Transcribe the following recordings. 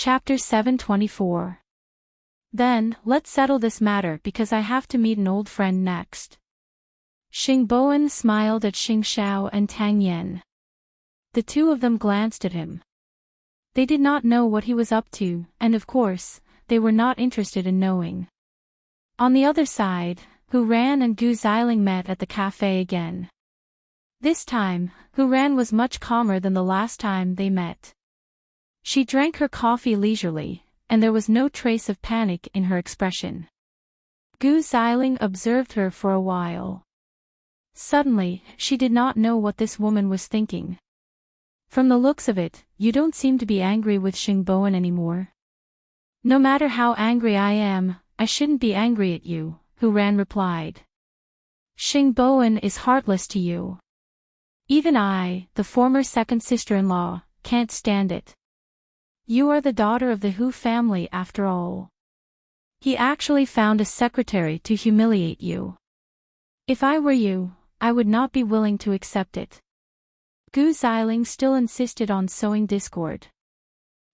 Chapter 724. Then, let's settle this matter because I have to meet an old friend next. Xing Bowen smiled at Xing Xiao and Tang Yan. The two of them glanced at him. They did not know what he was up to, and of course, they were not interested in knowing. On the other side, Hu Ran and Gu Xiling met at the cafe again. This time, Hu Ran was much calmer than the last time they met. She drank her coffee leisurely, and there was no trace of panic in her expression. Gu Xiling observed her for a while. Suddenly, she did not know what this woman was thinking. From the looks of it, you don't seem to be angry with Xing Bowen anymore. No matter how angry I am, I shouldn't be angry at you, Hu Ran replied. Xing Bowen is heartless to you. Even I, the former second sister-in-law, can't stand it. You are the daughter of the Hu family after all. He actually found a secretary to humiliate you. If I were you, I would not be willing to accept it. Gu Xiling still insisted on sowing discord.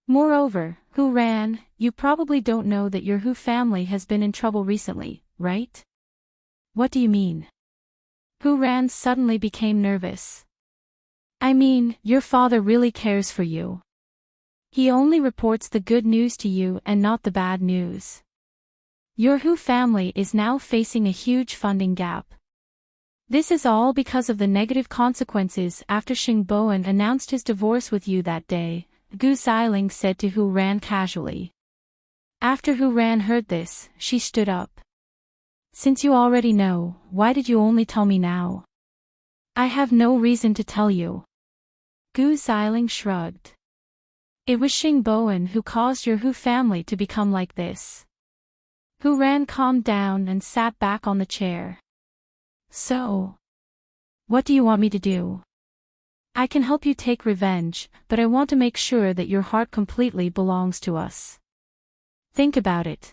Moreover, Hu Ran, you probably don't know that your Hu family has been in trouble recently, right? What do you mean? Hu Ran suddenly became nervous. I mean, your father really cares for you. He only reports the good news to you and not the bad news. Your Hu family is now facing a huge funding gap. This is all because of the negative consequences after Xing Bowen announced his divorce with you that day, Gu Xiling said to Hu Ran casually. After Hu Ran heard this, she stood up. Since you already know, why did you only tell me now? I have no reason to tell you. Gu Xiling shrugged. It was Xing Bowen who caused your Hu family to become like this. Hu Ran calmed down and sat back on the chair. So, what do you want me to do? I can help you take revenge, but I want to make sure that your heart completely belongs to us. Think about it.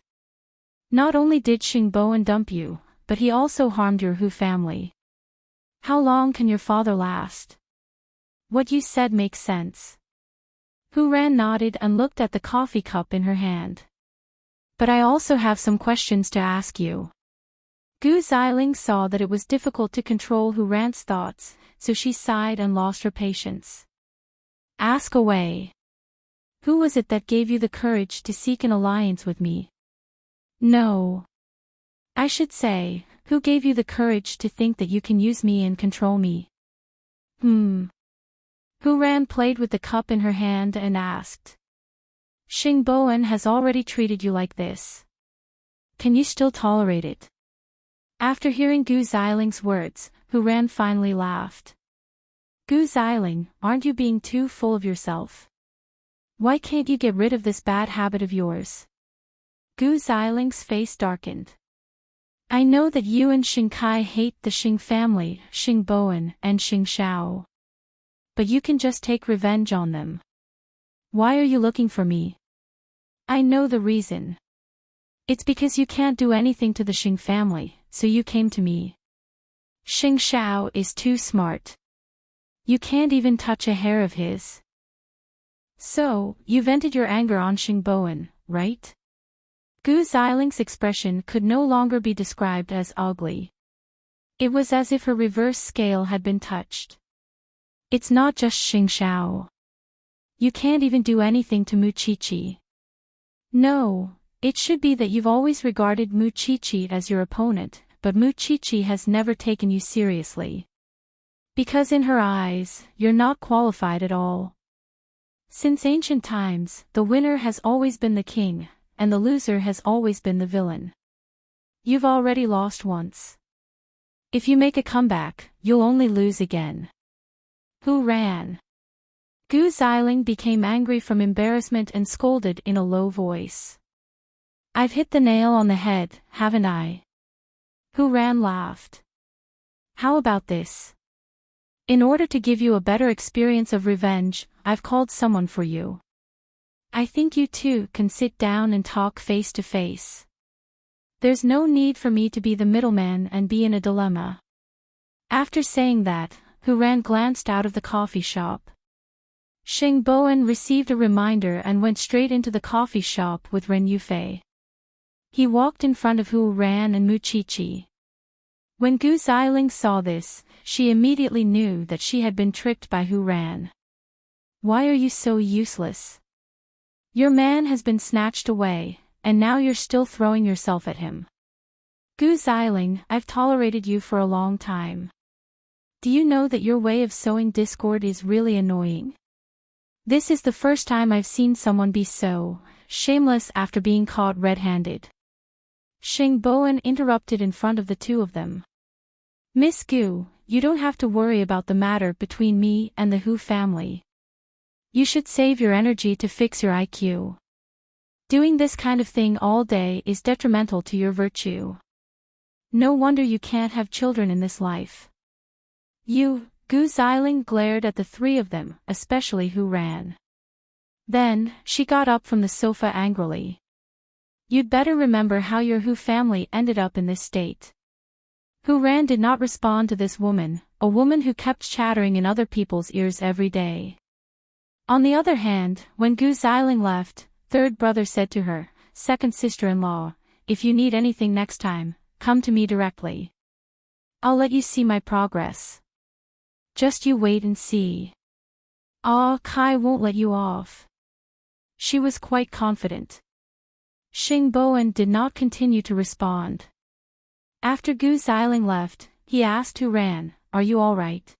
Not only did Xing Bowen dump you, but he also harmed your Hu family. How long can your father last? What you said makes sense. Hu Ran nodded and looked at the coffee cup in her hand. But I also have some questions to ask you. Gu Xiling saw that it was difficult to control Hu Ran's thoughts, so she sighed and lost her patience. Ask away. Who was it that gave you the courage to seek an alliance with me? No. I should say, who gave you the courage to think that you can use me and control me? Hu Ran played with the cup in her hand and asked. Xing Bowen has already treated you like this. Can you still tolerate it? After hearing Gu Xiling's words, Hu Ran finally laughed. Gu Xiling, aren't you being too full of yourself? Why can't you get rid of this bad habit of yours? Gu Xiling's face darkened. I know that you and Xing Kai hate the Xing family, Xing Bowen and Xing Xiao. But you can just take revenge on them. Why are you looking for me? I know the reason. It's because you can't do anything to the Xing family, so you came to me. Xing Xiao is too smart. You can't even touch a hair of his. So, you vented your anger on Xing Bowen, right? Gu Xiling's expression could no longer be described as ugly. It was as if her reverse scale had been touched. It's not just Xing Xiao. You can't even do anything to Mu Qiqi. No, it should be that you've always regarded Mu Qiqi as your opponent, but Mu Qiqi has never taken you seriously. Because in her eyes, you're not qualified at all. Since ancient times, the winner has always been the king, and the loser has always been the villain. You've already lost once. If you make a comeback, you'll only lose again. Hu Ran. Gu Xiling became angry from embarrassment and scolded in a low voice. I've hit the nail on the head, haven't I? Hu Ran laughed. How about this? In order to give you a better experience of revenge, I've called someone for you. I think you two can sit down and talk face to face. There's no need for me to be the middleman and be in a dilemma. After saying that, Hu Ran glanced out of the coffee shop. Xing Bowen received a reminder and went straight into the coffee shop with Ren Yufei. He walked in front of Hu Ran and Mu Qiqi. When Gu Xiling saw this, she immediately knew that she had been tricked by Hu Ran. Why are you so useless? Your man has been snatched away, and now you're still throwing yourself at him. Gu Xiling, I've tolerated you for a long time. Do you know that your way of sowing discord is really annoying? This is the first time I've seen someone be so shameless after being caught red-handed. Xing Bowen interrupted in front of the two of them. Miss Gu, you don't have to worry about the matter between me and the Hu family. You should save your energy to fix your IQ. Doing this kind of thing all day is detrimental to your virtue. No wonder you can't have children in this life. You, Gu Xiling glared at the three of them, especially Hu Ran. Then, she got up from the sofa angrily. You'd better remember how your Hu family ended up in this state. Hu Ran did not respond to this woman, a woman who kept chattering in other people's ears every day. On the other hand, when Gu Xiling left, third brother said to her, second sister-in-law, if you need anything next time, come to me directly. I'll let you see my progress. Just you wait and see. Ah, Kai won't let you off. She was quite confident. Xing Bowen did not continue to respond. After Gu Xiling left, he asked Hu Ran, are you all right?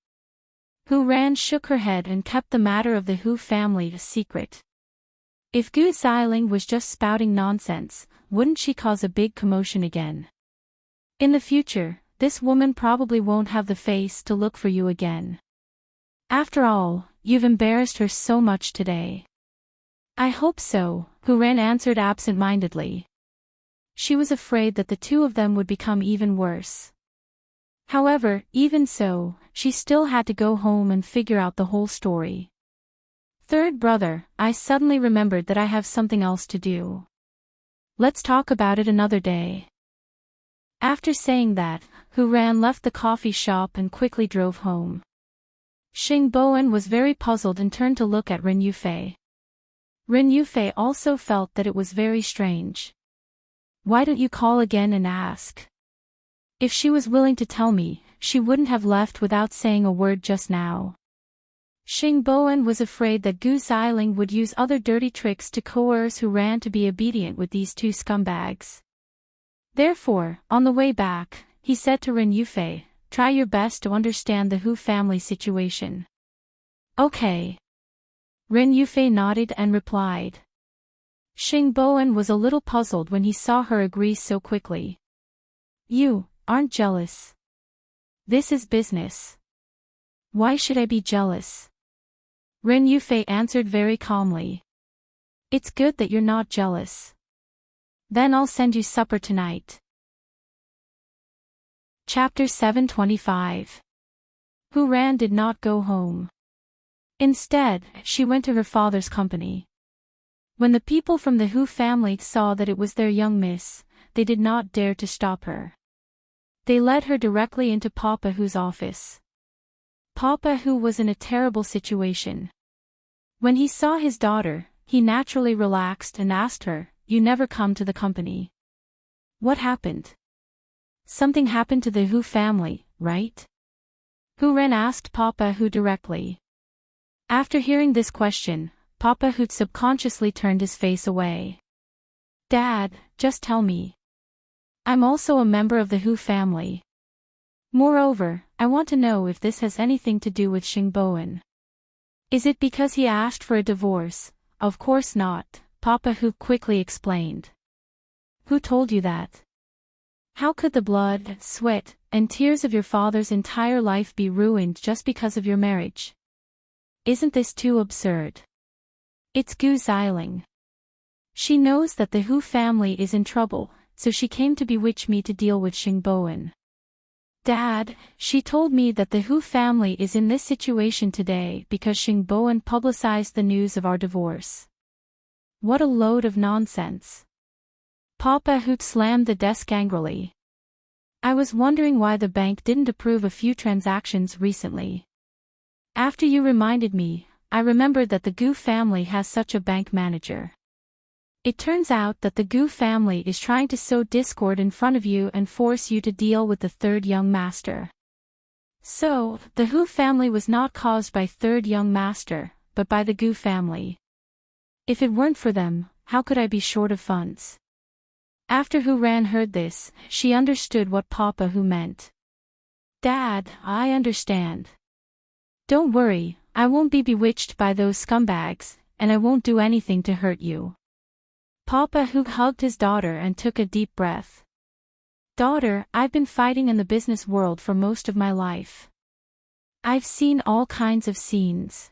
Hu Ran shook her head and kept the matter of the Hu family a secret. If Gu Xiling was just spouting nonsense, wouldn't she cause a big commotion again? In the future, this woman probably won't have the face to look for you again. After all, you've embarrassed her so much today. I hope so, Hu Ran answered absent-mindedly. She was afraid that the two of them would become even worse. However, even so, she still had to go home and figure out the whole story. Third brother, I suddenly remembered that I have something else to do. Let's talk about it another day. After saying that, Hu Ran left the coffee shop and quickly drove home. Xing Bowen was very puzzled and turned to look at Ren Yufei. Ren Yufei also felt that it was very strange. Why don't you call again and ask? If she was willing to tell me, she wouldn't have left without saying a word just now. Xing Bowen was afraid that Gu Xiling would use other dirty tricks to coerce Hu Ran to be obedient with these two scumbags. Therefore, on the way back, he said to Ren Yufei, try your best to understand the Hu family situation. Okay. Ren Yufei nodded and replied. Xing Bowen was a little puzzled when he saw her agree so quickly. You aren't jealous. This is business. Why should I be jealous? Ren Yufei answered very calmly. It's good that you're not jealous. Then I'll send you supper tonight. Chapter 725. Hu Ran did not go home. Instead, she went to her father's company. When the people from the Hu family saw that it was their young miss, they did not dare to stop her. They led her directly into Papa Hu's office. Papa Hu was in a terrible situation. When he saw his daughter, he naturally relaxed and asked her, you never come to the company. What happened? Something happened to the Hu family, right? Hu Ren asked Papa Hu directly. After hearing this question, Papa Hu subconsciously turned his face away. Dad, just tell me. I'm also a member of the Hu family. Moreover, I want to know if this has anything to do with Xing Bowen. Is it because he asked for a divorce? Of course not, Papa Hu quickly explained. Who told you that? How could the blood, sweat, and tears of your father's entire life be ruined just because of your marriage? Isn't this too absurd? It's Gu Xiling. She knows that the Hu family is in trouble, so she came to bewitch me to deal with Xing Bowen. Dad, she told me that the Hu family is in this situation today because Xing Bowen publicized the news of our divorce. What a load of nonsense. Papa Hu slammed the desk angrily. I was wondering why the bank didn't approve a few transactions recently. After you reminded me, I remembered that the Gu family has such a bank manager. It turns out that the Gu family is trying to sow discord in front of you and force you to deal with the third young master. So, the Hu family was not caused by third young master, but by the Gu family. If it weren't for them, how could I be short of funds? After Hu Ran heard this, she understood what Papa Hu meant. Dad, I understand. Don't worry, I won't be bewitched by those scumbags, and I won't do anything to hurt you. Papa Hu hugged his daughter and took a deep breath. Daughter, I've been fighting in the business world for most of my life. I've seen all kinds of scenes.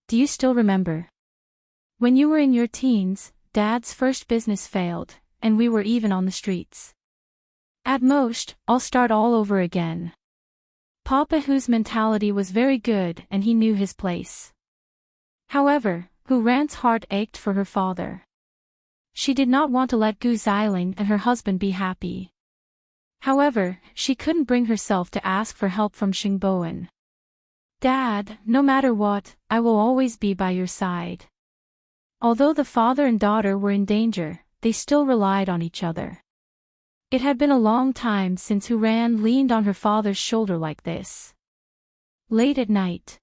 Do you still remember? When you were in your teens, Dad's first business failed, and we were even on the streets. At most, I'll start all over again. Papa Hu's mentality was very good and he knew his place. However, Hu Ran's heart ached for her father. She did not want to let Gu Xiling and her husband be happy. However, she couldn't bring herself to ask for help from Xingbowen. Dad, no matter what, I will always be by your side. Although the father and daughter were in danger, they still relied on each other. It had been a long time since Hu Ran leaned on her father's shoulder like this. Late at night,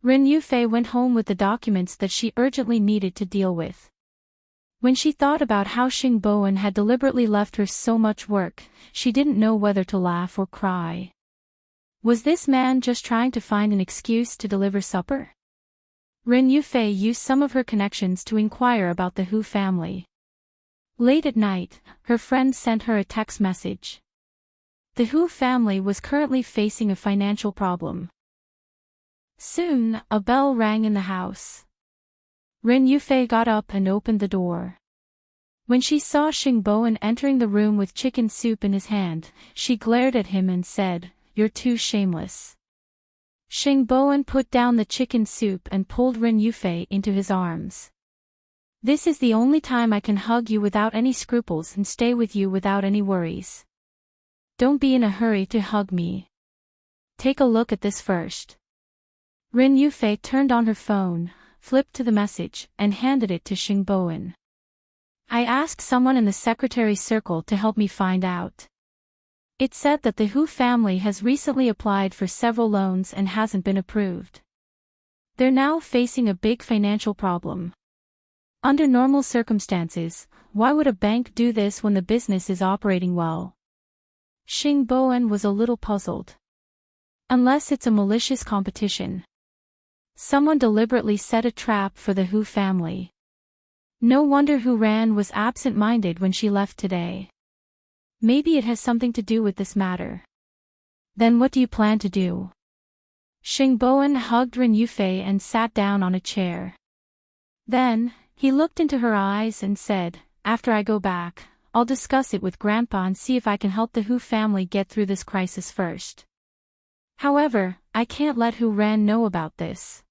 Ren Yufei went home with the documents that she urgently needed to deal with. When she thought about how Xingbowen had deliberately left her so much work, she didn't know whether to laugh or cry. Was this man just trying to find an excuse to deliver supper? Ren Yufei used some of her connections to inquire about the Hu family. Late at night, her friend sent her a text message. The Hu family was currently facing a financial problem. Soon, a bell rang in the house. Ren Yufei got up and opened the door. When she saw Xingbowen entering the room with chicken soup in his hand, she glared at him and said, "You're too shameless." Xingbowen put down the chicken soup and pulled Ren Yufei into his arms. "This is the only time I can hug you without any scruples and stay with you without any worries. Don't be in a hurry to hug me. Take a look at this first." Ren Yufei turned on her phone, flipped to the message, and handed it to Xingbowen. "I asked someone in the secretary circle to help me find out. It said that the Hu family has recently applied for several loans and hasn't been approved. They're now facing a big financial problem. Under normal circumstances, why would a bank do this when the business is operating well?" Xingbowen was a little puzzled. Unless it's a malicious competition. Someone deliberately set a trap for the Hu family. No wonder Hu Ran was absent-minded when she left today. Maybe it has something to do with this matter. Then what do you plan to do? Xingbowen hugged Ren Yufei and sat down on a chair. Then, he looked into her eyes and said, "After I go back, I'll discuss it with Grandpa and see if I can help the Hu family get through this crisis first. However, I can't let Hu Ran know about this.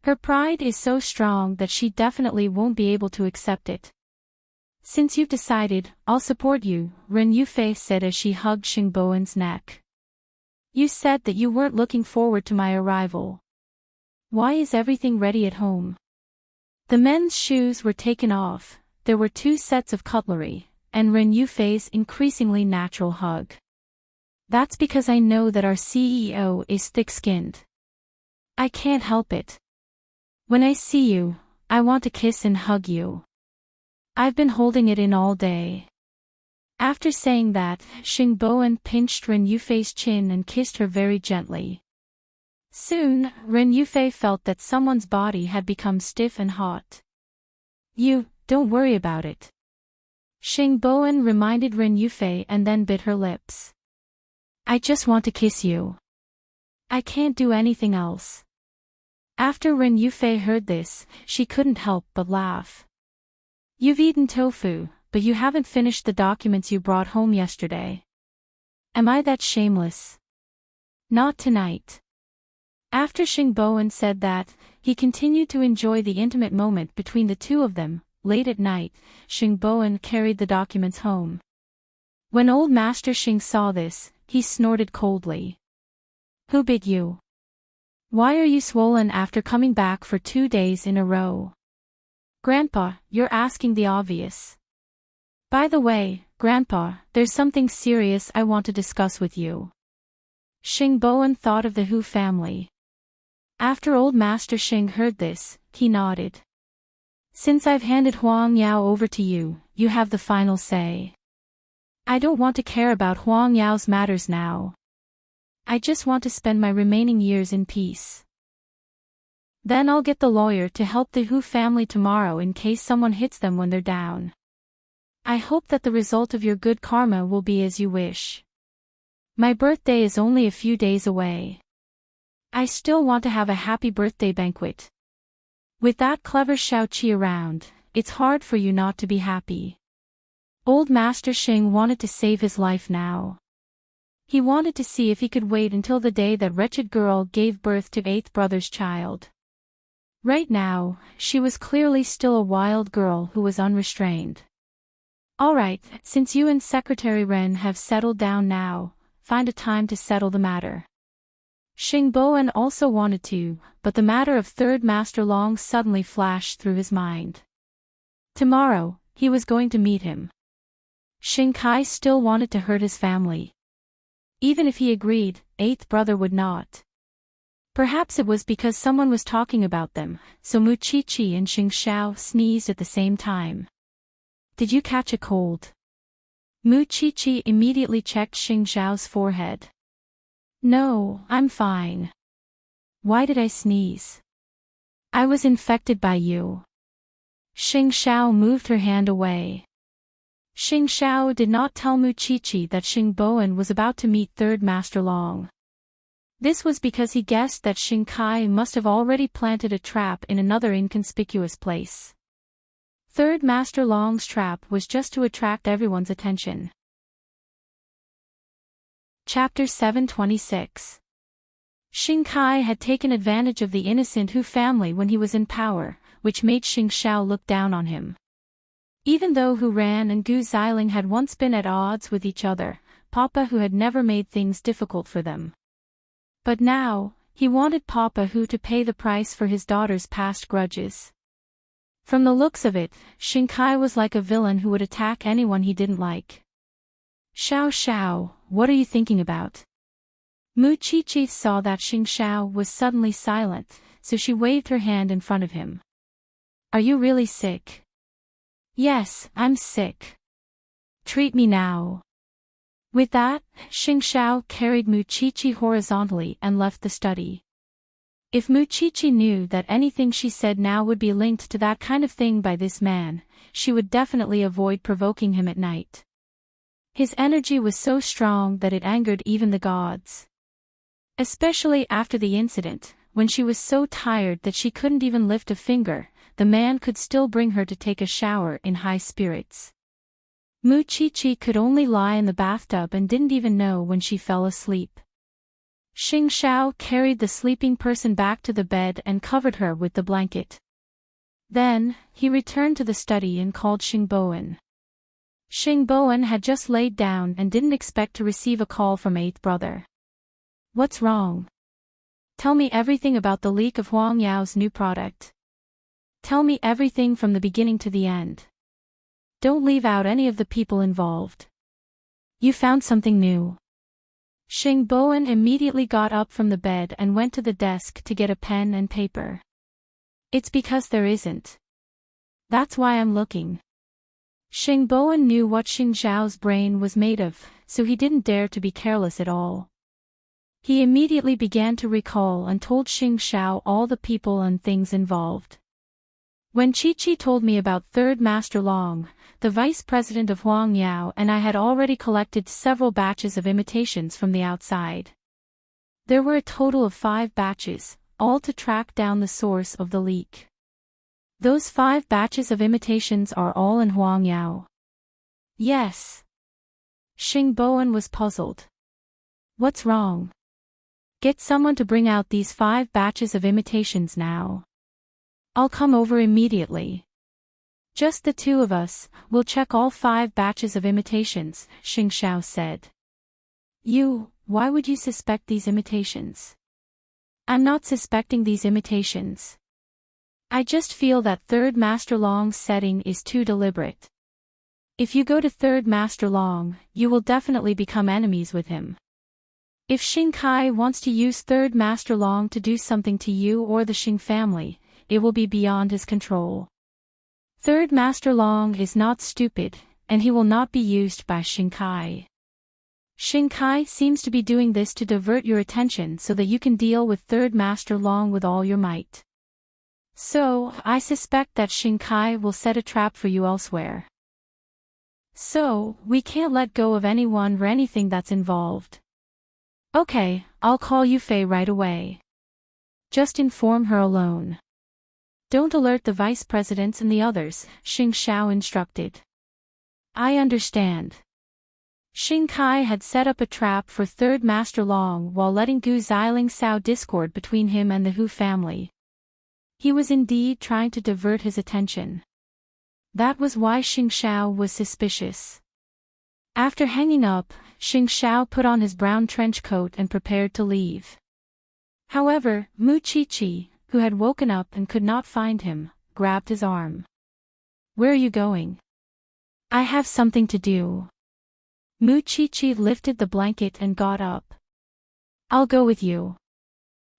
Her pride is so strong that she definitely won't be able to accept it." "Since you've decided, I'll support you," Ren Yufei said as she hugged Xingbowen's neck. "You said that you weren't looking forward to my arrival. Why is everything ready at home?" The men's shoes were taken off, there were 2 sets of cutlery, and Ren Yufei's increasingly natural hug. "That's because I know that our CEO is thick-skinned. I can't help it. When I see you, I want to kiss and hug you. I've been holding it in all day." After saying that, Xingbowen pinched Ren Yufei's chin and kissed her very gently. Soon, Ren Yufei felt that someone's body had become stiff and hot. Don't worry about it." Xingbowen reminded Ren Yufei and then bit her lips. "I just want to kiss you. I can't do anything else." After Ren Yufei heard this, she couldn't help but laugh. "You've eaten tofu, but you haven't finished the documents you brought home yesterday. Am I that shameless?" "Not tonight." After Xingbowen said that, he continued to enjoy the intimate moment between the two of them. Late at night, Xingbowen carried the documents home. When old Master Xing saw this, he snorted coldly. "Who bit you?" Why are you swollen after coming back for 2 days in a row? Grandpa, you're asking the obvious. By the way, Grandpa, there's something serious I want to discuss with you. Xing Bowen thought of the Hu family. After old Master Xing heard this, he nodded. Since I've handed Huang Yao over to you, you have the final say. I don't want to care about Huang Yao's matters now. I just want to spend my remaining years in peace. Then I'll get the lawyer to help the Hu family tomorrow in case someone hits them when they're down. I hope that the result of your good karma will be as you wish. My birthday is only a few days away. I still want to have a happy birthday banquet. With that clever Shao-Chi around, it's hard for you not to be happy. Old Master Xing wanted to save his life now. He wanted to see if he could wait until the day that wretched girl gave birth to eighth brother's child. Right now, she was clearly still a wild girl who was unrestrained. Alright, since you and Secretary Ren have settled down now, find a time to settle the matter. Xing Bowen also wanted to, but the matter of Third Master Long suddenly flashed through his mind. Tomorrow, he was going to meet him. Xing Kai still wanted to hurt his family. Even if he agreed, eighth brother would not. Perhaps it was because someone was talking about them, so Mu Chi-Chi and Xing Xiao sneezed at the same time. Did you catch a cold? Mu Chi-Chi immediately checked Xing Xiao's forehead. No, I'm fine. Why did I sneeze? I was infected by you. Xing Xiao moved her hand away. Xing Xiao did not tell Mu Chi-Chi that Xing Bowen was about to meet Third Master Long. This was because he guessed that Xing Kai must have already planted a trap in another inconspicuous place. Third Master Long's trap was just to attract everyone's attention. Chapter 726. Xing Kai had taken advantage of the innocent Hu family when he was in power, which made Xing Xiao look down on him. Even though Hu Ran and Gu Xiling had once been at odds with each other, Papa Hu had never made things difficult for them. But now, he wanted Papa Hu to pay the price for his daughter's past grudges. From the looks of it, Xing Kai was like a villain who would attack anyone he didn't like. Xiao, what are you thinking about? Mu Chi-Chi saw that Xing Xiao was suddenly silent, so she waved her hand in front of him. Are you really sick? Yes, I'm sick. Treat me now. With that, Xing Xiao carried Mu Chi-Chi horizontally and left the study. If Mu Chi-Chi knew that anything she said now would be linked to that kind of thing by this man, she would definitely avoid provoking him at night. His energy was so strong that it angered even the gods. Especially after the incident, when she was so tired that she couldn't even lift a finger, the man could still bring her to take a shower in high spirits. Mu Chi-Chi could only lie in the bathtub and didn't even know when she fell asleep. Xing Xiao carried the sleeping person back to the bed and covered her with the blanket. Then, he returned to the study and called Xing Bowen. Xing Bowen had just laid down and didn't expect to receive a call from eighth brother. What's wrong? Tell me everything about the leak of Huang Yao's new product. Tell me everything from the beginning to the end. Don't leave out any of the people involved. You found something new. Xing Bowen immediately got up from the bed and went to the desk to get a pen and paper. It's because there isn't. That's why I'm looking. Xing Bowen knew what Xing Xiao's brain was made of, so he didn't dare to be careless at all. He immediately began to recall and told Xing Xiao all the people and things involved. When Chi-Chi told me about Third Master Long, the vice president of Huang Yao and I had already collected several batches of imitations from the outside. There were a total of 5 batches, all to track down the source of the leak. Those 5 batches of imitations are all in Huang Yao. Yes. Xing Bowen was puzzled. What's wrong? Get someone to bring out these 5 batches of imitations now. I'll come over immediately. Just the 2 of us, we'll check all 5 batches of imitations, Xing Xiao said. Why would you suspect these imitations? I'm not suspecting these imitations. I just feel that Third Master Long's setting is too deliberate. If you go to Third Master Long, you will definitely become enemies with him. If Xing Kai wants to use Third Master Long to do something to you or the Xing family, it will be beyond his control. Third Master Long is not stupid, and he will not be used by Xing Kai. Xing Kai seems to be doing this to divert your attention so that you can deal with Third Master Long with all your might. So, I suspect that Xing Kai will set a trap for you elsewhere. So, we can't let go of anyone or anything that's involved. Okay, I'll call Yufei right away. Just inform her alone. Don't alert the vice presidents and the others, Xing Xiao instructed. I understand. Xing Kai had set up a trap for Third Master Long while letting Gu Xiling sow discord between him and the Hu family. He was indeed trying to divert his attention. That was why Xing Xiao was suspicious. After hanging up, Xing Xiao put on his brown trench coat and prepared to leave. However, Mu Chi-Chi, who had woken up and could not find him, grabbed his arm. Where are you going? I have something to do. Mu Chi-Chi lifted the blanket and got up. I'll go with you.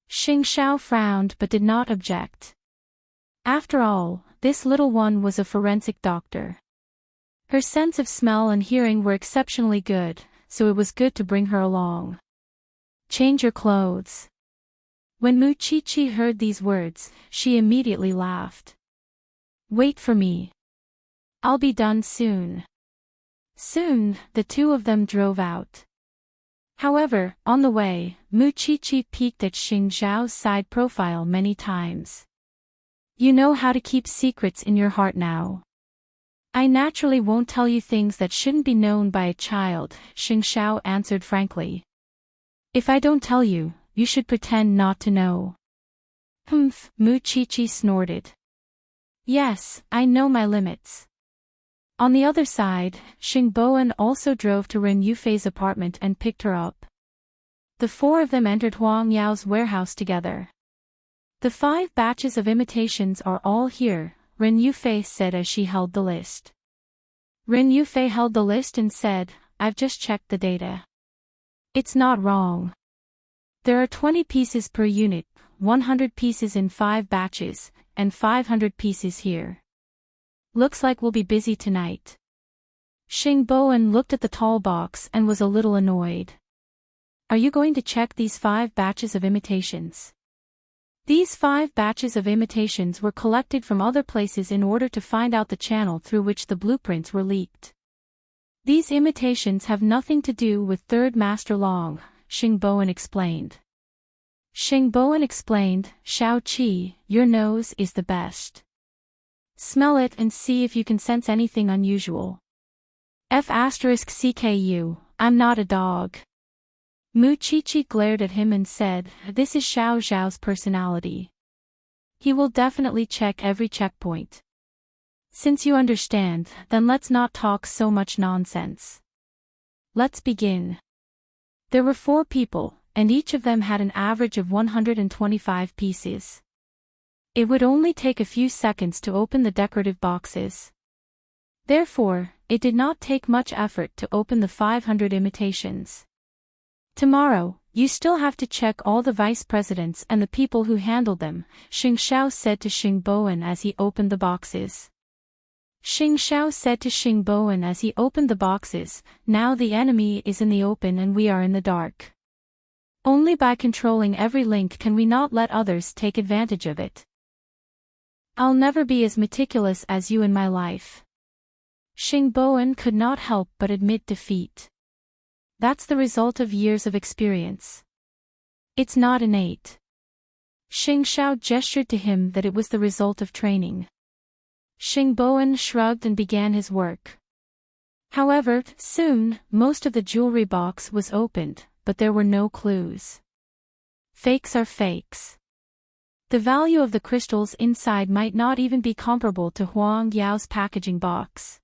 Xing Xiao frowned but did not object. After all, this little one was a forensic doctor. Her sense of smell and hearing were exceptionally good, so it was good to bring her along. Change your clothes. When Mu Chi-Chi heard these words, she immediately laughed. Wait for me. I'll be done soon. Soon, the two of them drove out. However, on the way, Mu Chi-Chi peeked at Xing Xiao's side profile many times. You know how to keep secrets in your heart now. I naturally won't tell you things that shouldn't be known by a child, Xing Xiao answered frankly. If I don't tell you, you should pretend not to know. Humph, Mu Chi-Chi snorted. Yes, I know my limits. On the other side, Xing Bowen also drove to Ren Yufei's apartment and picked her up. The four of them entered Huang Yao's warehouse together. The 5 batches of imitations are all here, Ren Yufei said as she held the list. Ren Yufei held the list and said, I've just checked the data. It's not wrong. There are 20 pieces per unit, 100 pieces in 5 batches, and 500 pieces here. Looks like we'll be busy tonight. Xing Bowen looked at the tall box and was a little annoyed. Are you going to check these 5 batches of imitations? These 5 batches of imitations were collected from other places in order to find out the channel through which the blueprints were leaked. These imitations have nothing to do with Third Master Long, Xing Bowen explained. Xing Bowen explained, Xiao Qi, your nose is the best. Smell it and see if you can sense anything unusual. F*CKU, I'm not a dog. Mu Chi-Chi glared at him and said, this is Xiao Zhao's personality. He will definitely check every checkpoint. Since you understand, then let's not talk so much nonsense. Let's begin. There were 4 people, and each of them had an average of 125 pieces. It would only take a few seconds to open the decorative boxes. Therefore, it did not take much effort to open the 500 imitations. Tomorrow, you still have to check all the vice presidents and the people who handled them, Xing Xiao said to Xing Bowen as he opened the boxes. Xing Xiao said to Xing Bowen as he opened the boxes, now the enemy is in the open and we are in the dark. Only by controlling every link can we not let others take advantage of it. I'll never be as meticulous as you in my life. Xing Bowen could not help but admit defeat. That's the result of years of experience. It's not innate. Xing Xiao gestured to him that it was the result of training. Xing Bowen shrugged and began his work. However, soon, most of the jewelry box was opened, but there were no clues. Fakes are fakes. The value of the crystals inside might not even be comparable to Huang Yao's packaging box.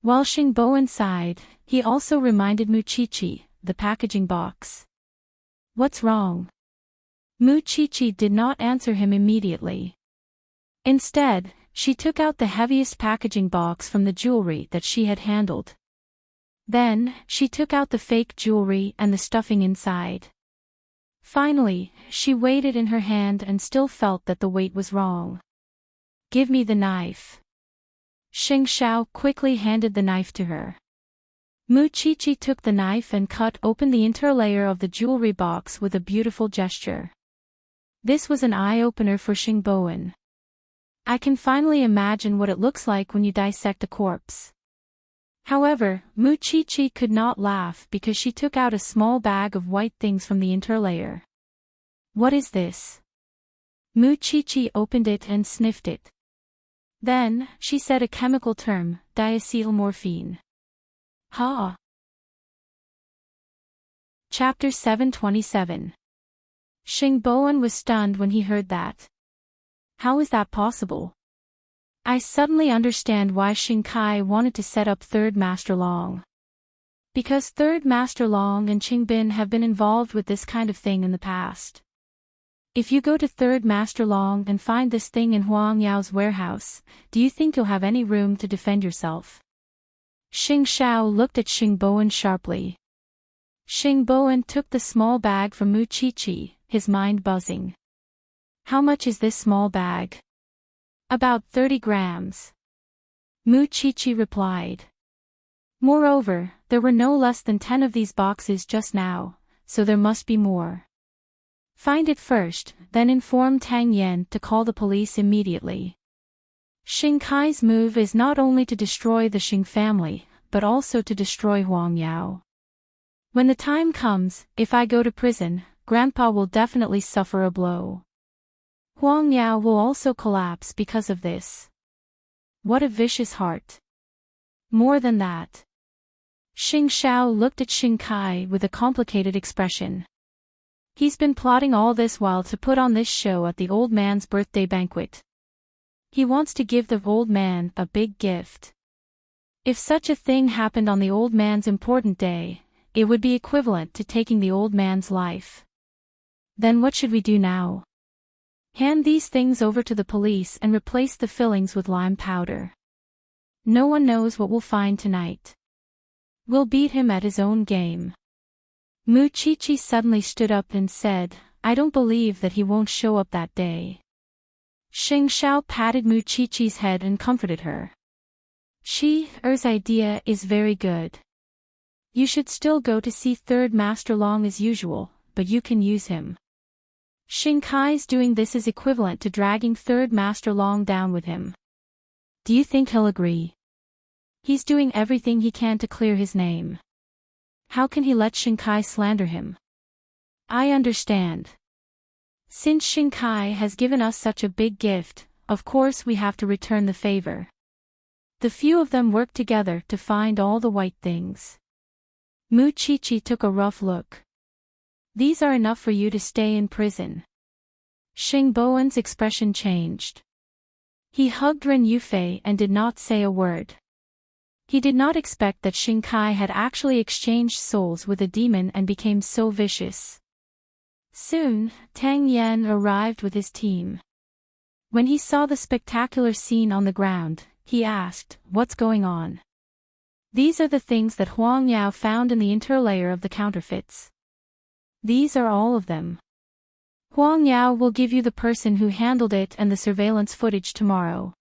While Xing Bowen sighed, he also reminded Mu Chi-Chi, the packaging box. What's wrong? Mu Chichi did not answer him immediately. Instead, she took out the heaviest packaging box from the jewelry that she had handled. Then, she took out the fake jewelry and the stuffing inside. Finally, she weighed it in her hand and still felt that the weight was wrong. "Give me the knife." Xing Xiao quickly handed the knife to her. Mu Chichi took the knife and cut open the interlayer of the jewelry box with a beautiful gesture. This was an eye-opener for Xing Bowen. "I can finally imagine what it looks like when you dissect a corpse." However, Mu Chichi could not laugh because she took out a small bag of white things from the interlayer. "What is this?" Mu Chichi opened it and sniffed it. Then, she said a chemical term, diacetylmorphine. Ha! Chapter 727. Xing Bowen was stunned when he heard that. How is that possible? I suddenly understand why Xing Kai wanted to set up Third Master Long. Because Third Master Long and Qing Bin have been involved with this kind of thing in the past. If you go to Third Master Long and find this thing in Huang Yao's warehouse, do you think you'll have any room to defend yourself? Xing Xiao looked at Xing Bowen sharply. Xing Bowen took the small bag from Mu Chichi, his mind buzzing. How much is this small bag? About 30 grams. Mu Chichi replied. Moreover, there were no less than 10 of these boxes just now, so there must be more. Find it first, then inform Tang Yan to call the police immediately. Xing Kai's move is not only to destroy the Xing family, but also to destroy Huang Yao. When the time comes, if I go to prison, Grandpa will definitely suffer a blow. Huang Yao will also collapse because of this. What a vicious heart. More than that. Xing Xiao looked at Xing Kai with a complicated expression. He's been plotting all this while to put on this show at the old man's birthday banquet. He wants to give the old man a big gift. If such a thing happened on the old man's important day, it would be equivalent to taking the old man's life. Then what should we do now? Hand these things over to the police and replace the fillings with lime powder. No one knows what we'll find tonight. We'll beat him at his own game. Mu Chichi suddenly stood up and said, I don't believe that he won't show up that day. Xing Xiao patted Mu Chichi's head and comforted her. Er's idea is very good. You should still go to see Third Master Long as usual, but you can use him. Xing Kai's doing this is equivalent to dragging Third Master Long down with him. Do you think he'll agree? He's doing everything he can to clear his name. How can he let Xing Kai slander him? I understand. Since Xing Kai has given us such a big gift, of course we have to return the favor. The few of them worked together to find all the white things. Mu Chichi took a rough look. These are enough for you to stay in prison. Xing Bowen's expression changed. He hugged Ren Yufei and did not say a word. He did not expect that Xing Kai had actually exchanged souls with a demon and became so vicious. Soon, Tang Yan arrived with his team. When he saw the spectacular scene on the ground, he asked, What's going on? These are the things that Huang Yao found in the interlayer of the counterfeits. These are all of them. Huang Yao will give you the person who handled it and the surveillance footage tomorrow.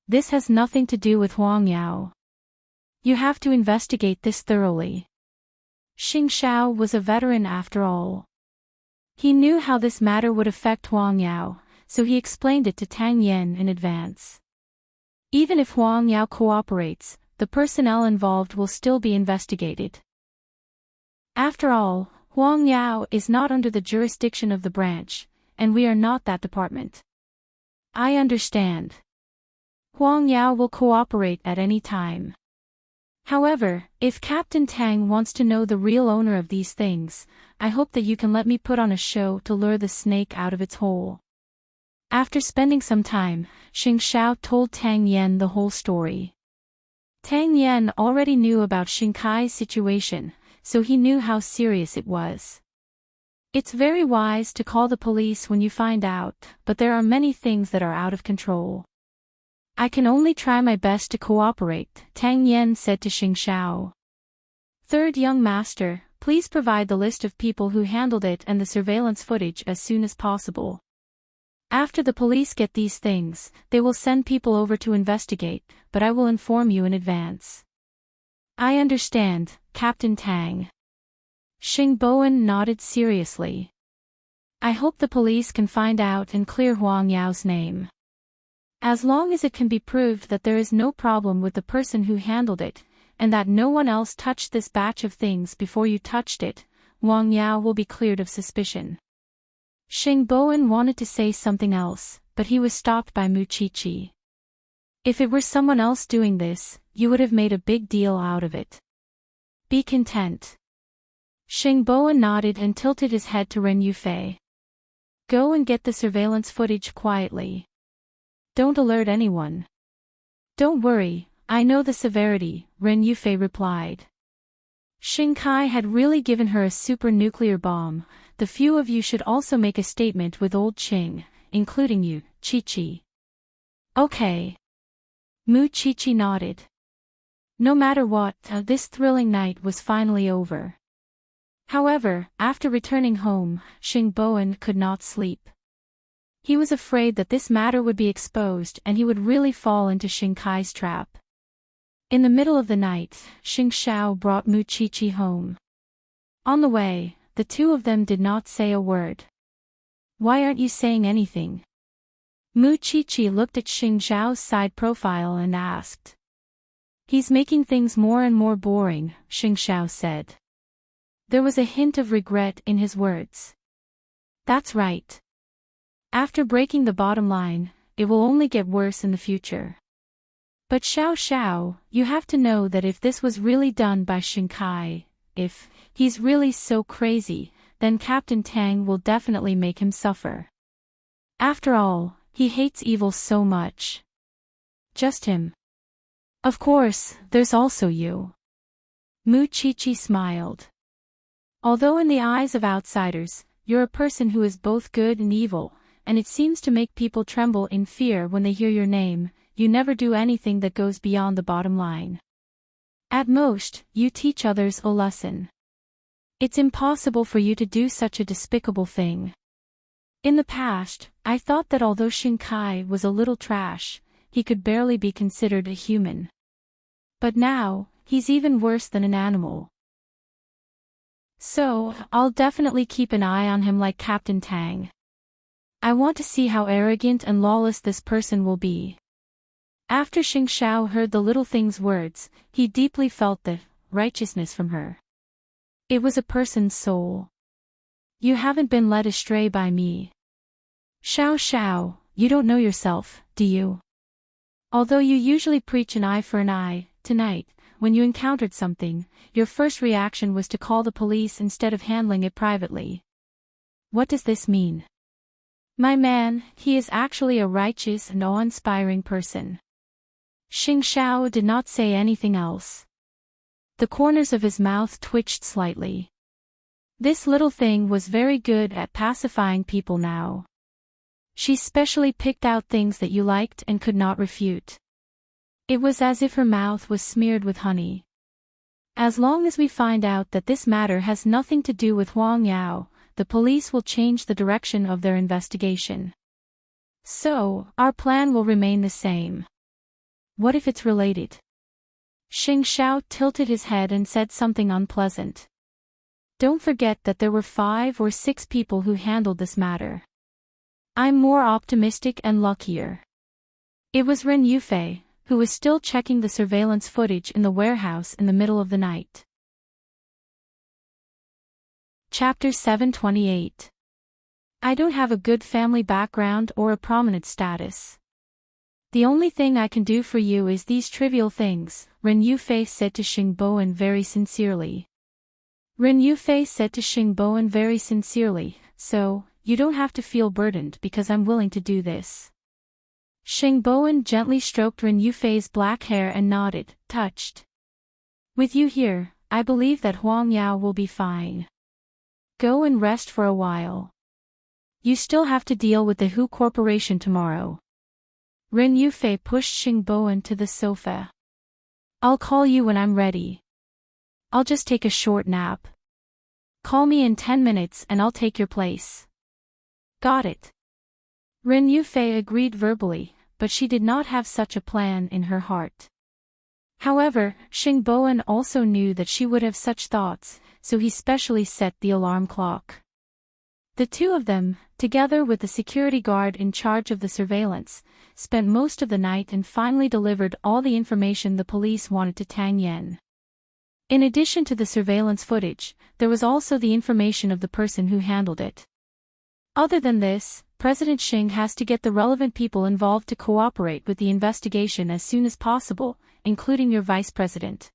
This has nothing to do with Huang Yao. You have to investigate this thoroughly. Xing Xiao was a veteran after all. He knew how this matter would affect Huang Yao, so he explained it to Tang Yan in advance. Even if Huang Yao cooperates, the personnel involved will still be investigated. After all, Huang Yao is not under the jurisdiction of the branch, and we are not that department. I understand. Huang Yao will cooperate at any time. However, if Captain Tang wants to know the real owner of these things, I hope that you can let me put on a show to lure the snake out of its hole. After spending some time, Xing Xiao told Tang Yan the whole story. Tang Yan already knew about Xing Kai's situation, so he knew how serious it was. It's very wise to call the police when you find out, but there are many things that are out of control. I can only try my best to cooperate, Tang Yen said to Xing Shao. Third young master, please provide the list of people who handled it and the surveillance footage as soon as possible. After the police get these things, they will send people over to investigate, but I will inform you in advance. I understand, Captain Tang. Xing Bowen nodded seriously. I hope the police can find out and clear Huang Yao's name. As long as it can be proved that there is no problem with the person who handled it, and that no one else touched this batch of things before you touched it, Huang Yao will be cleared of suspicion. Xing Bowen wanted to say something else, but he was stopped by Mu Qiqi. If it were someone else doing this, you would have made a big deal out of it. Be content. Xing Bowen nodded and tilted his head to Ren Yufei. Go and get the surveillance footage quietly. Don't alert anyone. Don't worry, I know the severity, Ren Yufei replied. Xing Kai had really given her a super nuclear bomb. The few of you should also make a statement with old Qing, including you, Qiqi. Okay. Mu Qiqi nodded. No matter what, this thrilling night was finally over. However, after returning home, Xing Bowen could not sleep. He was afraid that this matter would be exposed and he would really fall into Xing Kai's trap. In the middle of the night, Xing Shao brought Mu Qiqi home. On the way, the two of them did not say a word. Why aren't you saying anything? Mu Qiqi looked at Xing Zhao's side profile and asked. He's making things more and more boring, Xing Shao said. There was a hint of regret in his words. That's right. After breaking the bottom line, it will only get worse in the future. But Xiao, you have to know that if this was really done by Xing Kai, if he's really so crazy, then Captain Tang will definitely make him suffer. After all, he hates evil so much. Just him. Of course, there's also you. Mu Qiqi smiled. Although in the eyes of outsiders, you're a person who is both good and evil, and it seems to make people tremble in fear when they hear your name, you never do anything that goes beyond the bottom line. At most, you teach others a lesson. It's impossible for you to do such a despicable thing. In the past, I thought that although Xing Kai was a little trash, he could barely be considered a human. But now, he's even worse than an animal. So, I'll definitely keep an eye on him like Captain Tang. I want to see how arrogant and lawless this person will be. After Xing Shao heard the little thing's words, he deeply felt the righteousness from her. It was a person's soul. You haven't been led astray by me. Xiao, you don't know yourself, do you? Although you usually preach an eye for an eye, tonight, when you encountered something, your first reaction was to call the police instead of handling it privately. What does this mean? My man, he is actually a righteous and awe-inspiring person. Xing Shao did not say anything else. The corners of his mouth twitched slightly. This little thing was very good at pacifying people now. She specially picked out things that you liked and could not refute. It was as if her mouth was smeared with honey. As long as we find out that this matter has nothing to do with Huang Yao, the police will change the direction of their investigation. So, our plan will remain the same. What if it's related? Xing Shao tilted his head and said something unpleasant. Don't forget that there were 5 or 6 people who handled this matter. I'm more optimistic and luckier. It was Ren Yufei, who was still checking the surveillance footage in the warehouse in the middle of the night. Chapter 728. I don't have a good family background or a prominent status. The only thing I can do for you is these trivial things, Ren Yufei said to Xing Bowen very sincerely. Ren Yufei said to Xing Bowen very sincerely, so, you don't have to feel burdened because I'm willing to do this. Xing Bowen gently stroked Ren Yufei's black hair and nodded, touched. With you here, I believe that Huang Yao will be fine. Go and rest for a while. You still have to deal with the Hu Corporation tomorrow. Ren Yufei pushed Xingbowen to the sofa. I'll call you when I'm ready. I'll just take a short nap. Call me in 10 minutes and I'll take your place. Got it. Ren Yufei agreed verbally, but she did not have such a plan in her heart. However, Xingbowen also knew that she would have such thoughts, so he specially set the alarm clock. The two of them, together with the security guard in charge of the surveillance, spent most of the night and finally delivered all the information the police wanted to Tang Yan. In addition to the surveillance footage, there was also the information of the person who handled it. Other than this, President Xing has to get the relevant people involved to cooperate with the investigation as soon as possible, including your vice president.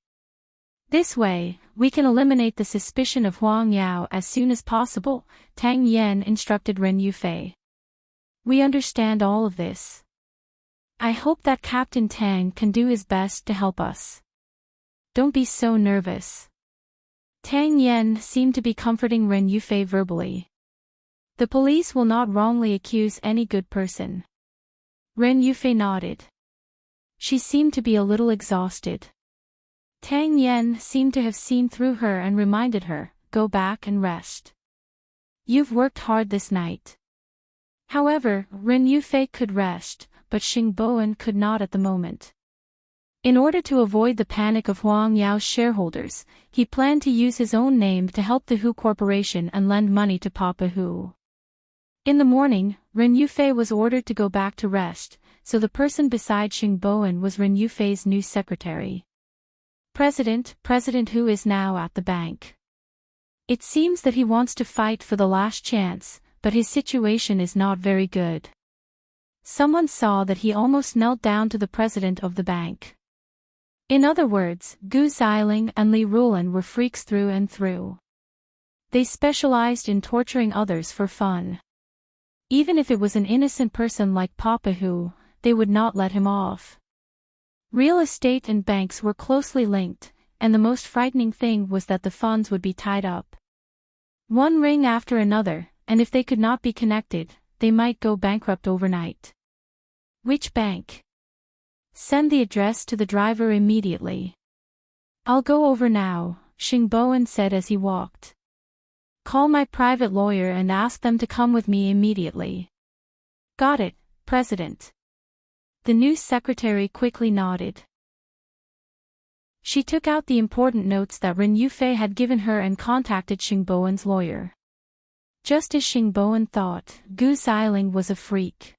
This way, we can eliminate the suspicion of Huang Yao as soon as possible, Tang Yan instructed Ren Yufei. We understand all of this. I hope that Captain Tang can do his best to help us. Don't be so nervous. Tang Yan seemed to be comforting Ren Yufei verbally. The police will not wrongly accuse any good person. Ren Yufei nodded. She seemed to be a little exhausted. Tang Yan seemed to have seen through her and reminded her, go back and rest. You've worked hard this night. However, Ren Yufei could rest, but Xingbowen could not at the moment. In order to avoid the panic of Huang Yao's shareholders, he planned to use his own name to help the Hu Corporation and lend money to Papa Hu. In the morning, Ren Yufei was ordered to go back to rest, so the person beside Xingbowen was Ren Yufei's new secretary. President Hu is now at the bank. It seems that he wants to fight for the last chance, but his situation is not very good. Someone saw that he almost knelt down to the president of the bank. In other words, Gu Xiling and Li Rulan were freaks through and through. They specialized in torturing others for fun. Even if it was an innocent person like Papa Hu, they would not let him off. Real estate and banks were closely linked, and the most frightening thing was that the funds would be tied up. One ring after another, and if they could not be connected, they might go bankrupt overnight. Which bank? Send the address to the driver immediately. I'll go over now, Xingbowen said as he walked. Call my private lawyer and ask them to come with me immediately. Got it, President. The new secretary quickly nodded. She took out the important notes that Ren Yufei had given her and contacted Xingbowen's lawyer. Just as Xingbowen thought, Gu Xiling was a freak.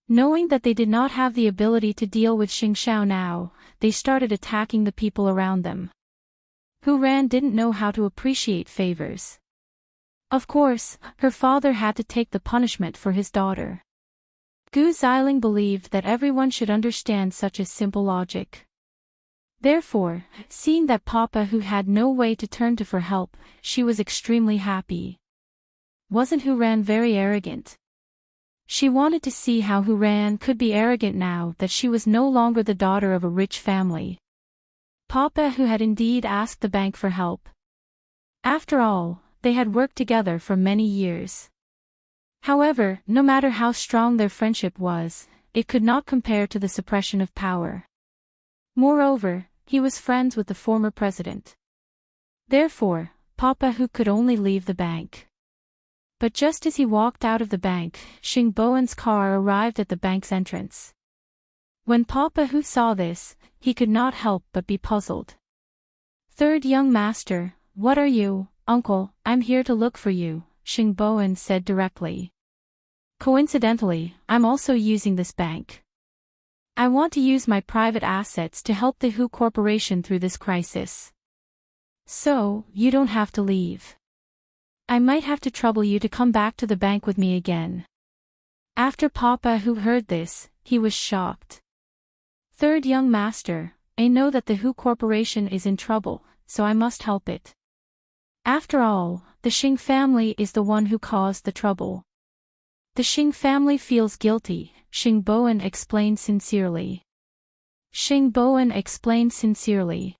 Knowing that they did not have the ability to deal with Xing Xiao now, they started attacking the people around them. Hu Ran didn't know how to appreciate favors. Of course, her father had to take the punishment for his daughter. Gu Xiling believed that everyone should understand such a simple logic. Therefore, seeing that Papa Hu had no way to turn to for help, she was extremely happy. Wasn't Hu Ran very arrogant? She wanted to see how Hu Ran could be arrogant now that she was no longer the daughter of a rich family. Papa Hu had indeed asked the bank for help. After all, they had worked together for many years. However, no matter how strong their friendship was, it could not compare to the suppression of power. Moreover, he was friends with the former president. Therefore, Papa Hu could only leave the bank. But just as he walked out of the bank, Xingbowen's car arrived at the bank's entrance. When Papa Hu saw this, he could not help but be puzzled. Third young master, what are you, uncle? I'm here to look for you, Xingbowen said directly. Coincidentally, I'm also using this bank. I want to use my private assets to help the Hu Corporation through this crisis. So, you don't have to leave. I might have to trouble you to come back to the bank with me again. After Papa Hu heard this, he was shocked. Third young master, I know that the Hu Corporation is in trouble, so I must help it. After all, the Xing family is the one who caused the trouble. The Xing family feels guilty, Xingbowen explained sincerely. Xingbowen explained sincerely.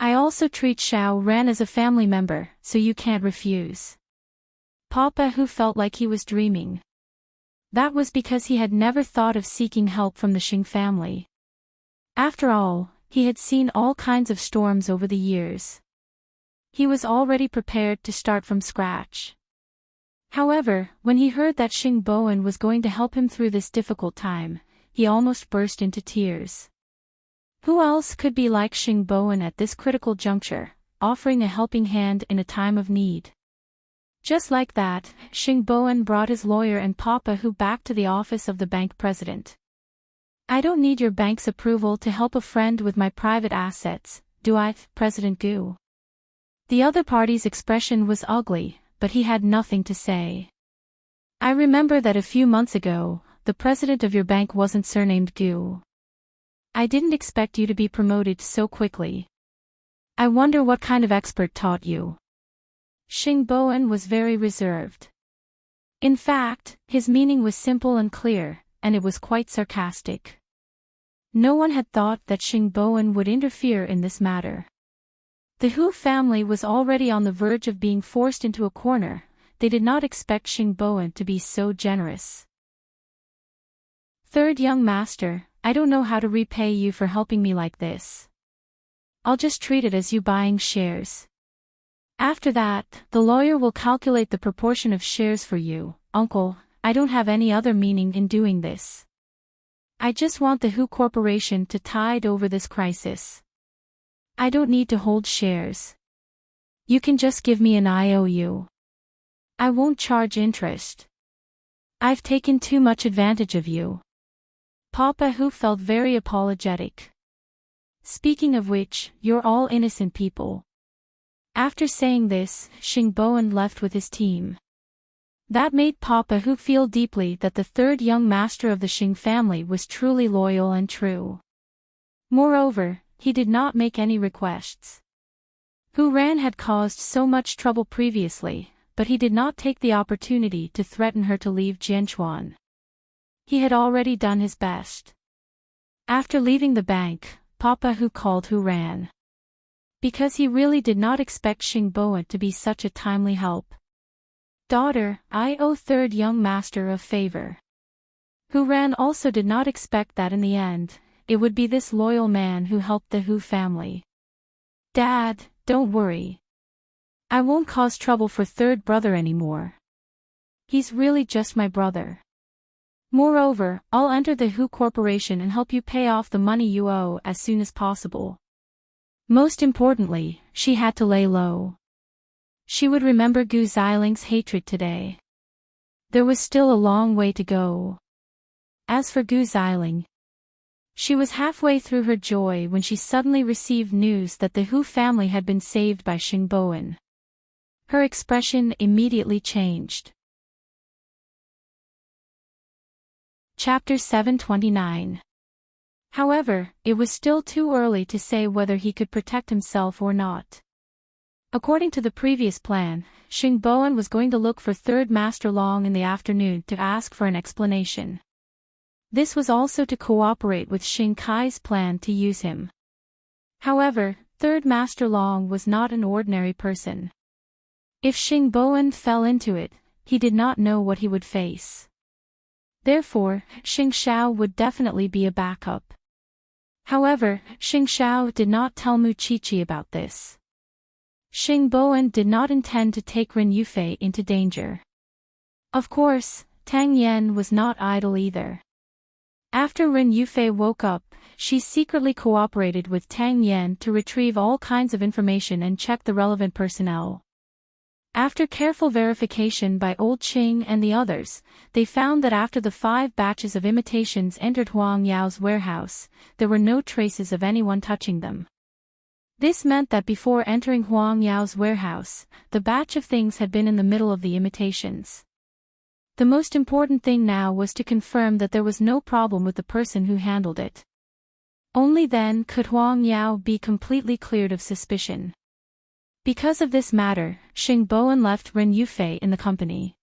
I also treat Xiao Ran as a family member, so you can't refuse. Papa Hu felt like he was dreaming. That was because he had never thought of seeking help from the Xing family. After all, he had seen all kinds of storms over the years. He was already prepared to start from scratch. However, when he heard that Xing Bowen was going to help him through this difficult time, he almost burst into tears. Who else could be like Xing Bowen at this critical juncture, offering a helping hand in a time of need? Just like that, Xing Bowen brought his lawyer and Papa Hu back to the office of the bank president. I don't need your bank's approval to help a friend with my private assets, do I, President Gu? The other party's expression was ugly, but he had nothing to say. I remember that a few months ago, the president of your bank wasn't surnamed Gu. I didn't expect you to be promoted so quickly. I wonder what kind of expert taught you. Xing Bowen was very reserved. In fact, his meaning was simple and clear, and it was quite sarcastic. No one had thought that Xing Bowen would interfere in this matter. The Hu family was already on the verge of being forced into a corner. They did not expect Xing Bowen to be so generous. Third young master, I don't know how to repay you for helping me like this. I'll just treat it as you buying shares. After that, the lawyer will calculate the proportion of shares for you, uncle. I don't have any other meaning in doing this. I just want the Hu Corporation to tide over this crisis. I don't need to hold shares. You can just give me an IOU. I won't charge interest. I've taken too much advantage of you. Papa Hu felt very apologetic. Speaking of which, you're all innocent people. After saying this, Xing Bowen left with his team. That made Papa Hu feel deeply that the third young master of the Xing family was truly loyal and true. Moreover, he did not make any requests. Hu Ran had caused so much trouble previously, but he did not take the opportunity to threaten her to leave Jianchuan. He had already done his best. After leaving the bank, Papa Hu called Hu Ran. Because he really did not expect Xing Bowen to be such a timely help. Daughter, I owe third young master a favor. Hu Ran also did not expect that in the end, it would be this loyal man who helped the Hu family. Dad, don't worry. I won't cause trouble for third brother anymore. He's really just my brother. Moreover, I'll enter the Hu Corporation and help you pay off the money you owe as soon as possible. Most importantly, she had to lay low. She would remember Gu Ziling's hatred today. There was still a long way to go. As for Gu Ziling, she was halfway through her joy when she suddenly received news that the Hu family had been saved by Xing Bowen. Her expression immediately changed. Chapter 729. However, it was still too early to say whether he could protect himself or not. According to the previous plan, Xing Bowen was going to look for Third Master Long in the afternoon to ask for an explanation. This was also to cooperate with Xing Kai's plan to use him. However, Third Master Long was not an ordinary person. If Xing Bowen fell into it, he did not know what he would face. Therefore, Xing Xiao would definitely be a backup. However, Xing Xiao did not tell Mu Qiqi about this. Xing Bowen did not intend to take Ren Yufei into danger. Of course, Tang Yan was not idle either. After Ren Yufei woke up, she secretly cooperated with Tang Yan to retrieve all kinds of information and check the relevant personnel. After careful verification by Old Qing and the others, they found that after the 5 batches of imitations entered Huang Yao's warehouse, there were no traces of anyone touching them. This meant that before entering Huang Yao's warehouse, the batch of things had been in the middle of the imitations. The most important thing now was to confirm that there was no problem with the person who handled it. Only then could Huang Yao be completely cleared of suspicion. Because of this matter, Xing Bowen left Ren Yufei in the company.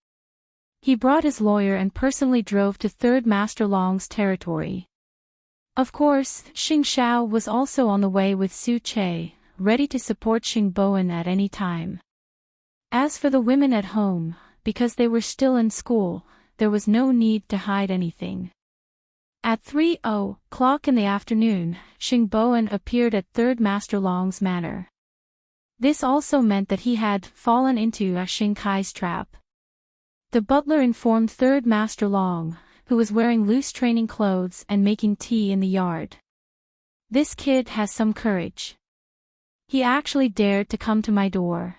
He brought his lawyer and personally drove to Third Master Long's territory. Of course, Xing Xiao was also on the way with Su Che, ready to support Xingbowen at any time. As for the women at home, because they were still in school, there was no need to hide anything. At 3:00 in the afternoon, Xingbowen appeared at Third Master Long's manor. This also meant that he had fallen into Xing Kai's trap. The butler informed Third Master Long, who was wearing loose training clothes and making tea in the yard. This kid has some courage. He actually dared to come to my door.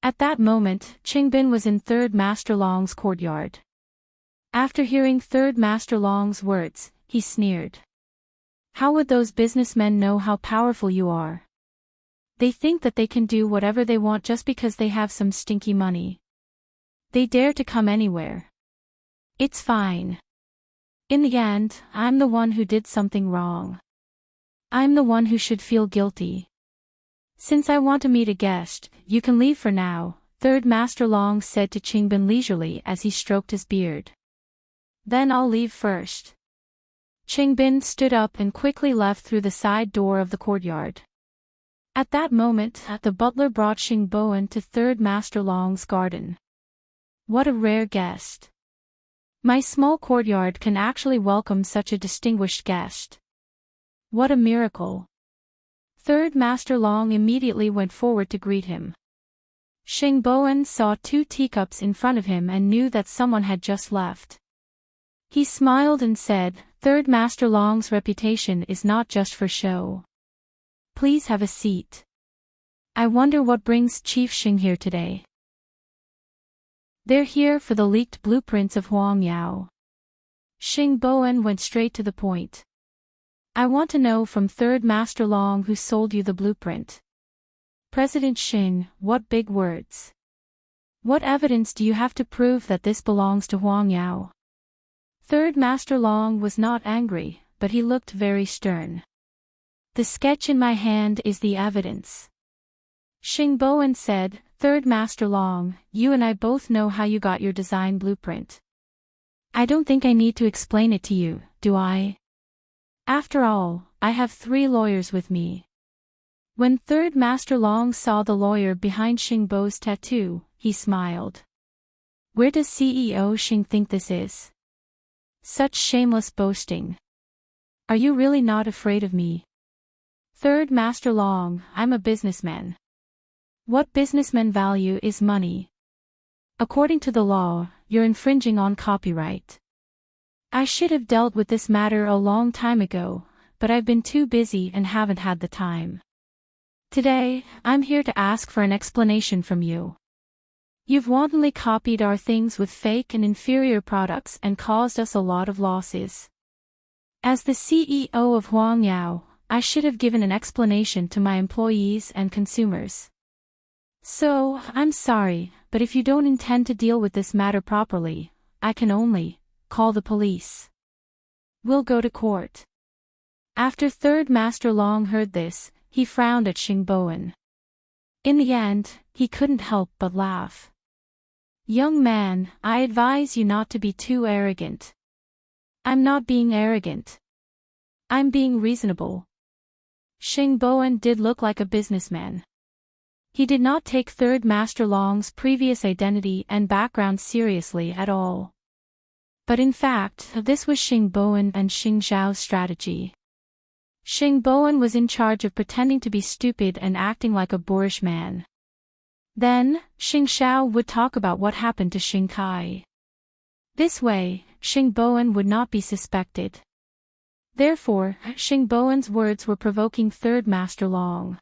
At that moment, Qingbin was in Third Master Long's courtyard. After hearing Third Master Long's words, he sneered. How would those businessmen know how powerful you are? They think that they can do whatever they want just because they have some stinky money. They dare to come anywhere. It's fine. In the end, I'm the one who did something wrong. I'm the one who should feel guilty. Since I want to meet a guest, you can leave for now, Third Master Long said to Qingbin leisurely as he stroked his beard. Then I'll leave first. Qingbin stood up and quickly left through the side door of the courtyard. At that moment, the butler brought Xingbowen to Third Master Long's garden. What a rare guest. My small courtyard can actually welcome such a distinguished guest. What a miracle. Third Master Long immediately went forward to greet him. Xingbowen saw 2 teacups in front of him and knew that someone had just left. He smiled and said, Third Master Long's reputation is not just for show. Please have a seat. I wonder what brings Chief Xing here today. They're here for the leaked blueprints of Huang Yao. Xingbowen went straight to the point. I want to know from Third Master Long who sold you the blueprint. President Xing, what big words. What evidence do you have to prove that this belongs to Huang Yao? Third Master Long was not angry, but he looked very stern. The sketch in my hand is the evidence. Xingbowen said, Third Master Long, you and I both know how you got your design blueprint. I don't think I need to explain it to you, do I? After all, I have 3 lawyers with me. When Third Master Long saw the lawyer behind Xingbo's tattoo, he smiled. Where does CEO Xing think this is? Such shameless boasting. Are you really not afraid of me? Third Master Long, I'm a businessman. What businessmen value is money. According to the law, you're infringing on copyright. I should have dealt with this matter a long time ago, but I've been too busy and haven't had the time. Today, I'm here to ask for an explanation from you. You've wantonly copied our things with fake and inferior products and caused us a lot of losses. As the CEO of Huang Yao, I should have given an explanation to my employees and consumers. So, I'm sorry, but if you don't intend to deal with this matter properly, I can only call the police. We'll go to court. After Third Master Long heard this, he frowned at Xingbowen. In the end, he couldn't help but laugh. Young man, I advise you not to be too arrogant. I'm not being arrogant. I'm being reasonable. Xingbowen did look like a businessman. He did not take Third Master Long's previous identity and background seriously at all. But in fact, this was Xingbowen and Xing Zhao's strategy. Xingbowen was in charge of pretending to be stupid and acting like a boorish man. Then, Xing Zhao would talk about what happened to Xing Kai. This way, Xingbowen would not be suspected. Therefore, Xingbowen's words were provoking Third Master Long.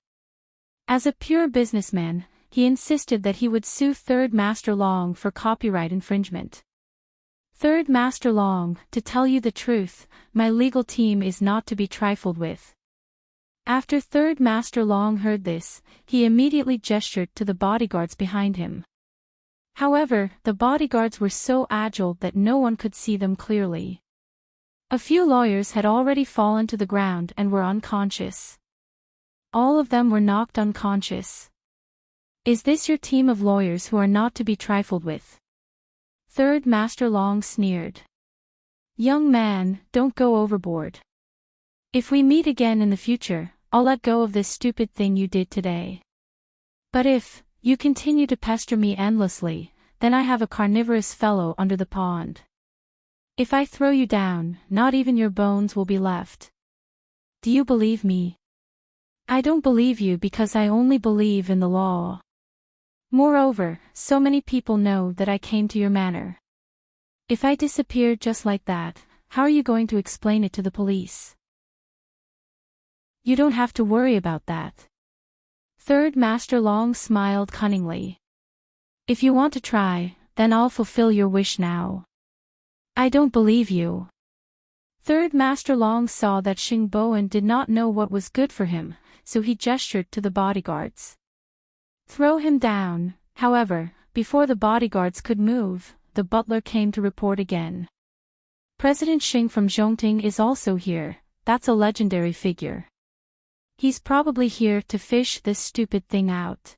As a pure businessman, he insisted that he would sue Third Master Long for copyright infringement. Third Master Long, to tell you the truth, my legal team is not to be trifled with. After Third Master Long heard this, he immediately gestured to the bodyguards behind him. However, the bodyguards were so agile that no one could see them clearly. A few lawyers had already fallen to the ground and were unconscious. All of them were knocked unconscious. Is this your team of lawyers who are not to be trifled with? Third Master Long sneered. Young man, don't go overboard. If we meet again in the future, I'll let go of this stupid thing you did today. But if you continue to pester me endlessly, then I have a carnivorous fellow under the pond. If I throw you down, not even your bones will be left. Do you believe me? I don't believe you because I only believe in the law. Moreover, so many people know that I came to your manor. If I disappeared just like that, how are you going to explain it to the police? You don't have to worry about that. Third Master Long smiled cunningly. If you want to try, then I'll fulfill your wish now. I don't believe you. Third Master Long saw that Xing Bowen did not know what was good for him, so he gestured to the bodyguards. Throw him down. However, before the bodyguards could move, the butler came to report again. President Xing from Zhongting is also here. That's a legendary figure. He's probably here to fish this stupid thing out.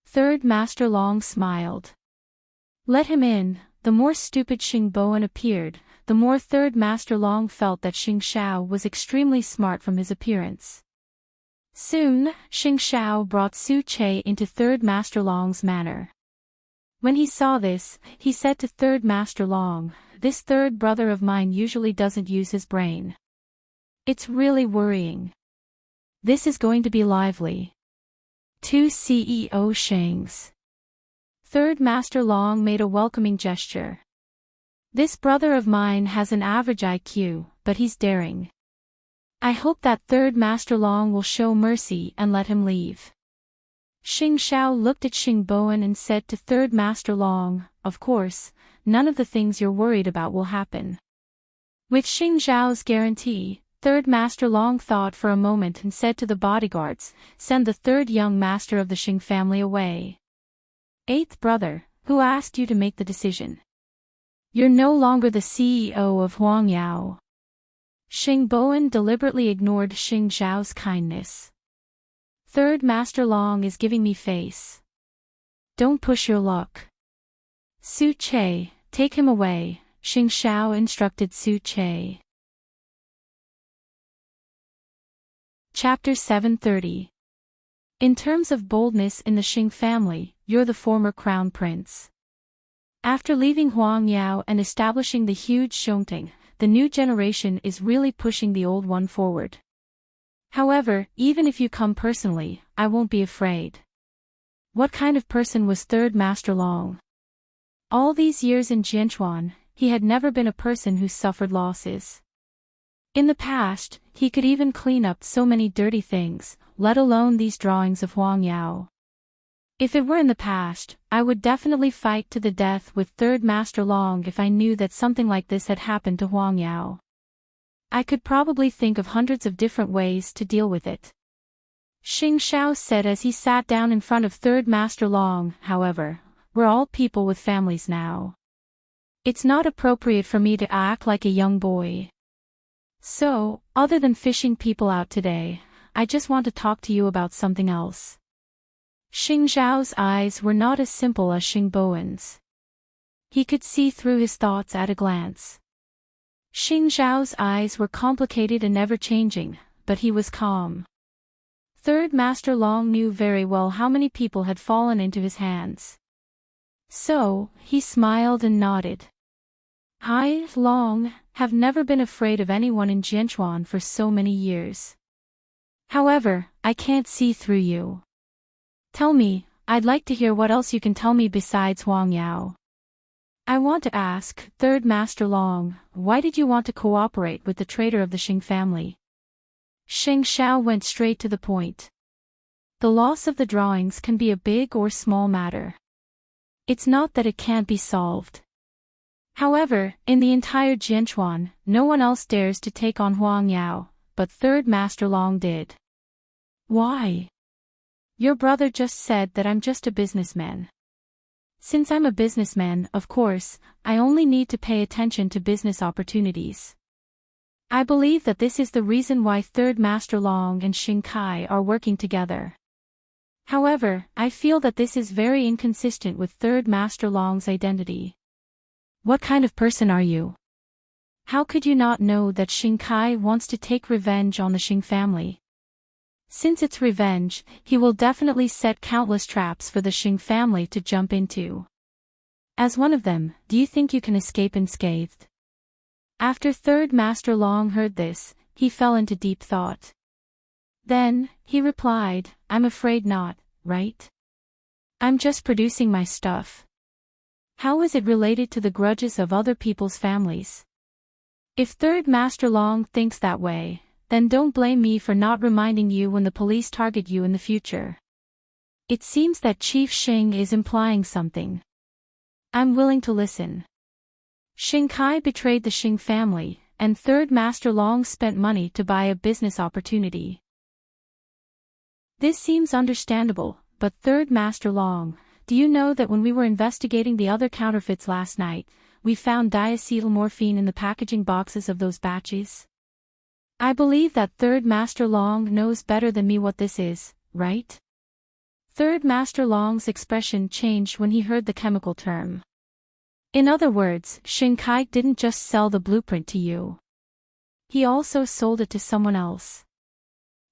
Third Master Long smiled. Let him in. The more stupid Xing Bowen appeared, the more Third Master Long felt that Xing Xiao was extremely smart from his appearance. Soon, Xing Xiao brought Su Che into Third Master Long's manor. When he saw this, he said to Third Master Long, "This third brother of mine usually doesn't use his brain. It's really worrying. This is going to be lively." Two CEO Xings. Third Master Long made a welcoming gesture. This brother of mine has an average IQ, but he's daring. I hope that Third Master Long will show mercy and let him leave. Xing Xiao looked at Xing Bowen and said to Third Master Long, "Of course, none of the things you're worried about will happen." With Xing Xiao's guarantee, Third Master Long thought for a moment and said to the bodyguards, "Send the third young master of the Xing family away." Eighth brother, who asked you to make the decision? You're no longer the CEO of Huang Yao. Xing Bowen deliberately ignored Xing Xiao's kindness. Third Master Long is giving me face. Don't push your luck. Su Che, take him away, Xing Xiao instructed Su Che. Chapter 730. In terms of boldness in the Xing family, you're the former crown prince. After leaving Huang Yao and establishing the huge Zhongting, the new generation is really pushing the old one forward. However, even if you come personally, I won't be afraid. What kind of person was Third Master Long? All these years in Jianchuan, he had never been a person who suffered losses. In the past, he could even clean up so many dirty things, let alone these drawings of Huang Yao. If it were in the past, I would definitely fight to the death with Third Master Long if I knew that something like this had happened to Huang Yao. I could probably think of hundreds of different ways to deal with it. Xing Xiao said as he sat down in front of Third Master Long. However, we're all people with families now. It's not appropriate for me to act like a young boy. So, other than fishing people out today, I just want to talk to you about something else. Xing Xiao's eyes were not as simple as Xing Bowen's. He could see through his thoughts at a glance. Xing Xiao's eyes were complicated and ever-changing, but he was calm. Third Master Long knew very well how many people had fallen into his hands. So, he smiled and nodded. I, Long, have never been afraid of anyone in Jianchuan for so many years. However, I can't see through you. Tell me, I'd like to hear what else you can tell me besides Huang Yao. I want to ask, Third Master Long, why did you want to cooperate with the traitor of the Xing family? Xing Xiao went straight to the point. The loss of the drawings can be a big or small matter. It's not that it can't be solved. However, in the entire Jianchuan, no one else dares to take on Huang Yao, but Third Master Long did. Why? Your brother just said that I'm just a businessman. Since I'm a businessman, of course, I only need to pay attention to business opportunities. I believe that this is the reason why Third Master Long and Xing Kai are working together. However, I feel that this is very inconsistent with Third Master Long's identity. What kind of person are you? How could you not know that Xing Kai wants to take revenge on the Xing family? Since it's revenge, he will definitely set countless traps for the Xing family to jump into. As one of them, do you think you can escape unscathed? After Third Master Long heard this, he fell into deep thought. Then, he replied, I'm afraid not, right? I'm just producing my stuff. How is it related to the grudges of other people's families? If Third Master Long thinks that way, then don't blame me for not reminding you when the police target you in the future. It seems that Chief Xing is implying something. I'm willing to listen. Xing Kai betrayed the Xing family, and Third Master Long spent money to buy a business opportunity. This seems understandable, but Third Master Long, do you know that when we were investigating the other counterfeits last night, we found diacetylmorphine in the packaging boxes of those batches? I believe that Third Master Long knows better than me what this is, right? Third Master Long's expression changed when he heard the chemical term. In other words, Xing Kai didn't just sell the blueprint to you. He also sold it to someone else.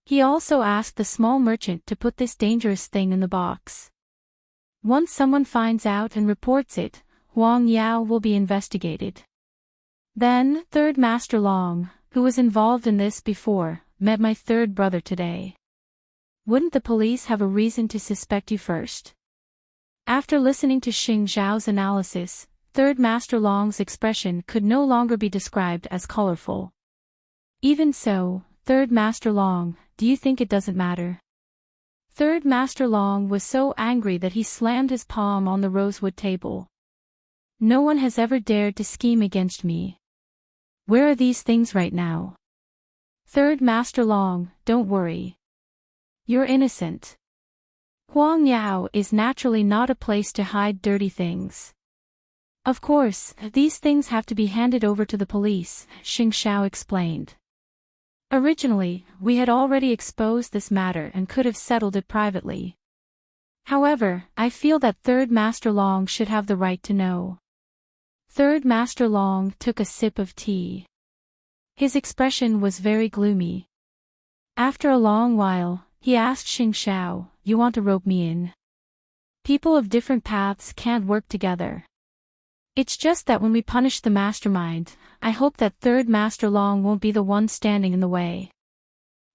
He also asked the small merchant to put this dangerous thing in the box. Once someone finds out and reports it, Huang Yao will be investigated. Then, Third Master Long, who was involved in this before, met my third brother today. Wouldn't the police have a reason to suspect you first? After listening to Xing Zhao's analysis, Third Master Long's expression could no longer be described as colorful. Even so, Third Master Long, do you think it doesn't matter? Third Master Long was so angry that he slammed his palm on the rosewood table. No one has ever dared to scheme against me. Where are these things right now? Third Master Long, don't worry. You're innocent. Huang Yao is naturally not a place to hide dirty things. Of course, these things have to be handed over to the police, Xing Xiao explained. Originally, we had already exposed this matter and could have settled it privately. However, I feel that Third Master Long should have the right to know. Third Master Long took a sip of tea. His expression was very gloomy. After a long while, he asked Xing Xiao, you want to rope me in? People of different paths can't work together. It's just that when we punish the mastermind, I hope that Third Master Long won't be the one standing in the way.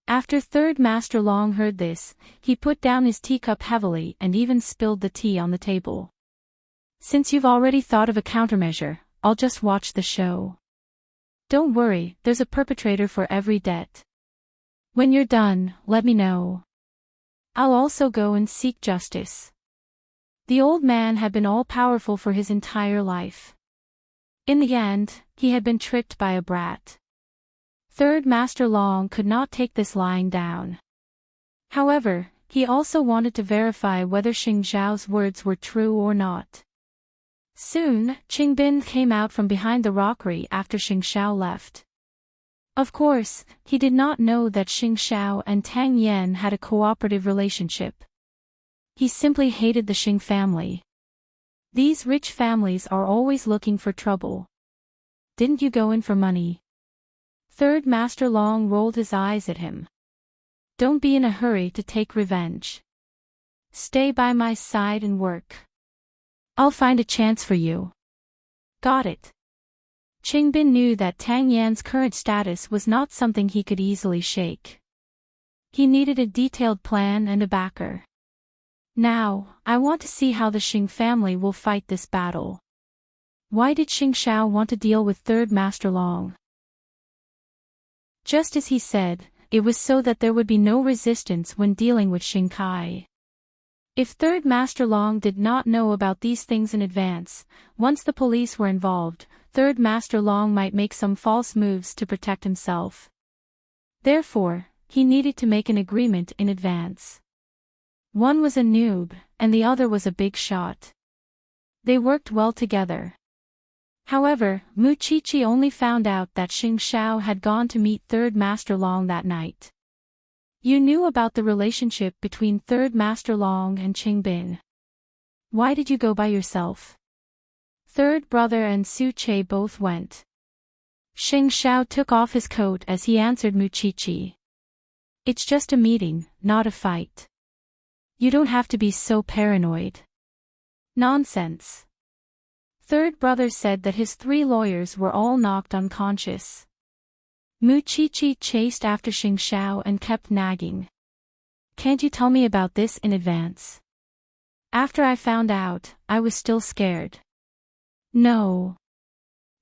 After Third Master Long heard this, he put down his teacup heavily and even spilled the tea on the table. Since you've already thought of a countermeasure, I'll just watch the show. Don't worry, there's a perpetrator for every debt. When you're done, let me know. I'll also go and seek justice. The old man had been all-powerful for his entire life. In the end, he had been tricked by a brat. Third Master Long could not take this lying down. However, he also wanted to verify whether Xing Zhao's words were true or not. Soon, Qingbin came out from behind the rockery after Xing Xiao left. Of course, he did not know that Xing Xiao and Tang Yan had a cooperative relationship. He simply hated the Xing family. These rich families are always looking for trouble. Didn't you go in for money? Third Master Long rolled his eyes at him. Don't be in a hurry to take revenge. Stay by my side and work. I'll find a chance for you. Got it. Qingbin knew that Tang Yan's current status was not something he could easily shake. He needed a detailed plan and a backer. Now, I want to see how the Xing family will fight this battle. Why did Xing Xiao want to deal with Third Master Long? Just as he said, it was so that there would be no resistance when dealing with Xing Kai. If Third Master Long did not know about these things in advance, once the police were involved, Third Master Long might make some false moves to protect himself. Therefore, he needed to make an agreement in advance. One was a noob, and the other was a big shot. They worked well together. However, Mu Qiqi only found out that Xing Xiao had gone to meet Third Master Long that night. You knew about the relationship between Third Master Long and Qingbin. Why did you go by yourself? Third brother and Su Che both went. Xing Xiao took off his coat as he answered Mu Qiqi. It's just a meeting, not a fight. You don't have to be so paranoid. Nonsense. Third brother said that his 3 lawyers were all knocked unconscious. Mu Chichi chased after Xing Xiao and kept nagging. Can't you tell me about this in advance? After I found out, I was still scared. No.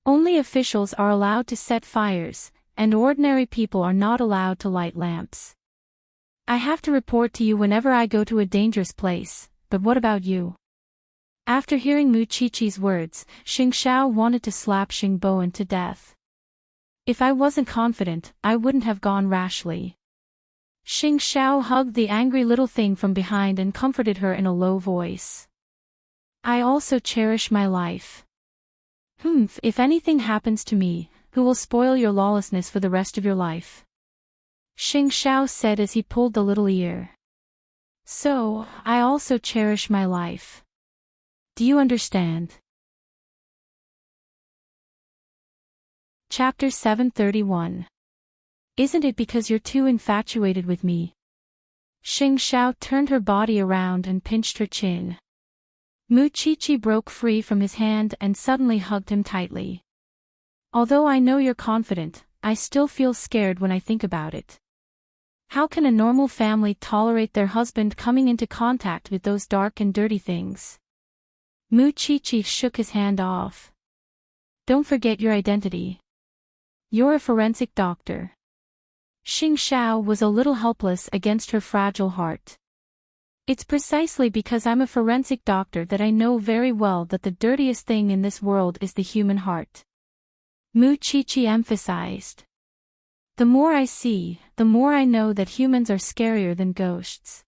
Only officials are allowed to set fires, and ordinary people are not allowed to light lamps. I have to report to you whenever I go to a dangerous place, but what about you? After hearing Mu Chichi's words, Xing Xiao wanted to slap Xing Bowen to death. If I wasn't confident, I wouldn't have gone rashly. Xing Xiao hugged the angry little thing from behind and comforted her in a low voice. I also cherish my life. If anything happens to me, who will spoil your lawlessness for the rest of your life? Xing Xiao said as he pulled the little ear. So, I also cherish my life. Do you understand? Chapter 731. Isn't it because you're too infatuated with me? Xing Xiao turned her body around and pinched her chin. Mu Chichi broke free from his hand and suddenly hugged him tightly. Although I know you're confident, I still feel scared when I think about it. How can a normal family tolerate their husband coming into contact with those dark and dirty things? Mu Chichi shook his hand off. Don't forget your identity. You're a forensic doctor. Xing Xiao was a little helpless against her fragile heart. It's precisely because I'm a forensic doctor that I know very well that the dirtiest thing in this world is the human heart. Mu Chichi emphasized. The more I see, the more I know that humans are scarier than ghosts.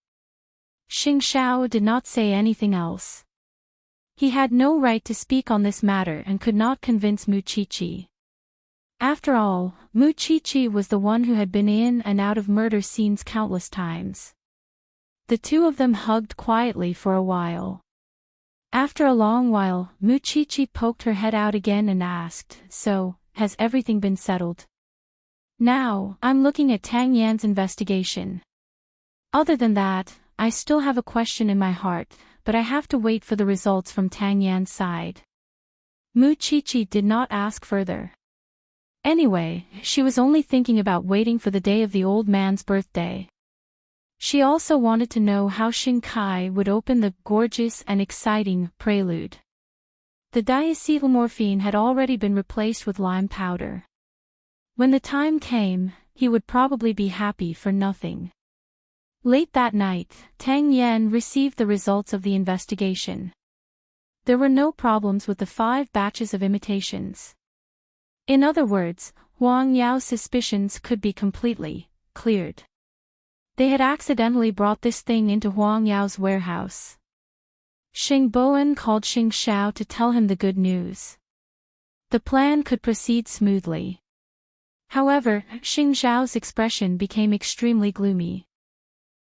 Xing Xiao did not say anything else. He had no right to speak on this matter and could not convince Mu Chichi. After all, Mu Chichi was the one who had been in and out of murder scenes countless times. The two of them hugged quietly for a while. After a long while, Mu Chichi poked her head out again and asked, So, has everything been settled? Now, I'm looking at Tang Yan's investigation. Other than that, I still have a question in my heart, but I have to wait for the results from Tang Yan's side. Mu Chichi did not ask further. Anyway, she was only thinking about waiting for the day of the old man's birthday. She also wanted to know how Xing Kai would open the gorgeous and exciting prelude. The diacetylmorphine had already been replaced with lime powder. When the time came, he would probably be happy for nothing. Late that night, Tang Yan received the results of the investigation. There were no problems with the 5 batches of imitations. In other words, Huang Yao's suspicions could be completely cleared. They had accidentally brought this thing into Huang Yao's warehouse. Xing Bowen called Xing Xiao to tell him the good news. The plan could proceed smoothly. However, Xing Xiao's expression became extremely gloomy.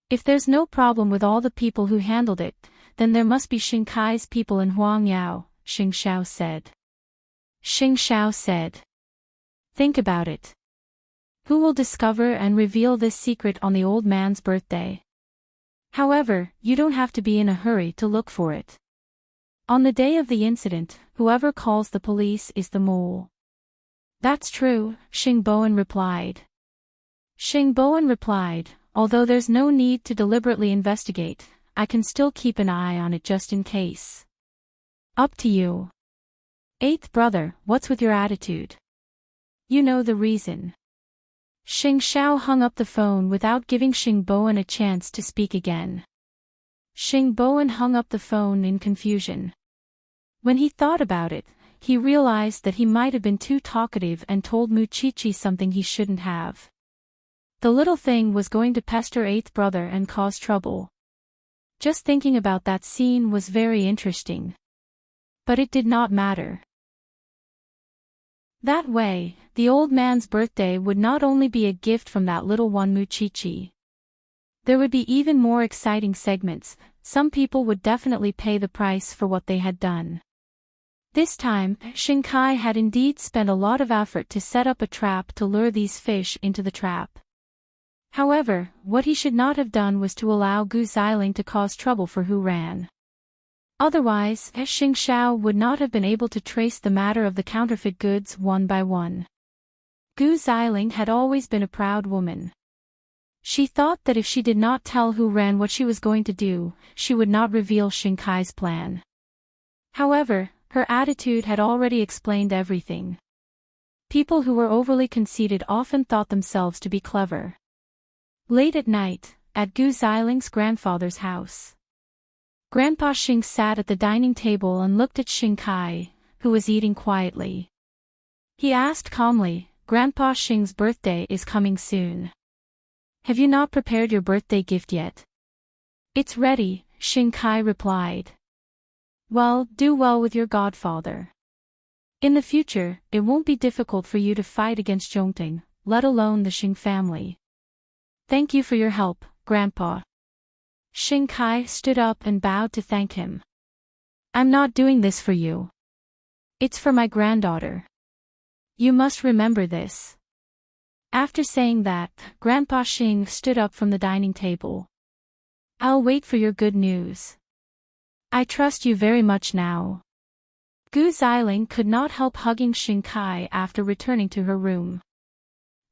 If there's no problem with all the people who handled it, then there must be Xing Kai's people in Huang Yao, Xing Xiao said. Xing Xiao said. Think about it. Who will discover and reveal this secret on the old man's birthday? However, you don't have to be in a hurry to look for it. On the day of the incident, whoever calls the police is the mole. That's true, Xing Bowen replied. Xing Bowen replied, although there's no need to deliberately investigate, I can still keep an eye on it just in case. Up to you. 8th brother, what's with your attitude? You know the reason. Xing Xiao hung up the phone without giving Xing Bowen a chance to speak again. Xing Bowen hung up the phone in confusion. When he thought about it, he realized that he might have been too talkative and told Mu Chichi something he shouldn't have. The little thing was going to pester 8th brother and cause trouble. Just thinking about that scene was very interesting. But it did not matter. That way, the old man's birthday would not only be a gift from that little one Mu Chichi. There would be even more exciting segments. Some people would definitely pay the price for what they had done. This time, Xing Kai had indeed spent a lot of effort to set up a trap to lure these fish into the trap. However, what he should not have done was to allow Gu Xiling to cause trouble for Hu Ran. Otherwise, Xing Xiao would not have been able to trace the matter of the counterfeit goods one by one. Gu Xiling had always been a proud woman. She thought that if she did not tell Hu Ran what she was going to do, she would not reveal Xing Kai's plan. However, her attitude had already explained everything. People who were overly conceited often thought themselves to be clever. Late at night, at Gu Xiling's grandfather's house, Grandpa Xing sat at the dining table and looked at Xing Kai, who was eating quietly. He asked calmly, "Grandpa Xing's birthday is coming soon. Have you not prepared your birthday gift yet?" "It's ready," Xing Kai replied. "Well, do well with your godfather. In the future, it won't be difficult for you to fight against Zhongting, let alone the Xing family. Thank you for your help, Grandpa." Xing Kai stood up and bowed to thank him. "I'm not doing this for you. It's for my granddaughter. You must remember this." After saying that, Grandpa Xing stood up from the dining table. "I'll wait for your good news. I trust you very much now." Gu Xiling could not help hugging Xing Kai after returning to her room.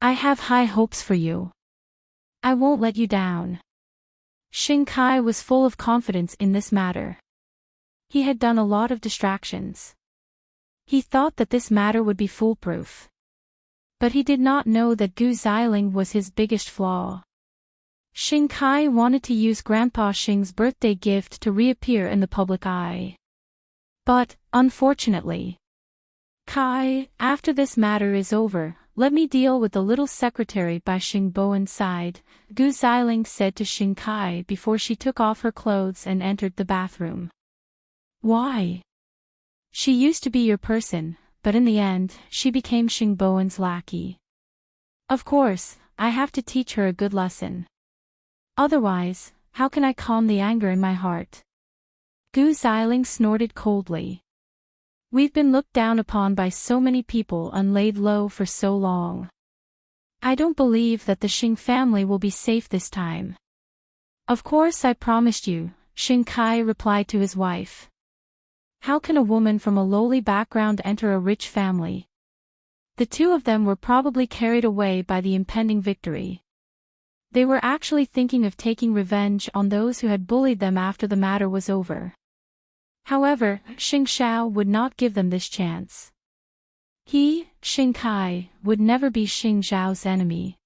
"I have high hopes for you. I won't let you down." Xing Kai was full of confidence in this matter. He had done a lot of distractions. He thought that this matter would be foolproof. But he did not know that Gu Xiling was his biggest flaw. Xing Kai wanted to use Grandpa Xing's birthday gift to reappear in the public eye. But, unfortunately, "Kai, after this matter is over, let me deal with the little secretary by Xing Bowen's side," Gu Xiling said to Xing Kai before she took off her clothes and entered the bathroom. "Why? She used to be your person, but in the end, she became Xing Bowen's lackey. Of course, I have to teach her a good lesson. Otherwise, how can I calm the anger in my heart?" Gu Xiling snorted coldly. "We've been looked down upon by so many people and laid low for so long. I don't believe that the Xing family will be safe this time." "Of course I promised you," Xing Kai replied to his wife. "How can a woman from a lowly background enter a rich family?" The two of them were probably carried away by the impending victory. They were actually thinking of taking revenge on those who had bullied them after the matter was over. However, Xing Xiao would not give them this chance. He, Xing Kai, would never be Xing Zhao's enemy.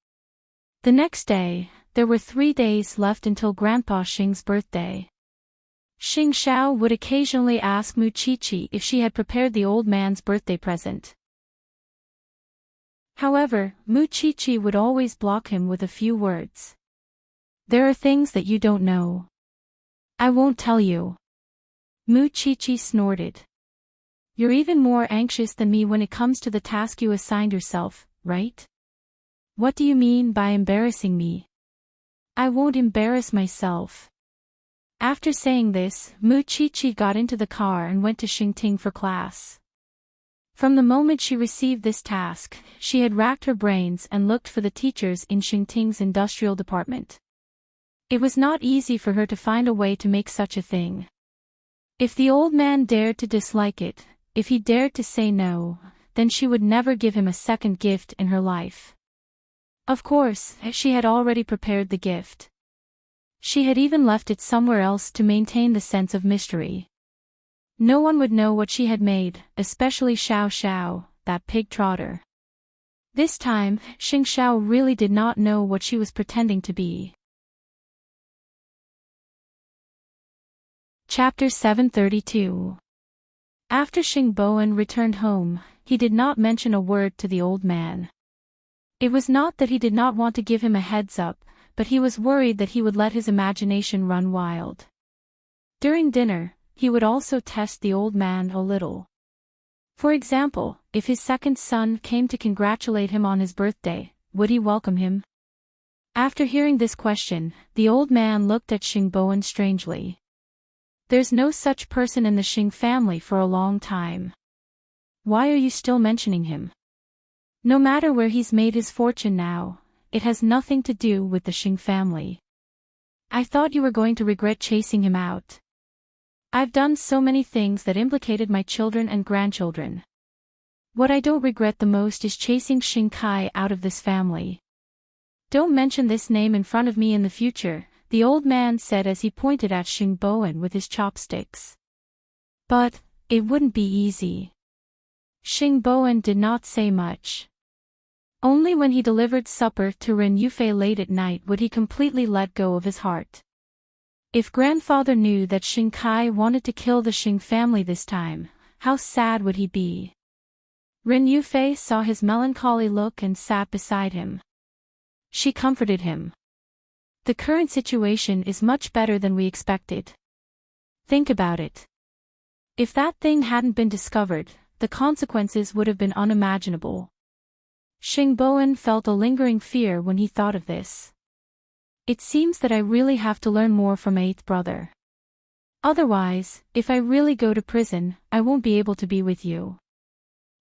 The next day, there were 3 days left until Grandpa Xing's birthday. Xing Xiao would occasionally ask Mu Qiqi if she had prepared the old man's birthday present. However, Mu Qiqi would always block him with a few words. "There are things that you don't know. I won't tell you." Mu Qiqi snorted. "You're even more anxious than me when it comes to the task you assigned yourself, right? What do you mean by embarrassing me?" "I won't embarrass myself." After saying this, Mu Qiqi got into the car and went to Xingting for class. From the moment she received this task, she had racked her brains and looked for the teachers in Xingting's industrial department. It was not easy for her to find a way to make such a thing. If the old man dared to dislike it, if he dared to say no, then she would never give him a second gift in her life. Of course, she had already prepared the gift. She had even left it somewhere else to maintain the sense of mystery. No one would know what she had made, especially Xiao Xiao, that pig trotter. This time, Xing Xiao really did not know what she was pretending to be. Chapter 732. After Xing Bowen returned home, he did not mention a word to the old man. It was not that he did not want to give him a heads up, but he was worried that he would let his imagination run wild. During dinner, he would also test the old man a little. For example, if his second son came to congratulate him on his birthday, would he welcome him? After hearing this question, the old man looked at Xing Bowen strangely. "There's no such person in the Xing family for a long time. Why are you still mentioning him? No matter where he's made his fortune now, it has nothing to do with the Xing family. I thought you were going to regret chasing him out. I've done so many things that implicated my children and grandchildren. What I don't regret the most is chasing Xing Kai out of this family. Don't mention this name in front of me in the future, the old man said as he pointed at Xing Bowen with his chopsticks. But, it wouldn't be easy. Xing Bowen did not say much. Only when he delivered supper to Ren Yufei late at night would he completely let go of his heart. If grandfather knew that Xing Kai wanted to kill the Xing family this time, how sad would he be? Ren Yufei saw his melancholy look and sat beside him. She comforted him. The current situation is much better than we expected. Think about it. If that thing hadn't been discovered, the consequences would have been unimaginable. Xing Bowen felt a lingering fear when he thought of this. It seems that I really have to learn more from eighth brother. Otherwise, if I really go to prison, I won't be able to be with you.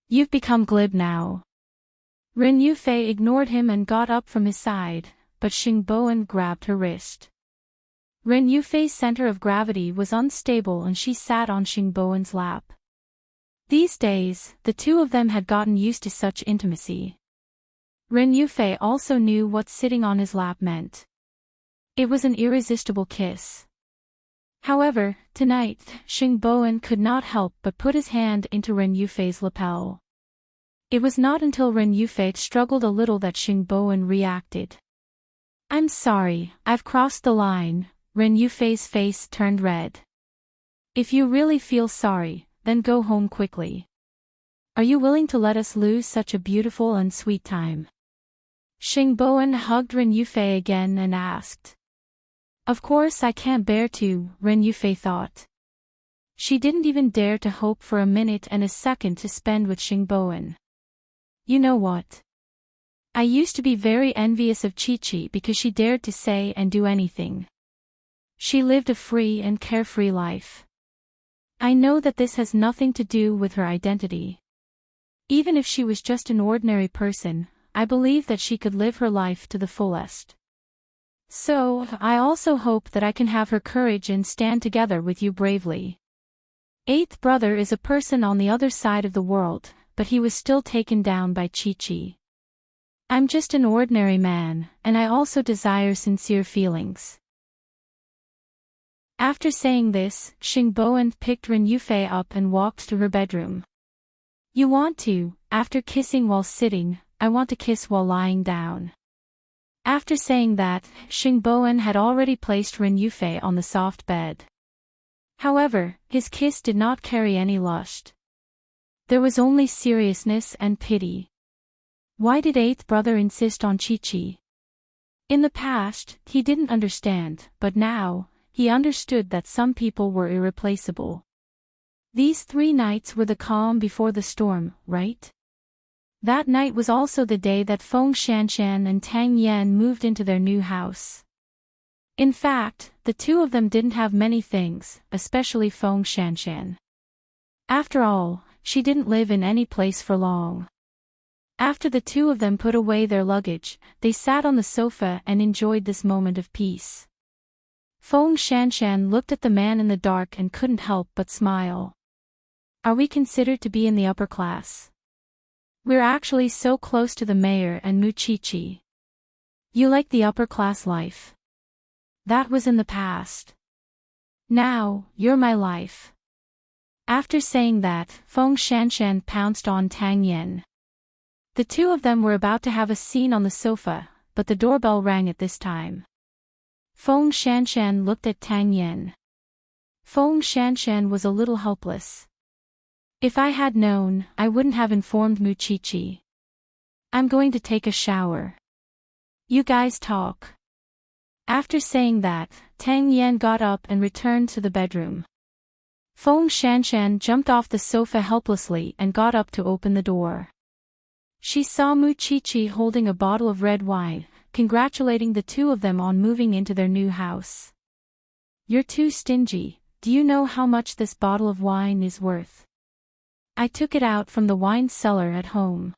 You've become glib now. Ren Yufei ignored him and got up from his side, but Xing Bowen grabbed her wrist. Ren Yufei's center of gravity was unstable and she sat on Xing Bowen's lap. These days, the two of them had gotten used to such intimacy. Ren Yufei also knew what sitting on his lap meant. It was an irresistible kiss. However, tonight, Xing Bowen could not help but put his hand into Ren Yufei's lapel. It was not until Ren Yufei struggled a little that Xing Bowen reacted. I'm sorry, I've crossed the line. Ren Yufei's face turned red. If you really feel sorry, then go home quickly. Are you willing to let us lose such a beautiful and sweet time? Xing Bowen hugged Ren Yufei again and asked. Of course I can't bear to, Ren Yufei thought. She didn't even dare to hope for a minute and a second to spend with Xing Bowen. You know what? I used to be very envious of Chi-Chi because she dared to say and do anything. She lived a free and carefree life. I know that this has nothing to do with her identity. Even if she was just an ordinary person, I believe that she could live her life to the fullest. So, I also hope that I can have her courage and stand together with you bravely. Eighth brother is a person on the other side of the world, but he was still taken down by Chi-Chi. I'm just an ordinary man, and I also desire sincere feelings. After saying this, Xing Bowen picked Ren Yufei up and walked to her bedroom. You want to, after kissing while sitting, I want to kiss while lying down. After saying that, Xing Bowen had already placed Ren Yufei on the soft bed. However, his kiss did not carry any lust. There was only seriousness and pity. Why did eighth brother insist on Chi-Chi? In the past, he didn't understand, but now, he understood that some people were irreplaceable. These 3 nights were the calm before the storm, right? That night was also the day that Feng Shanshan and Tang Yan moved into their new house. In fact, the two of them didn't have many things, especially Feng Shanshan. After all, she didn't live in any place for long. After the two of them put away their luggage, they sat on the sofa and enjoyed this moment of peace. Feng Shanshan looked at the man in the dark and couldn't help but smile. Are we considered to be in the upper class? We're actually so close to the mayor and Mu Chi-Chi. You like the upper class life? That was in the past. Now, you're my life. After saying that, Feng Shanshan pounced on Tang Yan. The two of them were about to have a scene on the sofa, but the doorbell rang at this time. Feng Shanshan looked at Tang Yan. Feng Shanshan was a little helpless. If I had known, I wouldn't have informed Mu Chi-Chi. I'm going to take a shower. You guys talk. After saying that, Tang Yan got up and returned to the bedroom. Feng Shanshan jumped off the sofa helplessly and got up to open the door. She saw Mu Chi-Chi holding a bottle of red wine, congratulating the two of them on moving into their new house. You're too stingy. Do you know how much this bottle of wine is worth? I took it out from the wine cellar at home.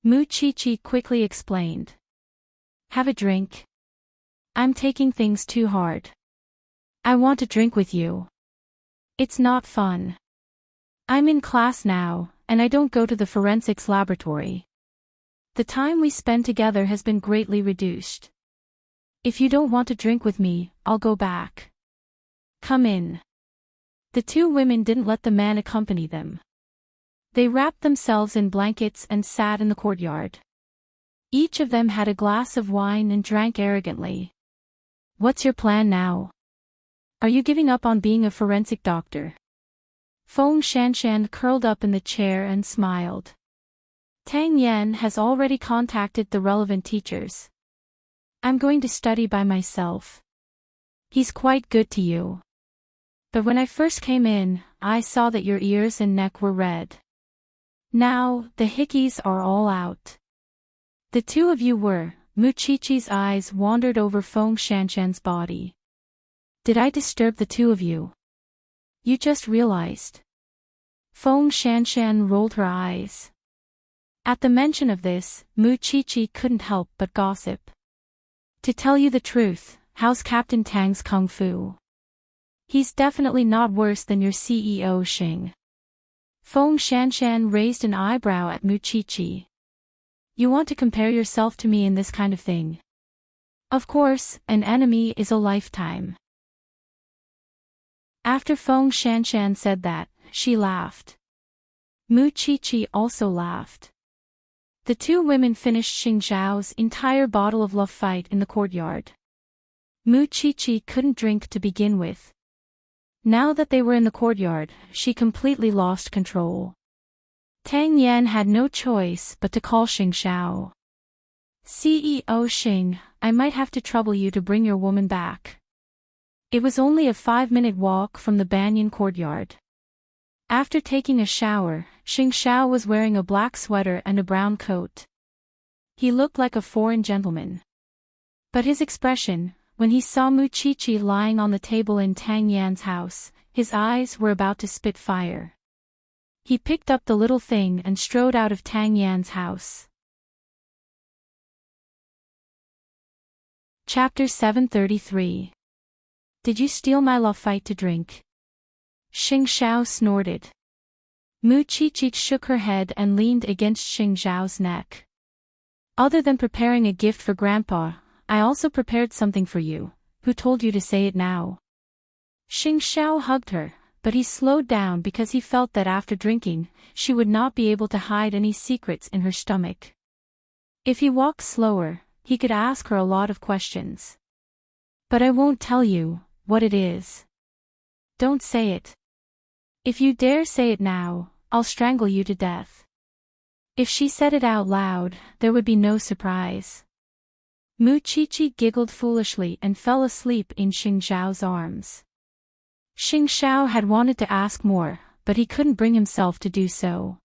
Mu Chi-Chi quickly explained. Have a drink. I'm taking things too hard. I want to drink with you. It's not fun. I'm in class now, and I don't go to the forensics laboratory. The time we spend together has been greatly reduced. If you don't want to drink with me, I'll go back. Come in. The two women didn't let the man accompany them. They wrapped themselves in blankets and sat in the courtyard. Each of them had a glass of wine and drank arrogantly. What's your plan now? Are you giving up on being a forensic doctor? Feng Shanshan curled up in the chair and smiled. Tang Yan has already contacted the relevant teachers. I'm going to study by myself. He's quite good to you. But when I first came in, I saw that your ears and neck were red. Now, the hickeys are all out. The two of you were. Muchichi's eyes wandered over Feng Shanshan's body. Did I disturb the two of you? You just realized. Feng Shanshan rolled her eyes. At the mention of this, Muchichi couldn't help but gossip. To tell you the truth, how's Captain Tang's kung fu? He's definitely not worse than your CEO Xing. Feng Shanshan raised an eyebrow at Muchichi. You want to compare yourself to me in this kind of thing? Of course, an enemy is a lifetime. After Feng Shanshan said that, she laughed. Muchichi also laughed. The two women finished Xing Zhao's entire bottle of love fight in the courtyard. Muchichi couldn't drink to begin with. Now that they were in the courtyard, she completely lost control. Tang Yan had no choice but to call Xing Zhao. CEO Xing, I might have to trouble you to bring your woman back. It was only a 5-minute walk from the banyan courtyard. After taking a shower, Xing Zhao was wearing a black sweater and a brown coat. He looked like a foreign gentleman. But his expression, when he saw Muchichi lying on the table in Tang Yan's house, his eyes were about to spit fire. He picked up the little thing and strode out of Tang Yan's house. Chapter 733. Did you steal my love fight to drink? Xing Zhao snorted. Muchichi shook her head and leaned against Xing Zhao's neck. Other than preparing a gift for Grandpa, I also prepared something for you. Who told you to say it now? Xing Zhao hugged her, but he slowed down because he felt that after drinking, she would not be able to hide any secrets in her stomach. If he walked slower, he could ask her a lot of questions. But I won't tell you what it is. Don't say it. If you dare say it now, I'll strangle you to death. If she said it out loud, there would be no surprise. Muchichi giggled foolishly and fell asleep in Xing Zhao's arms. Xing Zhao had wanted to ask more, but he couldn't bring himself to do so.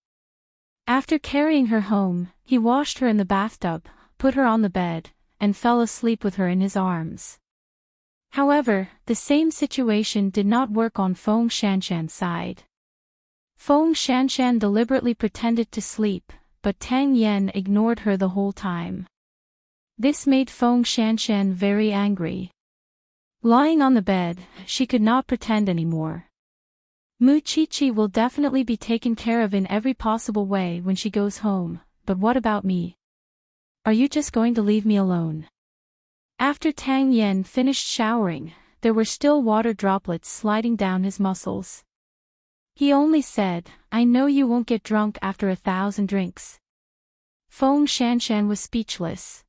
After carrying her home, he washed her in the bathtub, put her on the bed, and fell asleep with her in his arms. However, the same situation did not work on Feng Shanshan's side. Feng Shanshan deliberately pretended to sleep, but Tang Yan ignored her the whole time. This made Feng Shanshan very angry. Lying on the bed, she could not pretend anymore. Muchichi will definitely be taken care of in every possible way when she goes home, but what about me? Are you just going to leave me alone? After Tang Yan finished showering, there were still water droplets sliding down his muscles. He only said, I know you won't get drunk after 1,000 drinks. Feng Shanshan was speechless.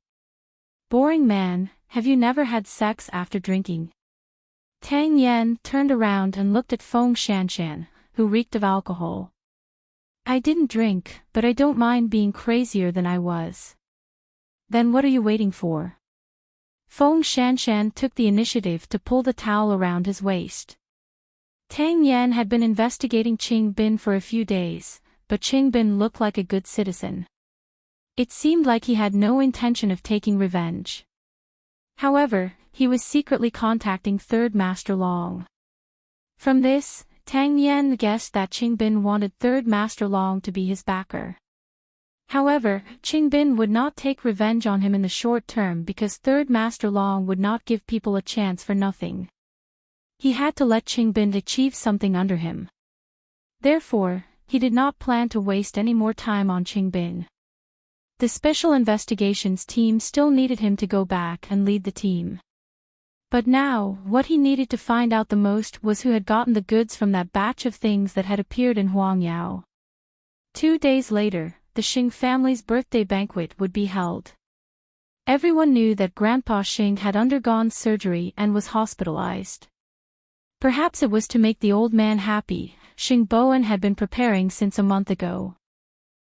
Boring man, have you never had sex after drinking? Tang Yan turned around and looked at Feng Shanshan, who reeked of alcohol. I didn't drink, but I don't mind being crazier than I was. Then what are you waiting for? Feng Shanshan took the initiative to pull the towel around his waist. Tang Yan had been investigating Qing Bin for a few days, but Qing Bin looked like a good citizen. It seemed like he had no intention of taking revenge. However, he was secretly contacting Third Master Long. From this, Tang Yan guessed that Qing Bin wanted Third Master Long to be his backer. However, Qingbin would not take revenge on him in the short term because Third Master Long would not give people a chance for nothing. He had to let Qingbin achieve something under him. Therefore, he did not plan to waste any more time on Qingbin. The Special Investigations team still needed him to go back and lead the team. But now, what he needed to find out the most was who had gotten the goods from that batch of things that had appeared in Huangyao. 2 days later, the Xing family's birthday banquet would be held. Everyone knew that Grandpa Xing had undergone surgery and was hospitalized. Perhaps it was to make the old man happy. Xing Bowen had been preparing since a month ago.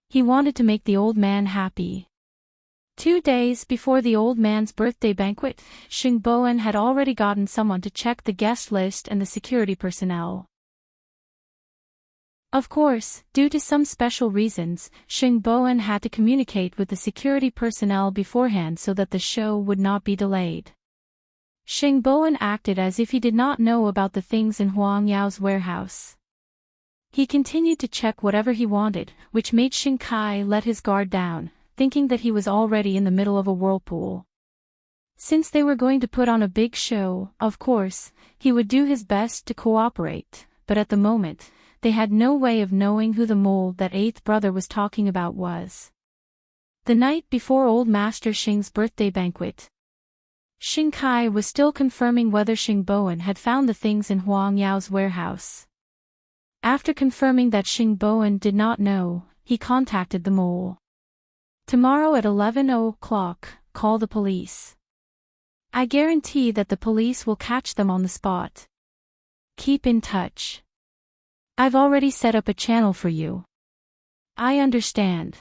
He wanted to make the old man happy. 2 days before the old man's birthday banquet, Xing Bowen had already gotten someone to check the guest list and the security personnel. Of course, due to some special reasons, Xing Bowen had to communicate with the security personnel beforehand so that the show would not be delayed. Xing Bowen acted as if he did not know about the things in Huang Yao's warehouse. He continued to check whatever he wanted, which made Xing Kai let his guard down, thinking that he was already in the middle of a whirlpool. Since they were going to put on a big show, of course, he would do his best to cooperate, but at the moment, they had no way of knowing who the mole that eighth brother was talking about was. The night before Old Master Xing's birthday banquet, Xing Kai was still confirming whether Xing Bowen had found the things in Huang Yao's warehouse. After confirming that Xing Bowen did not know, he contacted the mole. Tomorrow at 11 o'clock, call the police. I guarantee that the police will catch them on the spot. Keep in touch. I've already set up a channel for you. I understand.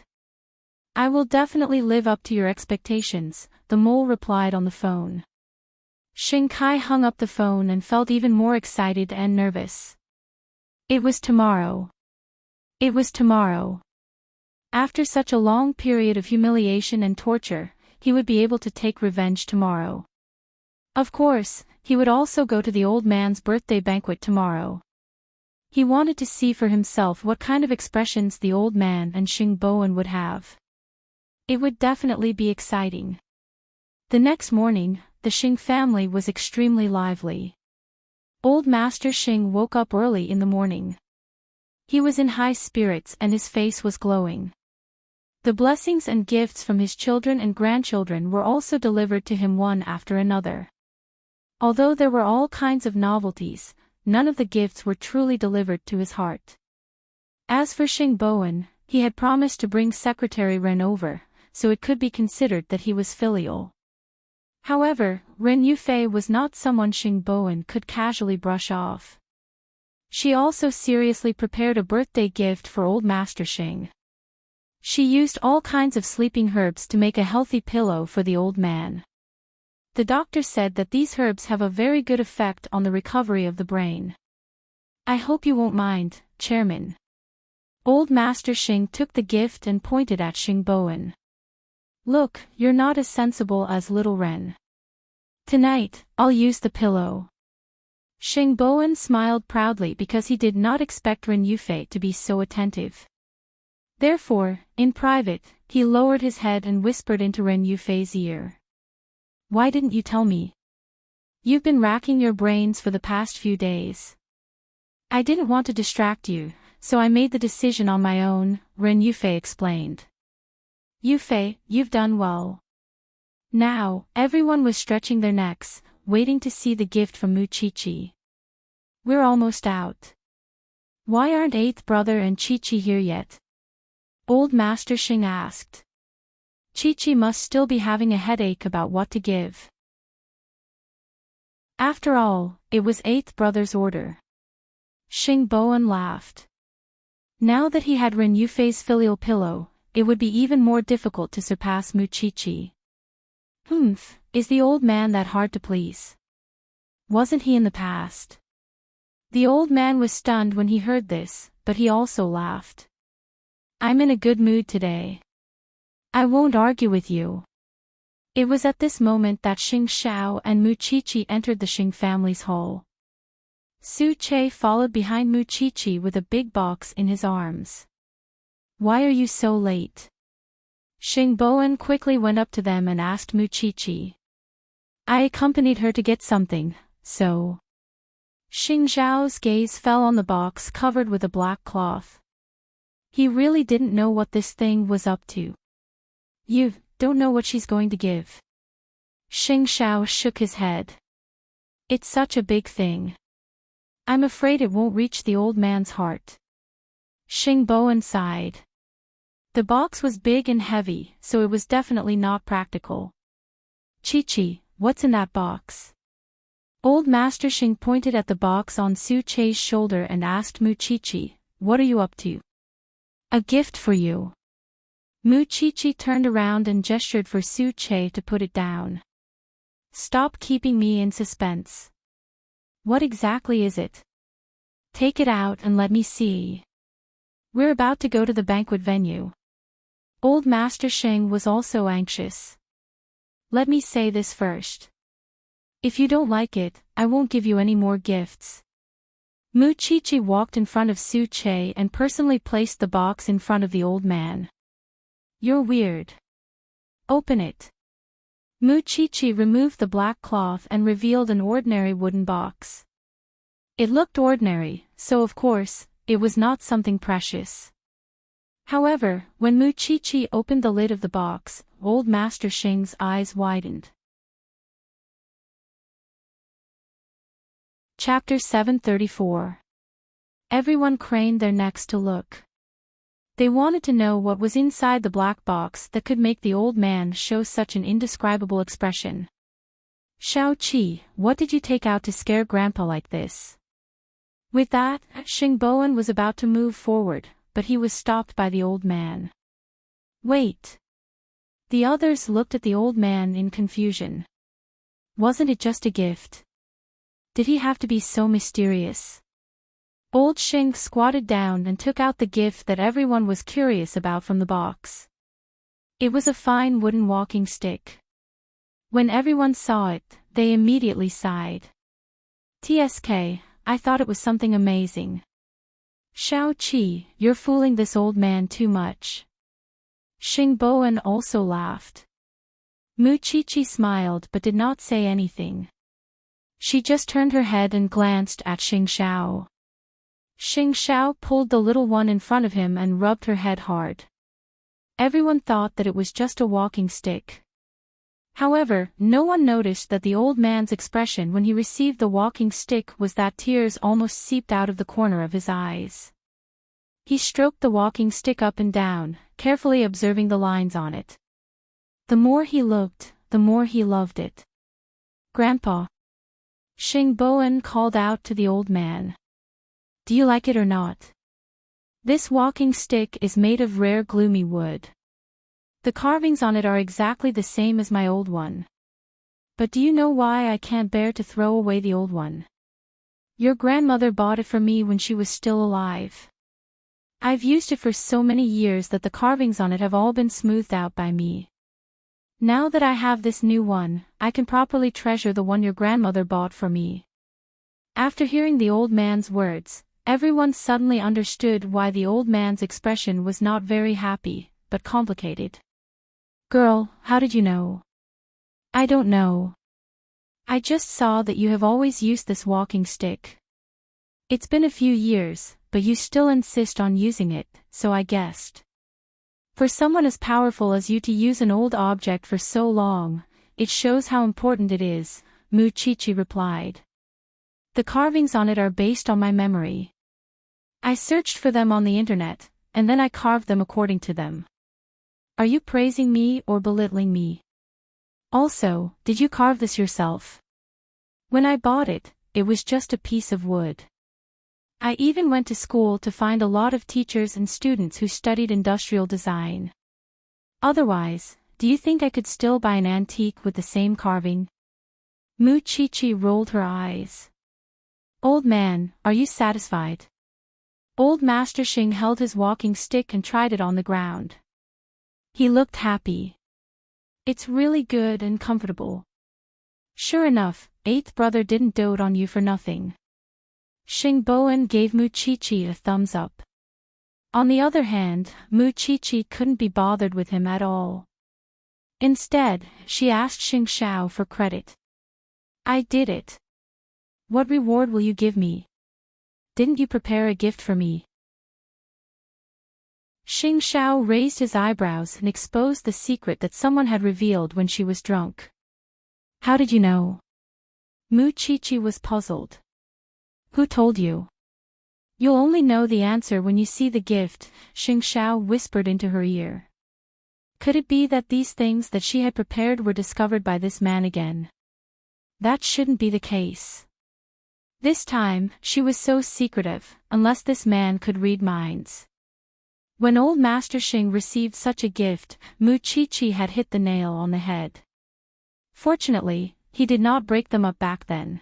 I will definitely live up to your expectations, the mole replied on the phone. Xing Kai hung up the phone and felt even more excited and nervous. It was tomorrow. It was tomorrow. After such a long period of humiliation and torture, he would be able to take revenge tomorrow. Of course, he would also go to the old man's birthday banquet tomorrow. He wanted to see for himself what kind of expressions the old man and Xing Bowen would have. It would definitely be exciting. The next morning, the Xing family was extremely lively. Old Master Xing woke up early in the morning. He was in high spirits and his face was glowing. The blessings and gifts from his children and grandchildren were also delivered to him one after another. Although there were all kinds of novelties, none of the gifts were truly delivered to his heart. As for Xing Bowen, he had promised to bring Secretary Ren over, so it could be considered that he was filial. However, Ren Yufei was not someone Xing Bowen could casually brush off. She also seriously prepared a birthday gift for Old Master Xing. She used all kinds of sleeping herbs to make a healthy pillow for the old man. The doctor said that these herbs have a very good effect on the recovery of the brain. I hope you won't mind, Chairman. Old Master Xing took the gift and pointed at Xing Bowen. Look, you're not as sensible as little Ren. Tonight, I'll use the pillow. Xing Bowen smiled proudly because he did not expect Ren Yufei to be so attentive. Therefore, in private, he lowered his head and whispered into Ren Yufei's ear. Why didn't you tell me? You've been racking your brains for the past few days. I didn't want to distract you, so I made the decision on my own, Ren Yufei explained. Yufei, you've done well. Now, everyone was stretching their necks, waiting to see the gift from Mu Chi-Chi. We're almost out. Why aren't eighth brother and Chi-Chi here yet? Old Master Xing asked. Chi-Chi must still be having a headache about what to give. After all, it was eighth brother's order. Xing Bowen laughed. Now that he had Ren Yufei's filial pillow, it would be even more difficult to surpass Mu Chi-Chi. Is the old man that hard to please? Wasn't he in the past? The old man was stunned when he heard this, but he also laughed. I'm in a good mood today. I won't argue with you. It was at this moment that Xing Xiao and Mu Chi-Chi entered the Xing family's hall. Su Che followed behind Mu Chi-Chi with a big box in his arms. Why are you so late? Xingboan quickly went up to them and asked Muchichi. I accompanied her to get something, so. Xing Zhao's gaze fell on the box covered with a black cloth. He really didn't know what this thing was up to. You don't know what she's going to give. Xing Zhao shook his head. It's such a big thing. I'm afraid it won't reach the old man's heart. Xingboan sighed. The box was big and heavy, so it was definitely not practical. Chi-Chi, what's in that box? Old Master Xing pointed at the box on Su Che's shoulder and asked Muchichi, what are you up to? A gift for you. Muchichi turned around and gestured for Su Che to put it down. Stop keeping me in suspense. What exactly is it? Take it out and let me see. We're about to go to the banquet venue. Old Master Xing was also anxious. Let me say this first. If you don't like it, I won't give you any more gifts. Muchichi walked in front of Su Che and personally placed the box in front of the old man. You're weird. Open it. Muchichi removed the black cloth and revealed an ordinary wooden box. It looked ordinary, so of course, it was not something precious. However, when Muchichi opened the lid of the box, Old Master Xing's eyes widened. Chapter 734. Everyone craned their necks to look. They wanted to know what was inside the black box that could make the old man show such an indescribable expression. Xiao Qi, what did you take out to scare Grandpa like this? With that, Xingboan was about to move forward, but he was stopped by the old man. Wait. The others looked at the old man in confusion. Wasn't it just a gift? Did he have to be so mysterious? Old Xing squatted down and took out the gift that everyone was curious about from the box. It was a fine wooden walking stick. When everyone saw it, they immediately sighed. TSK, I thought it was something amazing. Xiao Qi, you're fooling this old man too much. Xingboan also laughed. Muchichi smiled but did not say anything. She just turned her head and glanced at Xing Xiao. Xing Xiao pulled the little one in front of him and rubbed her head hard. Everyone thought that it was just a walking stick. However, no one noticed that the old man's expression when he received the walking stick was that tears almost seeped out of the corner of his eyes. He stroked the walking stick up and down, carefully observing the lines on it. The more he looked, the more he loved it. Grandpa. Xingboan called out to the old man. Do you like it or not? This walking stick is made of rare gloomy wood. The carvings on it are exactly the same as my old one. But do you know why I can't bear to throw away the old one? Your grandmother bought it for me when she was still alive. I've used it for so many years that the carvings on it have all been smoothed out by me. Now that I have this new one, I can properly treasure the one your grandmother bought for me. After hearing the old man's words, everyone suddenly understood why the old man's expression was not very happy, but complicated. Girl, how did you know? I don't know. I just saw that you have always used this walking stick. It's been a few years, but you still insist on using it, so I guessed. For someone as powerful as you to use an old object for so long, it shows how important it is, Muchichi replied. The carvings on it are based on my memory. I searched for them on the internet, and then I carved them according to them. Are you praising me or belittling me? Also, did you carve this yourself? When I bought it, it was just a piece of wood. I even went to school to find a lot of teachers and students who studied industrial design. Otherwise, do you think I could still buy an antique with the same carving? Muchichi rolled her eyes. Old man, are you satisfied? Old Master Xing held his walking stick and tried it on the ground. He looked happy. It's really good and comfortable. Sure enough, eighth brother didn't dote on you for nothing. Xingboan gave Muchichi a thumbs up. On the other hand, Mu Chichi couldn't be bothered with him at all. Instead, she asked Xing Xiao for credit. I did it. What reward will you give me? Didn't you prepare a gift for me? Xing Xiao raised his eyebrows and exposed the secret that someone had revealed when she was drunk. How did you know? Mu Chichi was puzzled. Who told you? You'll only know the answer when you see the gift, Xing Xiao whispered into her ear. Could it be that these things that she had prepared were discovered by this man again? That shouldn't be the case. This time, she was so secretive, unless this man could read minds. When old Master Xing received such a gift, Mu Chichi had hit the nail on the head. Fortunately, he did not break them up back then.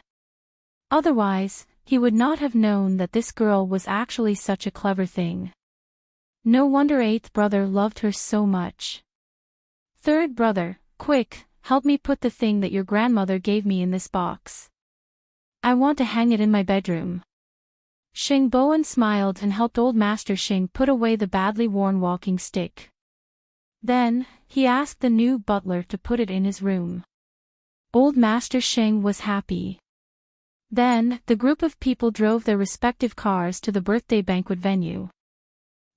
Otherwise, he would not have known that this girl was actually such a clever thing. No wonder eighth brother loved her so much. Third brother, quick, help me put the thing that your grandmother gave me in this box. I want to hang it in my bedroom. Xing Bowen smiled and helped old Master Xing put away the badly worn walking stick. Then, he asked the new butler to put it in his room. Old Master Xing was happy. Then, the group of people drove their respective cars to the birthday banquet venue.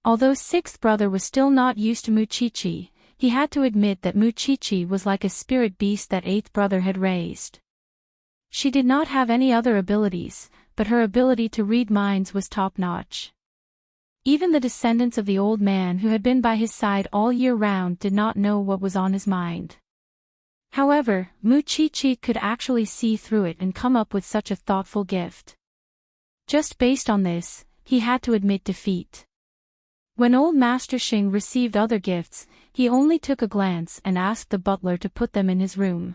Although sixth brother was still not used to Mu Chichi, he had to admit that Mu Chichi was like a spirit beast that eighth brother had raised. She did not have any other abilities, but her ability to read minds was top-notch. Even the descendants of the old man who had been by his side all year round did not know what was on his mind. However, Mu Chichi could actually see through it and come up with such a thoughtful gift. Just based on this, he had to admit defeat. When old Master Xing received other gifts, he only took a glance and asked the butler to put them in his room.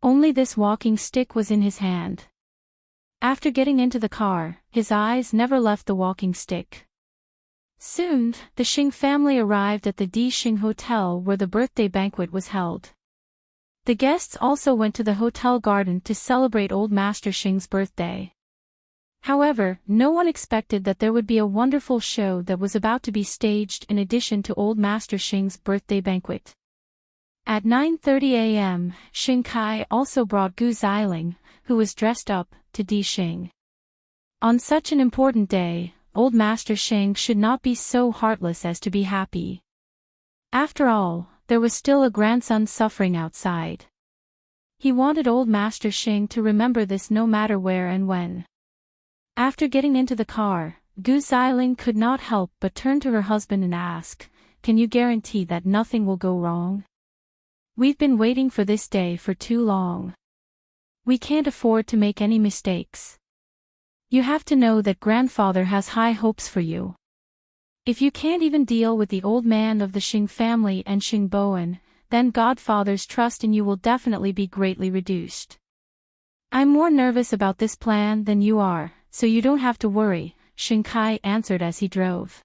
Only this walking stick was in his hand. After getting into the car, his eyes never left the walking stick. Soon, the Xing family arrived at the Di Xing Hotel where the birthday banquet was held. The guests also went to the hotel garden to celebrate old Master Xing's birthday. However, no one expected that there would be a wonderful show that was about to be staged in addition to old Master Xing's birthday banquet. At 9:30 a.m., Xing Kai also brought Gu Xiling, who was dressed up, to Di Xing. On such an important day, old Master Xing should not be so heartless as to be happy. After all, there was still a grandson suffering outside. He wanted old Master Xing to remember this no matter where and when. After getting into the car, Gu Xiling could not help but turn to her husband and ask, "Can you guarantee that nothing will go wrong? We've been waiting for this day for too long. We can't afford to make any mistakes. You have to know that grandfather has high hopes for you. If you can't even deal with the old man of the Xing family and Xing Bowen, then godfather's trust in you will definitely be greatly reduced. I'm more nervous about this plan than you are, so you don't have to worry," Xing Kai answered as he drove.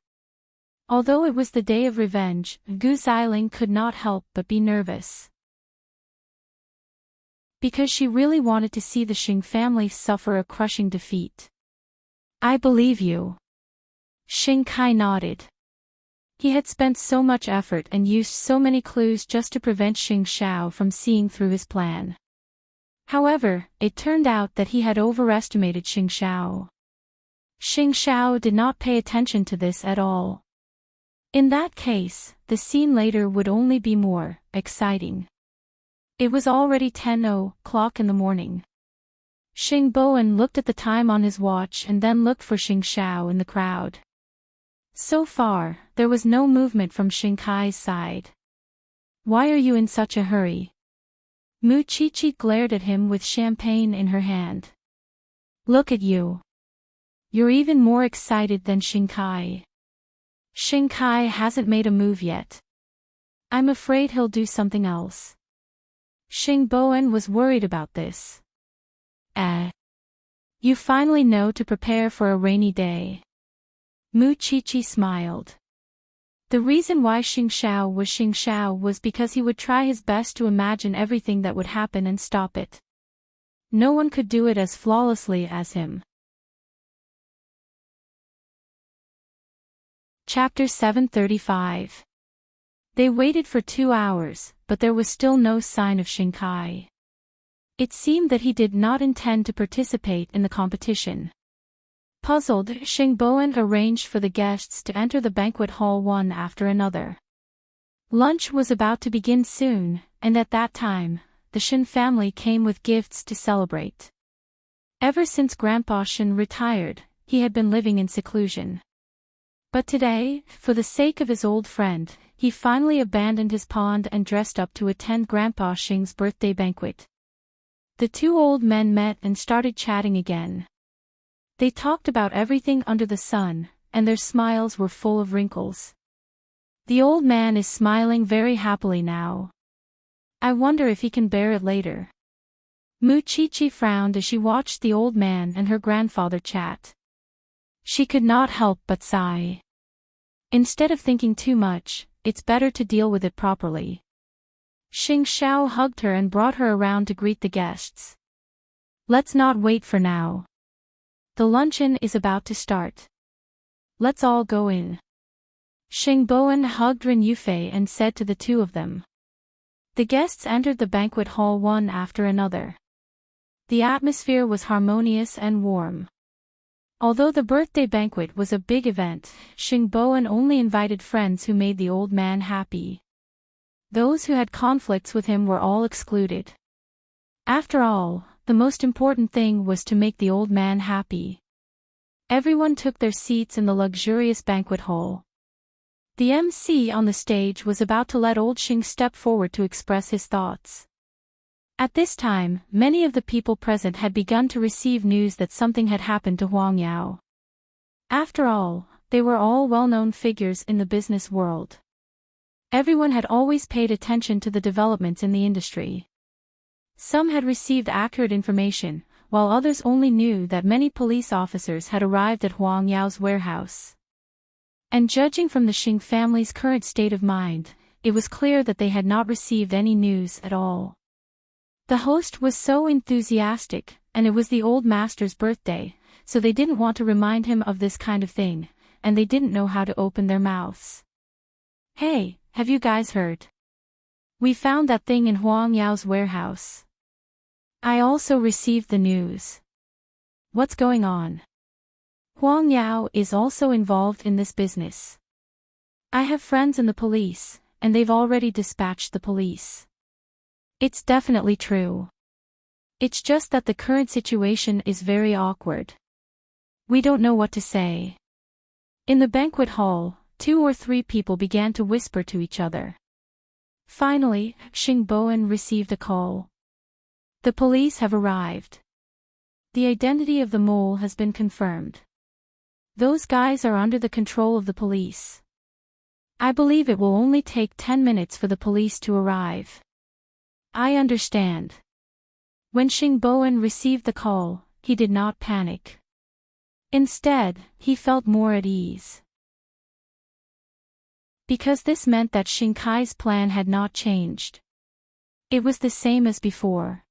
Although it was the day of revenge, Gu Xiling could not help but be nervous. Because she really wanted to see the Xing family suffer a crushing defeat. "I believe you." Xing Kai nodded. He had spent so much effort and used so many clues just to prevent Xing Xiao from seeing through his plan. However, it turned out that he had overestimated Xing Xiao. Xing Xiao did not pay attention to this at all. In that case, the scene later would only be more exciting. It was already 10:00 in the morning. Xing Bowen looked at the time on his watch and then looked for Xing Xiao in the crowd. So far, there was no movement from Xing Kai's side. "Why are you in such a hurry?" Mu Chichi glared at him with champagne in her hand. "Look at you. You're even more excited than Xing Kai." "Xing Kai hasn't made a move yet. I'm afraid he'll do something else." Xing Bowen was worried about this. You finally know to prepare for a rainy day." Mu Chichi smiled. The reason why Xing Xiao was because he would try his best to imagine everything that would happen and stop it. No one could do it as flawlessly as him. Chapter 735. They waited for 2 hours, but there was still no sign of Xingkai. It seemed that he did not intend to participate in the competition. Puzzled, Xingboan arranged for the guests to enter the banquet hall one after another. Lunch was about to begin soon, and at that time, the Shen family came with gifts to celebrate. Ever since Grandpa Shen retired, he had been living in seclusion. But today, for the sake of his old friend, he finally abandoned his pond and dressed up to attend Grandpa Shing's birthday banquet. The two old men met and started chatting again. They talked about everything under the sun, and their smiles were full of wrinkles. The old man is smiling very happily now. I wonder if he can bear it later. Mu Chichi frowned as she watched the old man and her grandfather chat. She could not help but sigh. Instead of thinking too much, it's better to deal with it properly. Xing Xiao hugged her and brought her around to greet the guests. Let's not wait for now. The luncheon is about to start. Let's all go in. Xingboan hugged Ren Yufei and said to the two of them. The guests entered the banquet hall one after another. The atmosphere was harmonious and warm. Although the birthday banquet was a big event, Xingboan only invited friends who made the old man happy. Those who had conflicts with him were all excluded. After all, the most important thing was to make the old man happy. Everyone took their seats in the luxurious banquet hall. The MC on the stage was about to let old Xing step forward to express his thoughts. At this time, many of the people present had begun to receive news that something had happened to Huang Yao. After all, they were all well-known figures in the business world. Everyone had always paid attention to the developments in the industry. Some had received accurate information, while others only knew that many police officers had arrived at Huang Yao's warehouse. And judging from the Xing family's current state of mind, it was clear that they had not received any news at all. The host was so enthusiastic, and it was the old master's birthday, so they didn't want to remind him of this kind of thing, and they didn't know how to open their mouths. Hey, have you guys heard? We found that thing in Huang Yao's warehouse. I also received the news. What's going on? Huang Yao is also involved in this business. I have friends in the police, and they've already dispatched the police. It's definitely true. It's just that the current situation is very awkward. We don't know what to say. In the banquet hall, 2 or 3 people began to whisper to each other. Finally, Xingboan received a call. The police have arrived. The identity of the mole has been confirmed. Those guys are under the control of the police. I believe it will only take 10 minutes for the police to arrive. I understand. When Xingboan received the call, he did not panic. Instead, he felt more at ease. Because this meant that Xingkai's plan had not changed. It was the same as before.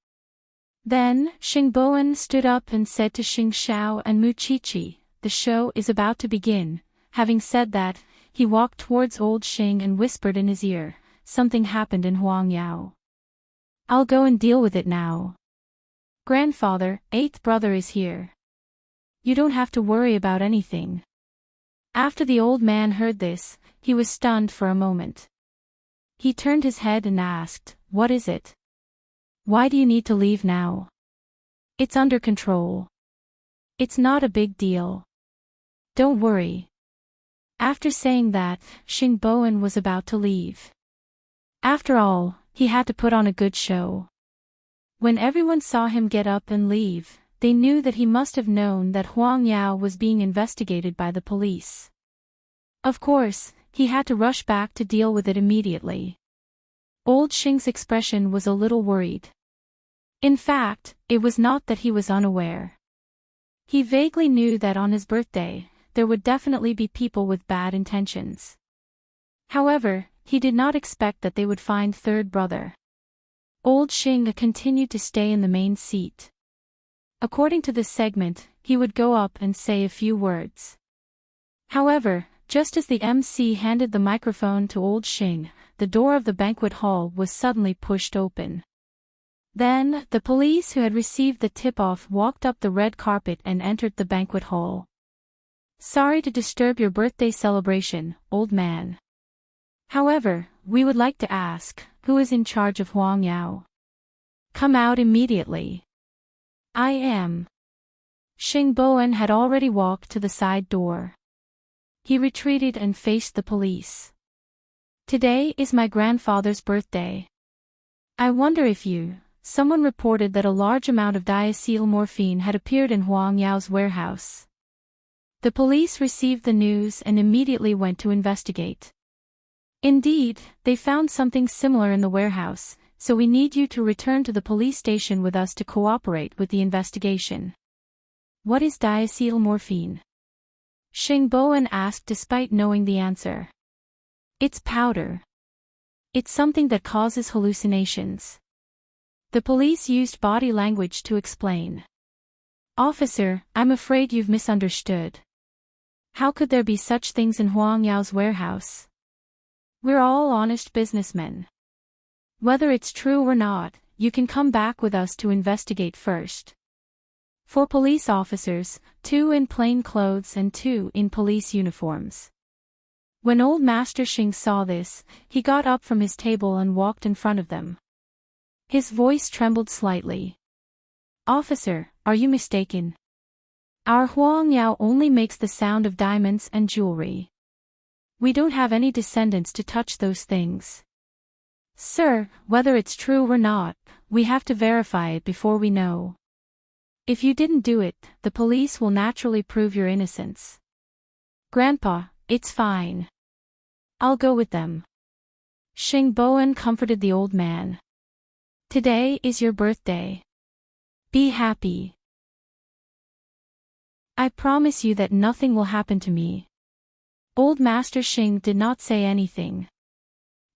Then, Xingboan stood up and said to Xing Xiao and Mu Chichi, the show is about to begin. Having said that, he walked towards old Xing and whispered in his ear, something happened in Huang Yao. I'll go and deal with it now. Grandfather, 8th brother is here. You don't have to worry about anything. After the old man heard this, he was stunned for a moment. He turned his head and asked, what is it? Why do you need to leave now? It's under control. It's not a big deal. Don't worry. After saying that, Xingboan was about to leave. After all, he had to put on a good show. When everyone saw him get up and leave, they knew that he must have known that Huang Yao was being investigated by the police. Of course, he had to rush back to deal with it immediately. Old Xing's expression was a little worried. In fact, it was not that he was unaware. He vaguely knew that on his birthday, there would definitely be people with bad intentions. However, he did not expect that they would find 3rd brother. Old Xing continued to stay in the main seat. According to this segment, he would go up and say a few words. However, Just as the MC handed the microphone to old Xing, the door of the banquet hall was suddenly pushed open. Then, the police who had received the tip-off walked up the red carpet and entered the banquet hall. "Sorry to disturb your birthday celebration, old man. However, we would like to ask, who is in charge of Huang Yao? Come out immediately." "I am." Xing Bowen had already walked to the side door. He retreated and faced the police. "Today is my grandfather's birthday. I wonder if someone reported that a large amount of diacetyl morphine had appeared in Huang Yao's warehouse." The police received the news and immediately went to investigate. "Indeed, they found something similar in the warehouse, so we need you to return to the police station with us to cooperate with the investigation." "What is diacetyl morphine?" Xing Bowen asked despite knowing the answer. "It's powder. It's something that causes hallucinations." The police used body language to explain. "Officer, I'm afraid you've misunderstood. How could there be such things in Huang Yao's warehouse? We're all honest businessmen. Whether it's true or not, you can come back with us to investigate first." 4 police officers, 2 in plain clothes and 2 in police uniforms. When old Master Xing saw this, he got up from his table and walked in front of them. His voice trembled slightly. "Officer, are you mistaken? Our Huang Yao only makes the sound of diamonds and jewelry. We don't have any descendants to touch those things. Sir, whether it's true or not, we have to verify it before we know. If you didn't do it, the police will naturally prove your innocence." "Grandpa, it's fine. I'll go with them." Xing Bowen comforted the old man. "Today is your birthday. Be happy. I promise you that nothing will happen to me." Old Master Xing did not say anything.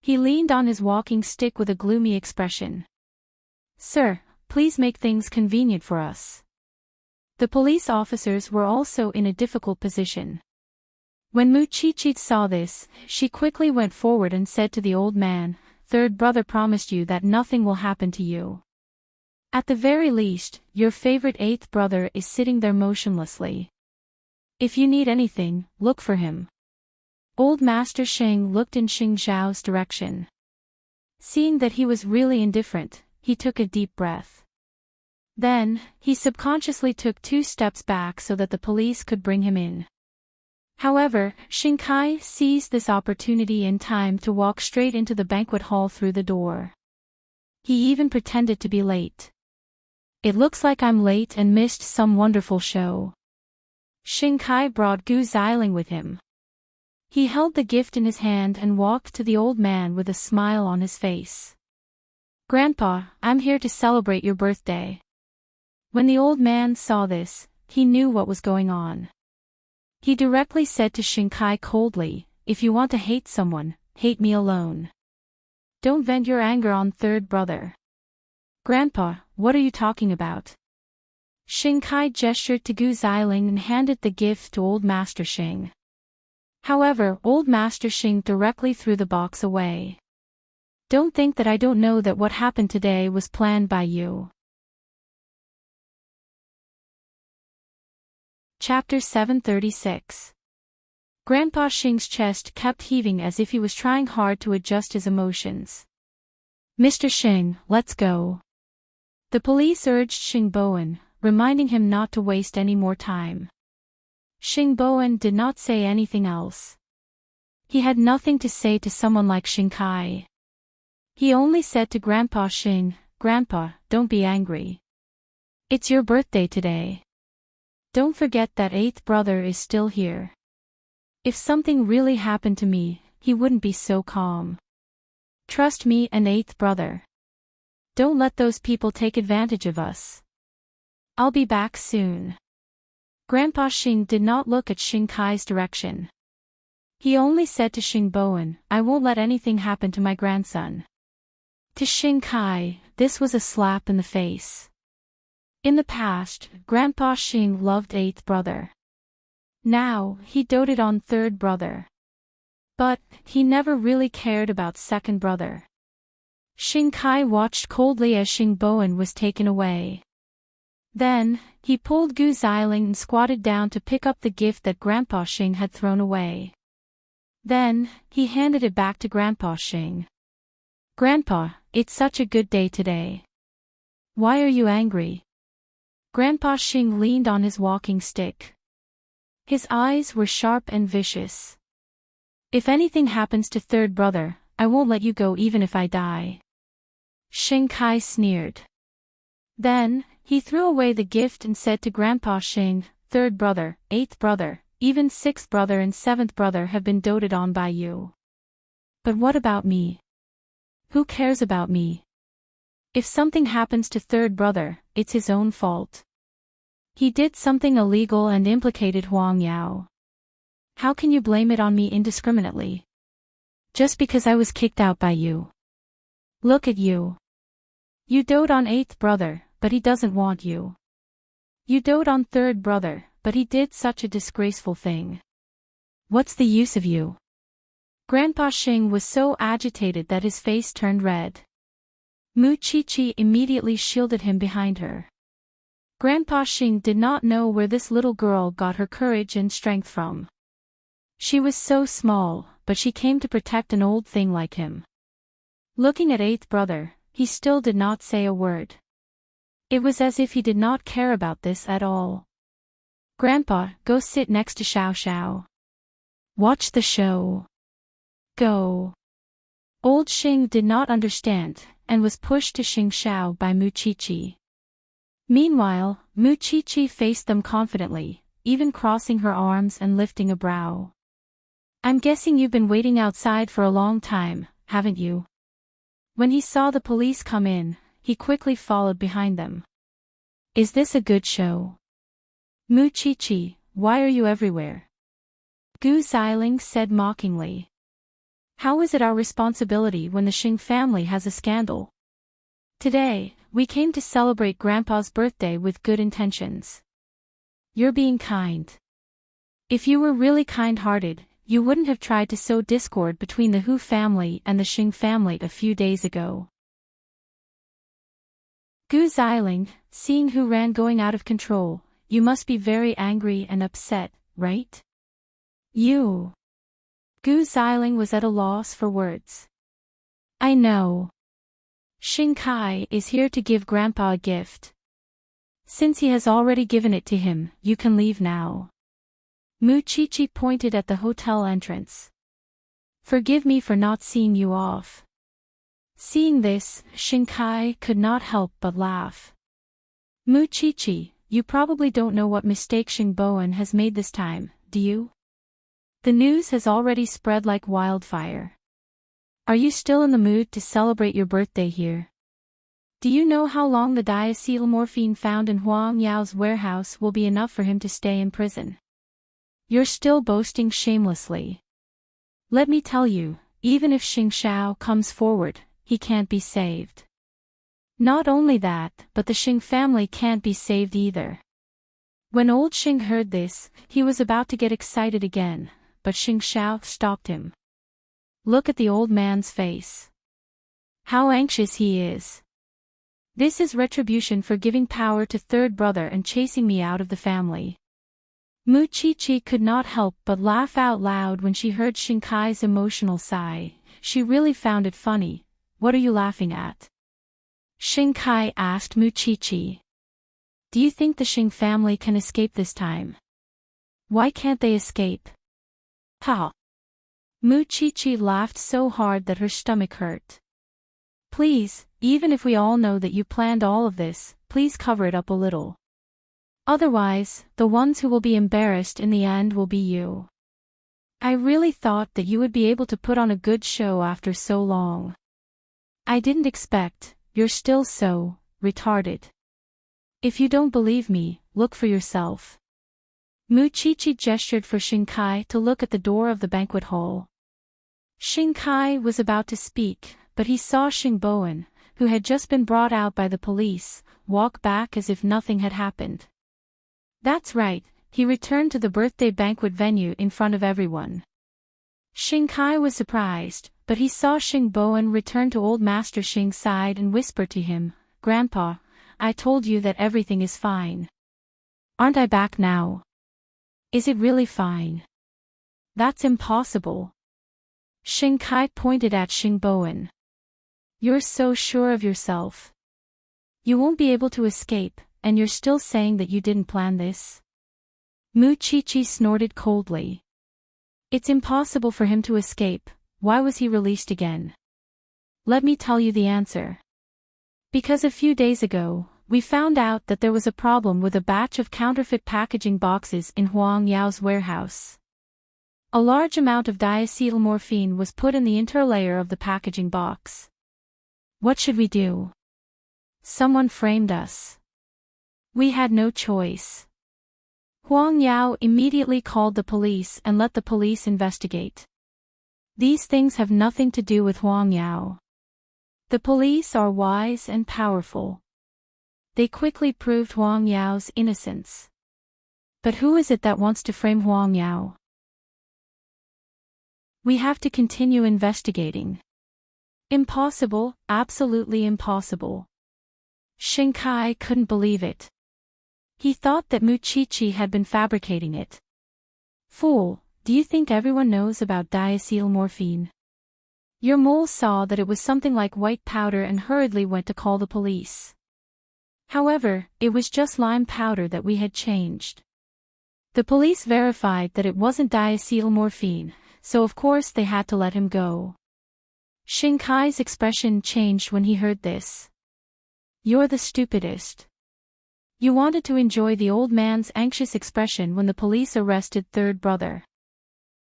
He leaned on his walking stick with a gloomy expression. "Sir, please make things convenient for us." The police officers were also in a difficult position. When Mu Chichit saw this, she quickly went forward and said to the old man, "Third brother promised you that nothing will happen to you. At the very least, your favorite 8th brother is sitting there motionlessly. If you need anything, look for him." Old Master Xing looked in Xing Zhao's direction. Seeing that he was really indifferent, he took a deep breath. Then, he subconsciously took 2 steps back so that the police could bring him in. However, Xing Kai seized this opportunity in time to walk straight into the banquet hall through the door. He even pretended to be late. "It looks like I'm late and missed some wonderful show." Xing Kai brought Gu Xiling with him. He held the gift in his hand and walked to the old man with a smile on his face. "Grandpa, I'm here to celebrate your birthday." When the old man saw this, he knew what was going on. He directly said to Xing Kai coldly, "If you want to hate someone, hate me alone. Don't vent your anger on third brother." "Grandpa, what are you talking about?" Xing Kai gestured to Gu Xiling and handed the gift to old Master Xing. However, old Master Xing directly threw the box away. "Don't think that I don't know that what happened today was planned by you." Chapter 736. Grandpa Xing's chest kept heaving as if he was trying hard to adjust his emotions. "Mr. Xing, let's go." The police urged Xing Bowen, reminding him not to waste any more time. Xing Bowen did not say anything else. He had nothing to say to someone like Xing Kai. He only said to Grandpa Xing, "Grandpa, don't be angry. It's your birthday today. Don't forget that 8th brother is still here. If something really happened to me, he wouldn't be so calm. Trust me and 8th brother. Don't let those people take advantage of us. I'll be back soon." Grandpa Xing did not look at Xing Kai's direction. He only said to Xing Bowen, "I won't let anything happen to my grandson." To Xing Kai, this was a slap in the face. In the past, Grandpa Xing loved 8th brother. Now, he doted on third brother. But, he never really cared about second brother. Xing Kai watched coldly as Xing Bowen was taken away. Then, he pulled Gu Xiling and squatted down to pick up the gift that Grandpa Xing had thrown away. Then, he handed it back to Grandpa Xing. "Grandpa, it's such a good day today. Why are you angry?" Grandpa Xing leaned on his walking stick. His eyes were sharp and vicious. "If anything happens to third brother, I won't let you go even if I die." Xing Kai sneered. Then, he threw away the gift and said to Grandpa Xing, "Third brother, eighth brother, even sixth brother and seventh brother have been doted on by you. But what about me? Who cares about me? If something happens to third brother, it's his own fault. He did something illegal and implicated Huang Yao. How can you blame it on me indiscriminately? Just because I was kicked out by you. Look at you. You dote on eighth brother, but he doesn't want you. You dote on third brother, but he did such a disgraceful thing. What's the use of you?" Grandpa Xing was so agitated that his face turned red. Mu Chi-Chi immediately shielded him behind her. Grandpa Xing did not know where this little girl got her courage and strength from. She was so small, but she came to protect an old thing like him. Looking at eighth brother, he still did not say a word. It was as if he did not care about this at all. "Grandpa, go sit next to Xiao Xiao. Watch the show. Go." Old Xing did not understand, and was pushed to Xing Xiao by Mu Chi-Chi. Meanwhile, Mu Chi-Chi faced them confidently, even crossing her arms and lifting a brow. "I'm guessing you've been waiting outside for a long time, haven't you?" When he saw the police come in, he quickly followed behind them. "Is this a good show?" "Mu Chi-Chi, why are you everywhere?" Gu Xiling said mockingly. "How is it our responsibility when the Xing family has a scandal? Today, we came to celebrate Grandpa's birthday with good intentions. You're being kind. If you were really kind-hearted, you wouldn't have tried to sow discord between the Hu family and the Xing family a few days ago." Gu Xiling, seeing Hu Ran going out of control, "You must be very angry and upset, right? You." Gu Xiling was at a loss for words. "I know. Xing Kai is here to give Grandpa a gift. Since he has already given it to him, you can leave now." Mu Chi-Chi pointed at the hotel entrance. "Forgive me for not seeing you off." Seeing this, Xing Kai could not help but laugh. "Mu Chi-Chi, you probably don't know what mistake Xing Bowen has made this time, do you? The news has already spread like wildfire. Are you still in the mood to celebrate your birthday here? Do you know how long the diacetyl morphine found in Huang Yao's warehouse will be enough for him to stay in prison? You're still boasting shamelessly. Let me tell you, even if Xing Xiao comes forward, he can't be saved. Not only that, but the Xing family can't be saved either." When old Xing heard this, he was about to get excited again, but Xing Xiao stopped him. "Look at the old man's face. How anxious he is. This is retribution for giving power to third brother and chasing me out of the family." Mu Chi-Chi could not help but laugh out loud when she heard Xing Kai's emotional sigh. She really found it funny. "What are you laughing at?" Xing Kai asked Mu Chi-Chi. "Do you think the Xing family can escape this time? Why can't they escape?" "Ha!" Mu Chi-Chi laughed so hard that her stomach hurt. "Please, even if we all know that you planned all of this, please cover it up a little. Otherwise, the ones who will be embarrassed in the end will be you. I really thought that you would be able to put on a good show after so long. I didn't expect, you're still so retarded. If you don't believe me, look for yourself." Mu Chi-Chi gestured for Xing Kai to look at the door of the banquet hall. Xing Kai was about to speak, but he saw Xing Bowen, who had just been brought out by the police, walk back as if nothing had happened. "That's right, he returned to the birthday banquet venue in front of everyone. Xing Kai was surprised, but he saw Xing Bowen return to old Master Xing's side and whisper to him, "Grandpa, I told you that everything is fine. Aren't I back now? Is it really fine?" "That's impossible." Xing Kai pointed at Xing Bowen. "You're so sure of yourself. You won't be able to escape, and you're still saying that you didn't plan this?" Mu Chi-Chi snorted coldly. "It's impossible for him to escape. Why was he released again? Let me tell you the answer. Because a few days ago, we found out that there was a problem with a batch of counterfeit packaging boxes in Huang Yao's warehouse. A large amount of diacetylmorphine was put in the interlayer of the packaging box. What should we do? Someone framed us. We had no choice. Huang Yao immediately called the police and let the police investigate. These things have nothing to do with Huang Yao. The police are wise and powerful. They quickly proved Huang Yao's innocence. But who is it that wants to frame Huang Yao? We have to continue investigating. Impossible, absolutely impossible. Xing Kai couldn't believe it. He thought that Mu Chi-Chi had been fabricating it. Fool, do you think everyone knows about diacetylmorphine? Your mole saw that it was something like white powder and hurriedly went to call the police. However, it was just lime powder that we had changed. The police verified that it wasn't diacetylmorphine, so of course they had to let him go. Xing Kai's expression changed when he heard this. You're the stupidest. You wanted to enjoy the old man's anxious expression when the police arrested third brother.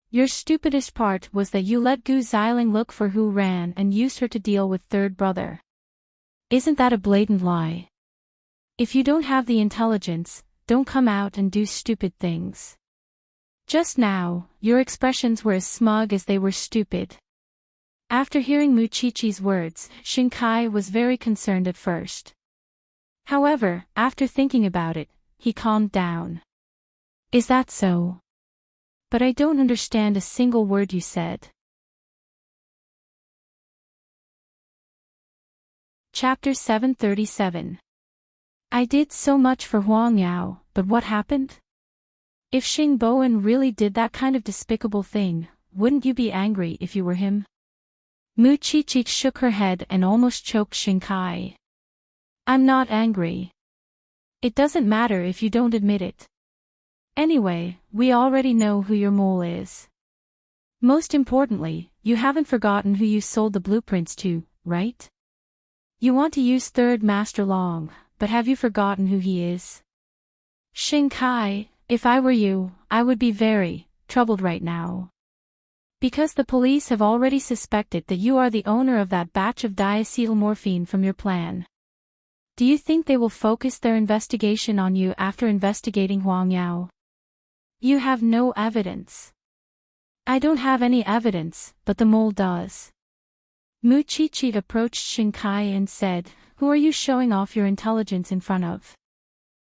Your stupidest part was that you let Gu Xiling look for Hu Ran and used her to deal with third brother. Isn't that a blatant lie? If you don't have the intelligence, don't come out and do stupid things. Just now, your expressions were as smug as they were stupid. After hearing Mu Chi-Chi's words, Xing Kai was very concerned at first. However, after thinking about it, he calmed down. Is that so? But I don't understand a single word you said. Chapter 737. I did so much for Huang Yao, but what happened? If Xing Bowen really did that kind of despicable thing, wouldn't you be angry if you were him? Mu Chi-Chi shook her head and almost choked Xing Kai. I'm not angry. It doesn't matter if you don't admit it. Anyway, we already know who your mole is. Most importantly, you haven't forgotten who you sold the blueprints to, right? You want to use Third Master Long, but have you forgotten who he is? Xing Kai, if I were you, I would be very troubled right now. Because the police have already suspected that you are the owner of that batch of diacetylmorphine from your plan. Do you think they will focus their investigation on you after investigating Huang Yao? You have no evidence. I don't have any evidence, but the mole does. Mu Chi-Chi approached Xing Kai and said, Who are you showing off your intelligence in front of?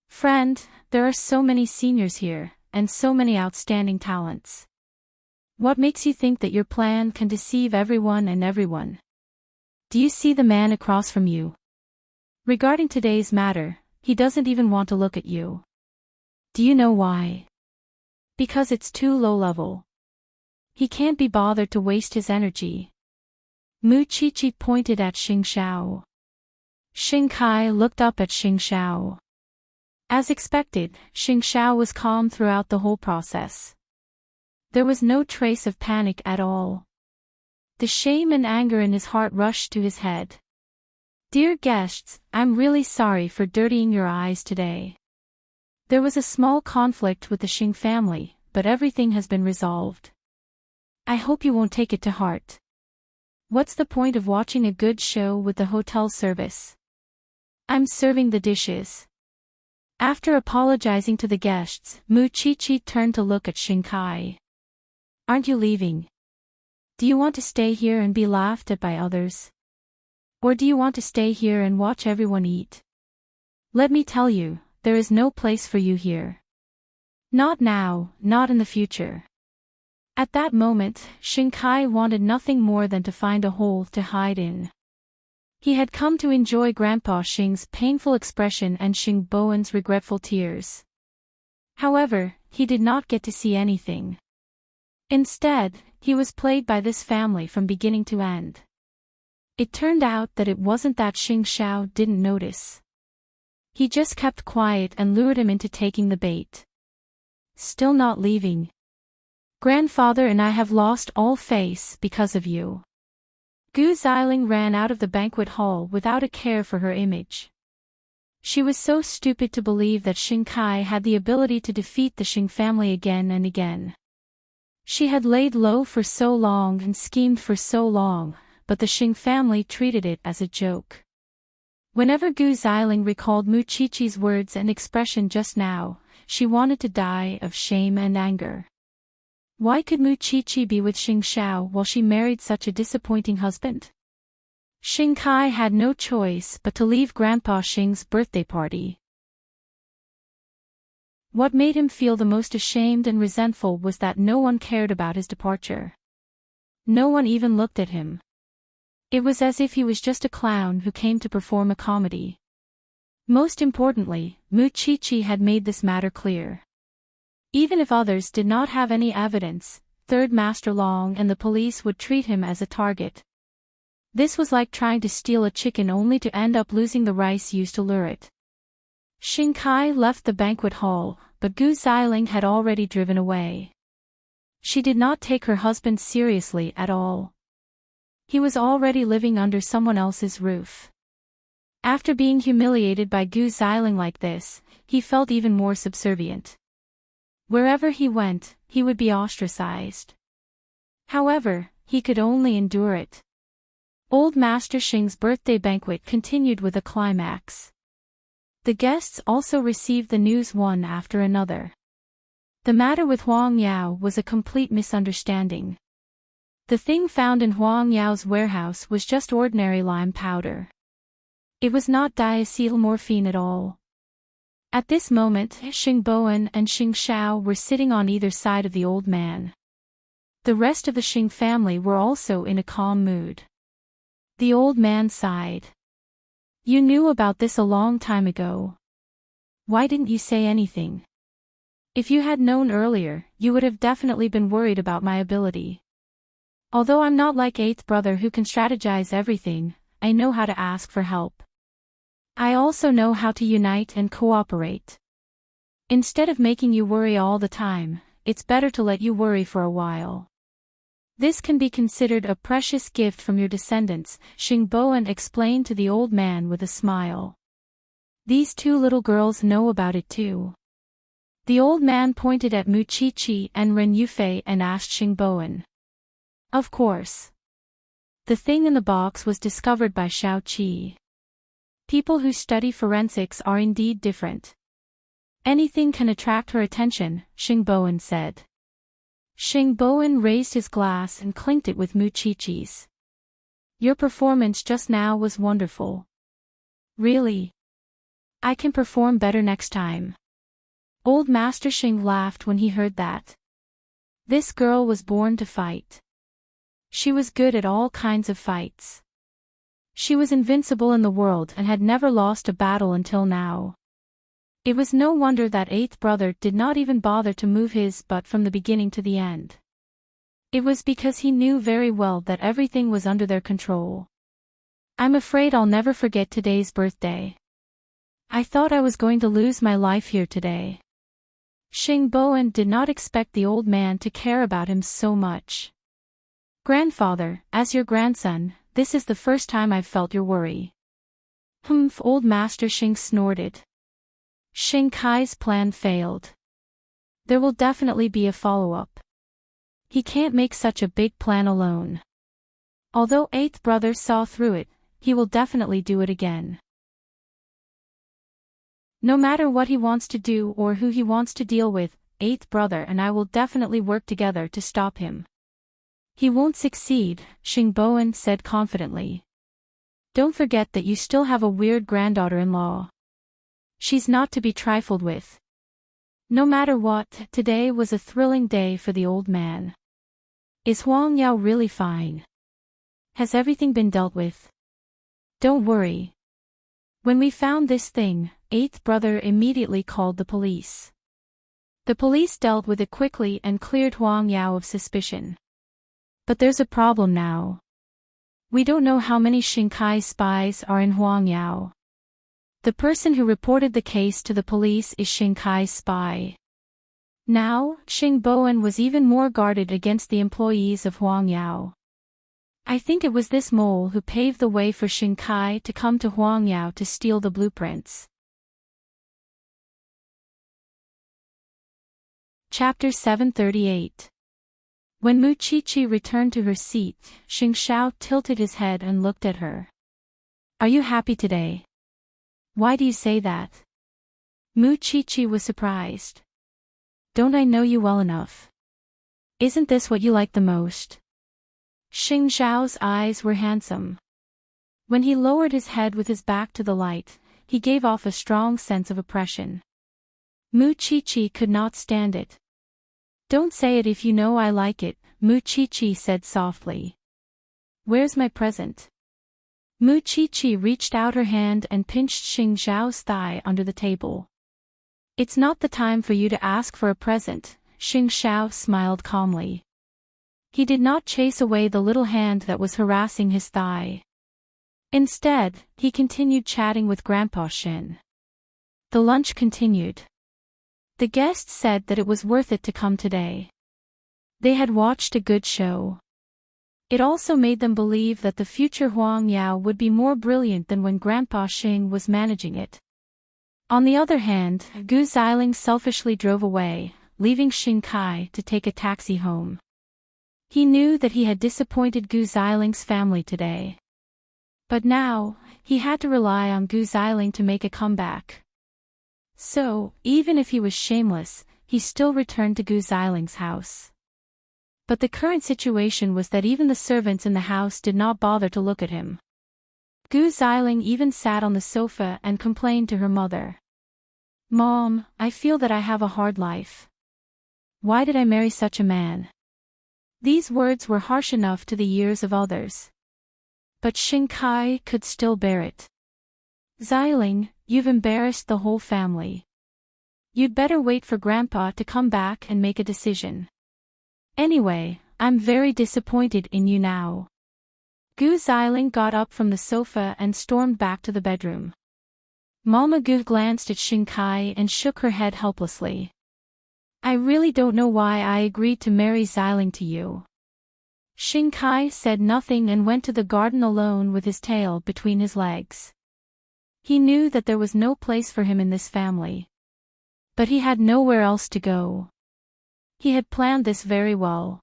Friend, there are so many seniors here, and so many outstanding talents. What makes you think that your plan can deceive everyone and everyone? Do you see the man across from you? Regarding today's matter, he doesn't even want to look at you. Do you know why? Because it's too low level. He can't be bothered to waste his energy. Mu Chi-Chi pointed at Xing Xiao. Xing Kai looked up at Xing Xiao. As expected, Xing Xiao was calm throughout the whole process. There was no trace of panic at all. The shame and anger in his heart rushed to his head. Dear guests, I'm really sorry for dirtying your eyes today. There was a small conflict with the Xing family, but everything has been resolved. I hope you won't take it to heart. What's the point of watching a good show with the hotel service? I'm serving the dishes. After apologizing to the guests, Mu Chi-Chi turned to look at Xing Kai. Aren't you leaving? Do you want to stay here and be laughed at by others? Or do you want to stay here and watch everyone eat? Let me tell you, there is no place for you here. Not now, not in the future. At that moment, Xing Kai wanted nothing more than to find a hole to hide in. He had come to enjoy Grandpa Xing's painful expression and Xing Bowen's regretful tears. However, he did not get to see anything. Instead, he was plagued by this family from beginning to end. It turned out that it wasn't that Xing Xiao didn't notice. He just kept quiet and lured him into taking the bait. Still not leaving. Grandfather and I have lost all face because of you. Gu Xiling ran out of the banquet hall without a care for her image. She was so stupid to believe that Xing Kai had the ability to defeat the Xing family again and again. She had laid low for so long and schemed for so long, but the Xing family treated it as a joke. Whenever Gu Xiling recalled Mu Qiqi's words and expression just now, she wanted to die of shame and anger. Why could Mu Qiqi be with Xing Xiao while she married such a disappointing husband? Xing Kai had no choice but to leave Grandpa Xing's birthday party. What made him feel the most ashamed and resentful was that no one cared about his departure. No one even looked at him. It was as if he was just a clown who came to perform a comedy. Most importantly, Mu Qiqi had made this matter clear. Even if others did not have any evidence, Third Master Long and the police would treat him as a target. This was like trying to steal a chicken only to end up losing the rice used to lure it. Xing Kai left the banquet hall, but Gu Xiling had already driven away. She did not take her husband seriously at all. He was already living under someone else's roof. After being humiliated by Gu Xiling like this, he felt even more subservient. Wherever he went, he would be ostracized. However, he could only endure it. Old Master Xing's birthday banquet continued with a climax. The guests also received the news one after another. The matter with Huang Yao was a complete misunderstanding. The thing found in Huang Yao's warehouse was just ordinary lime powder. It was not diacetyl morphine at all. At this moment, Xing Bowen and Xing Xiao were sitting on either side of the old man. The rest of the Xing family were also in a calm mood. The old man sighed. You knew about this a long time ago. Why didn't you say anything? If you had known earlier, you would have definitely been worried about my ability. Although I'm not like eighth brother who can strategize everything, I know how to ask for help. I also know how to unite and cooperate. Instead of making you worry all the time, it's better to let you worry for a while. This can be considered a precious gift from your descendants, Xing Bowen explained to the old man with a smile. These two little girls know about it too. The old man pointed at Mu Qiqi and Ren Yufei and asked Xing Bowen. Of course. The thing in the box was discovered by Xiao Qi. People who study forensics are indeed different. Anything can attract her attention, Xing Bowen said. Xing Bowen raised his glass and clinked it with Mu Qiqi's. Your performance just now was wonderful. Really? I can perform better next time. Old Master Xing laughed when he heard that. This girl was born to fight. She was good at all kinds of fights. She was invincible in the world and had never lost a battle until now. It was no wonder that eighth brother did not even bother to move his butt from the beginning to the end. It was because he knew very well that everything was under their control. I'm afraid I'll never forget today's birthday. I thought I was going to lose my life here today. Xing Bowen did not expect the old man to care about him so much. Grandfather, as your grandson, this is the first time I've felt your worry. Humph, old Master Xing snorted. Xing Kai's plan failed. There will definitely be a follow-up. He can't make such a big plan alone. Although eighth brother saw through it, he will definitely do it again. No matter what he wants to do or who he wants to deal with, eighth brother and I will definitely work together to stop him. He won't succeed, Xing Bowen said confidently. Don't forget that you still have a weird granddaughter-in-law. She's not to be trifled with. No matter what, today was a thrilling day for the old man. Is Huang Yao really fine? Has everything been dealt with? Don't worry. When we found this thing, eighth brother immediately called the police. The police dealt with it quickly and cleared Huang Yao of suspicion. But there's a problem now. We don't know how many Xingkai spies are in Huang Yao. The person who reported the case to the police is Xingkai's spy. Now, Xing Bowen was even more guarded against the employees of Huang Yao. I think it was this mole who paved the way for Xingkai to come to Huang Yao to steal the blueprints. Chapter 738. When Mu Qiqi returned to her seat, Xing Xiao tilted his head and looked at her. Are you happy today? Why do you say that? Mu Qiqi was surprised. Don't I know you well enough? Isn't this what you like the most? Xing Xiao's eyes were handsome. When he lowered his head with his back to the light, he gave off a strong sense of oppression. Mu Qiqi could not stand it. Don't say it if you know I like it, Mu Qiqi said softly. Where's my present? Mu Qiqi reached out her hand and pinched Xing Xiao's thigh under the table. It's not the time for you to ask for a present, Xing Xiao smiled calmly. He did not chase away the little hand that was harassing his thigh. Instead, he continued chatting with Grandpa Shen. The lunch continued. The guests said that it was worth it to come today. They had watched a good show. It also made them believe that the future Huang Yao would be more brilliant than when Grandpa Xing was managing it. On the other hand, Gu Xiling selfishly drove away, leaving Xing Kai to take a taxi home. He knew that he had disappointed Gu Xiling's family today. But now, he had to rely on Gu Xiling to make a comeback. So, even if he was shameless, he still returned to Gu Xiling's house. But the current situation was that even the servants in the house did not bother to look at him. Gu Xiling even sat on the sofa and complained to her mother. Mom, I feel that I have a hard life. Why did I marry such a man? These words were harsh enough to the ears of others. But Xing Kai could still bear it. Xiling, you've embarrassed the whole family. You'd better wait for Grandpa to come back and make a decision. Anyway, I'm very disappointed in you now. Gu Xiling got up from the sofa and stormed back to the bedroom. Mama Gu glanced at Xing Kai and shook her head helplessly. I really don't know why I agreed to marry Xiling to you. Xing Kai said nothing and went to the garden alone with his tail between his legs. He knew that there was no place for him in this family. But he had nowhere else to go. He had planned this very well.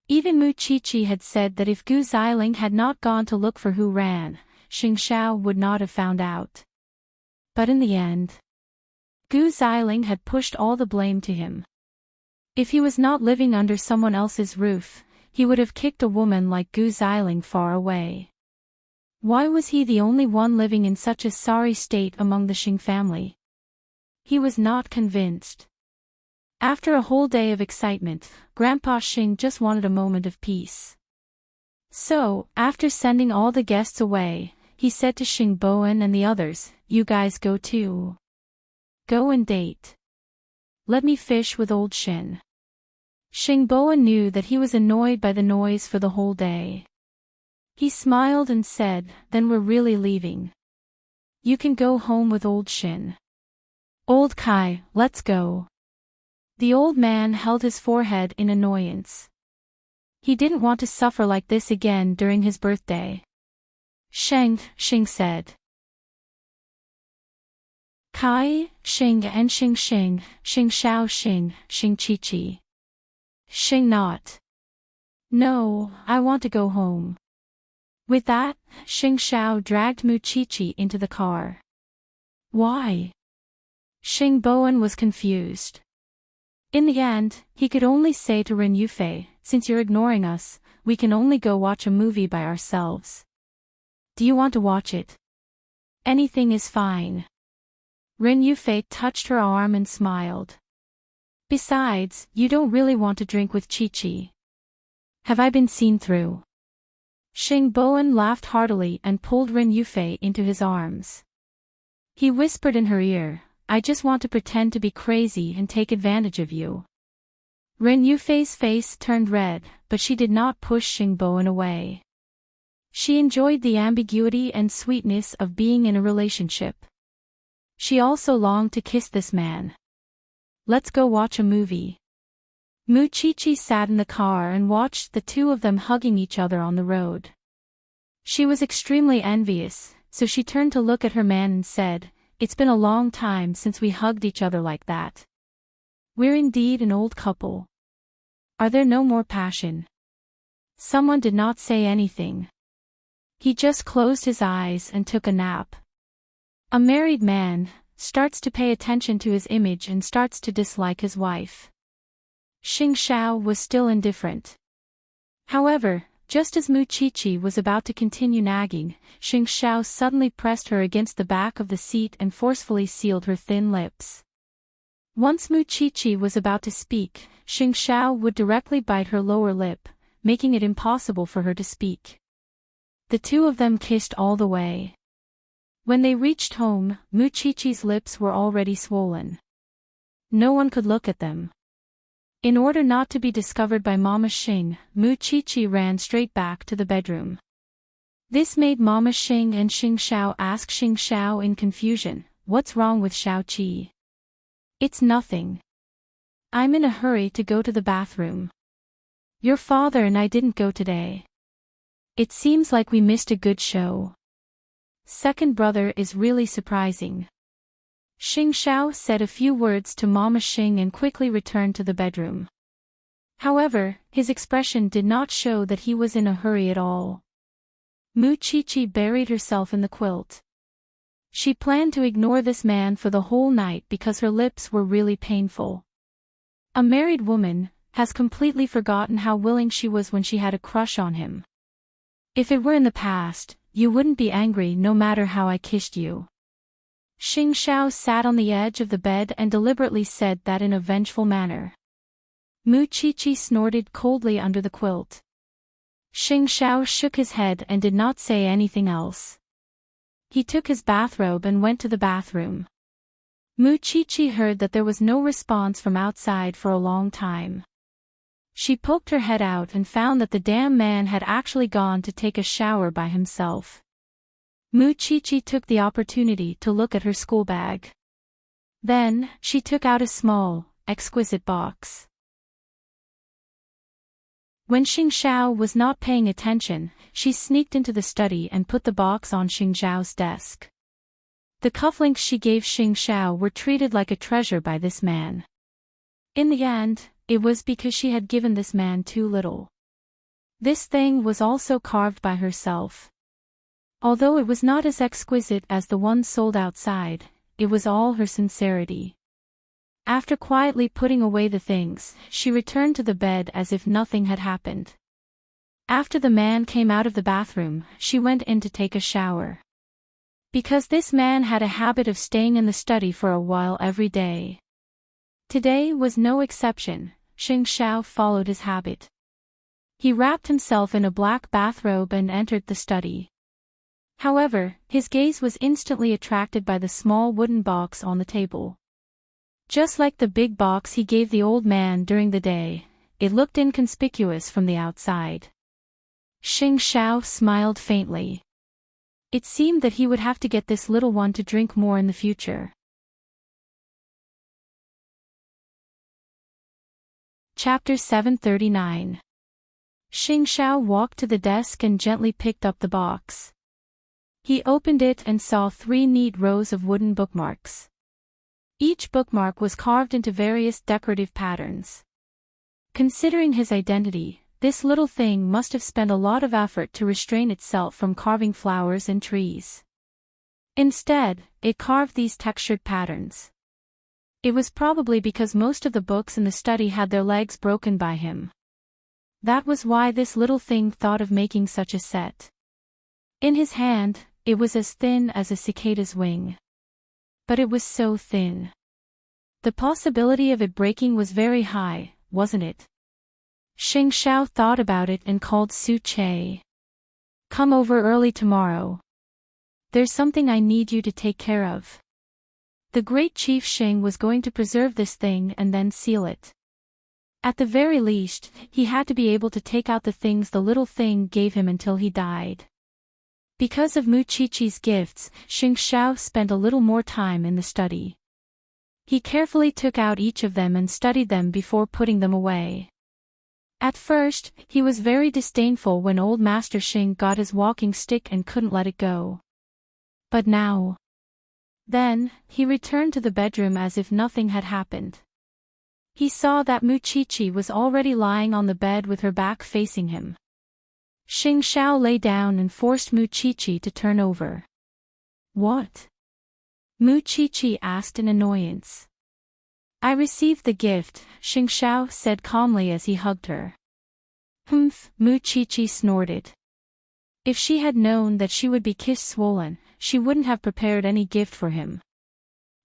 Even Mu Qiqi had said that if Gu Xiling had not gone to look for Hu Ran, Xing Xiao would not have found out. But in the end, Gu Xiling had pushed all the blame to him. If he was not living under someone else's roof, he would have kicked a woman like Gu Xiling far away. Why was he the only one living in such a sorry state among the Xing family? He was not convinced. After a whole day of excitement, Grandpa Xing just wanted a moment of peace. So, after sending all the guests away, he said to Xing Bowen and the others, you guys go too. Go and date. Let me fish with old Shen. Xing Bowen knew that he was annoyed by the noise for the whole day. He smiled and said, then we're really leaving. You can go home with old Shen. Old Kai, let's go. The old man held his forehead in annoyance. He didn't want to suffer like this again during his birthday. Xing said. Kai, Xing and Xing, Xing Xiao Xing Qiqi. Xing not. No, I want to go home. With that, Xing Xiao dragged Mu Qiqi into the car. Why? Xing Bowen was confused. In the end, he could only say to Ren Yufei, since you're ignoring us, we can only go watch a movie by ourselves. Do you want to watch it? Anything is fine. Ren Yufei touched her arm and smiled. Besides, you don't really want to drink with Chi-Chi. Have I been seen through? Xing Bowen laughed heartily and pulled Ren Yufei into his arms. He whispered in her ear, I just want to pretend to be crazy and take advantage of you. Ren Yufei's face turned red, but she did not push Xing Bowen away. She enjoyed the ambiguity and sweetness of being in a relationship. She also longed to kiss this man. Let's go watch a movie. Mu Chi-Chi sat in the car and watched the two of them hugging each other on the road. She was extremely envious, so she turned to look at her man and said, It's been a long time since we hugged each other like that. We're indeed an old couple. Are there no more passion? Someone did not say anything. He just closed his eyes and took a nap. A married man starts to pay attention to his image and starts to dislike his wife. Xing Xiao was still indifferent. However, just as Mu Chi-Chi was about to continue nagging, Xing Xiao suddenly pressed her against the back of the seat and forcefully sealed her thin lips. Once Mu Chi-Chi was about to speak, Xing Xiao would directly bite her lower lip, making it impossible for her to speak. The two of them kissed all the way. When they reached home, Mu Chi-Chi's lips were already swollen. No one could look at them. In order not to be discovered by Mama Xing, Mu Chi-Chi ran straight back to the bedroom. This made Mama Xing and Xing Xiao ask Xing Xiao in confusion, What's wrong with Xiao Qi? It's nothing. I'm in a hurry to go to the bathroom. Your father and I didn't go today. It seems like we missed a good show. Second brother is really surprising. Xing Xiao said a few words to Mama Xing and quickly returned to the bedroom. However, his expression did not show that he was in a hurry at all. Mu Chi-Chi buried herself in the quilt. She planned to ignore this man for the whole night because her lips were really painful. A married woman has completely forgotten how willing she was when she had a crush on him. If it were in the past, you wouldn't be angry no matter how I kissed you. Xing Xiao sat on the edge of the bed and deliberately said that in a vengeful manner. Mu Chi-Chi snorted coldly under the quilt. Xing Xiao shook his head and did not say anything else. He took his bathrobe and went to the bathroom. Mu Chi-Chi heard that there was no response from outside for a long time. She poked her head out and found that the damn man had actually gone to take a shower by himself. Mu Chi-Chi took the opportunity to look at her school bag. Then, she took out a small, exquisite box. When Xing Xiao was not paying attention, she sneaked into the study and put the box on Xing Xiao's desk. The cufflinks she gave Xing Xiao were treated like a treasure by this man. In the end, it was because she had given this man too little. This thing was also carved by herself. Although it was not as exquisite as the one sold outside, it was all her sincerity. After quietly putting away the things, she returned to the bed as if nothing had happened. After the man came out of the bathroom, she went in to take a shower. Because this man had a habit of staying in the study for a while every day. Today was no exception. Xing Xiao followed his habit. He wrapped himself in a black bathrobe and entered the study. However, his gaze was instantly attracted by the small wooden box on the table. Just like the big box he gave the old man during the day, it looked inconspicuous from the outside. Xing Xiao smiled faintly. It seemed that he would have to get this little one to drink more in the future. Chapter 739. Xing Xiao walked to the desk and gently picked up the box. He opened it and saw 3 neat rows of wooden bookmarks. Each bookmark was carved into various decorative patterns. Considering his identity, this little thing must have spent a lot of effort to restrain itself from carving flowers and trees. Instead, it carved these textured patterns. It was probably because most of the books in the study had their legs broken by him. That was why this little thing thought of making such a set. In his hand, it was as thin as a cicada's wing. But it was so thin. The possibility of it breaking was very high, wasn't it? Xing Xiao thought about it and called Su Che. Come over early tomorrow. There's something I need you to take care of. The great chief Xing was going to preserve this thing and then seal it. At the very least, he had to be able to take out the things the little thing gave him until he died. Because of Mu Qiqi's gifts, Xing Xiao spent a little more time in the study. He carefully took out each of them and studied them before putting them away. At first, he was very disdainful when old Master Xing got his walking stick and couldn't let it go. But now... Then, he returned to the bedroom as if nothing had happened. He saw that Mu Qiqi was already lying on the bed with her back facing him. Xing Xiao lay down and forced Mu Qiqi to turn over. What? Mu Qiqi asked in annoyance. I received the gift, Xing Xiao said calmly as he hugged her. Humph, Mu Qiqi snorted. If she had known that she would be kiss-swollen, she wouldn't have prepared any gift for him.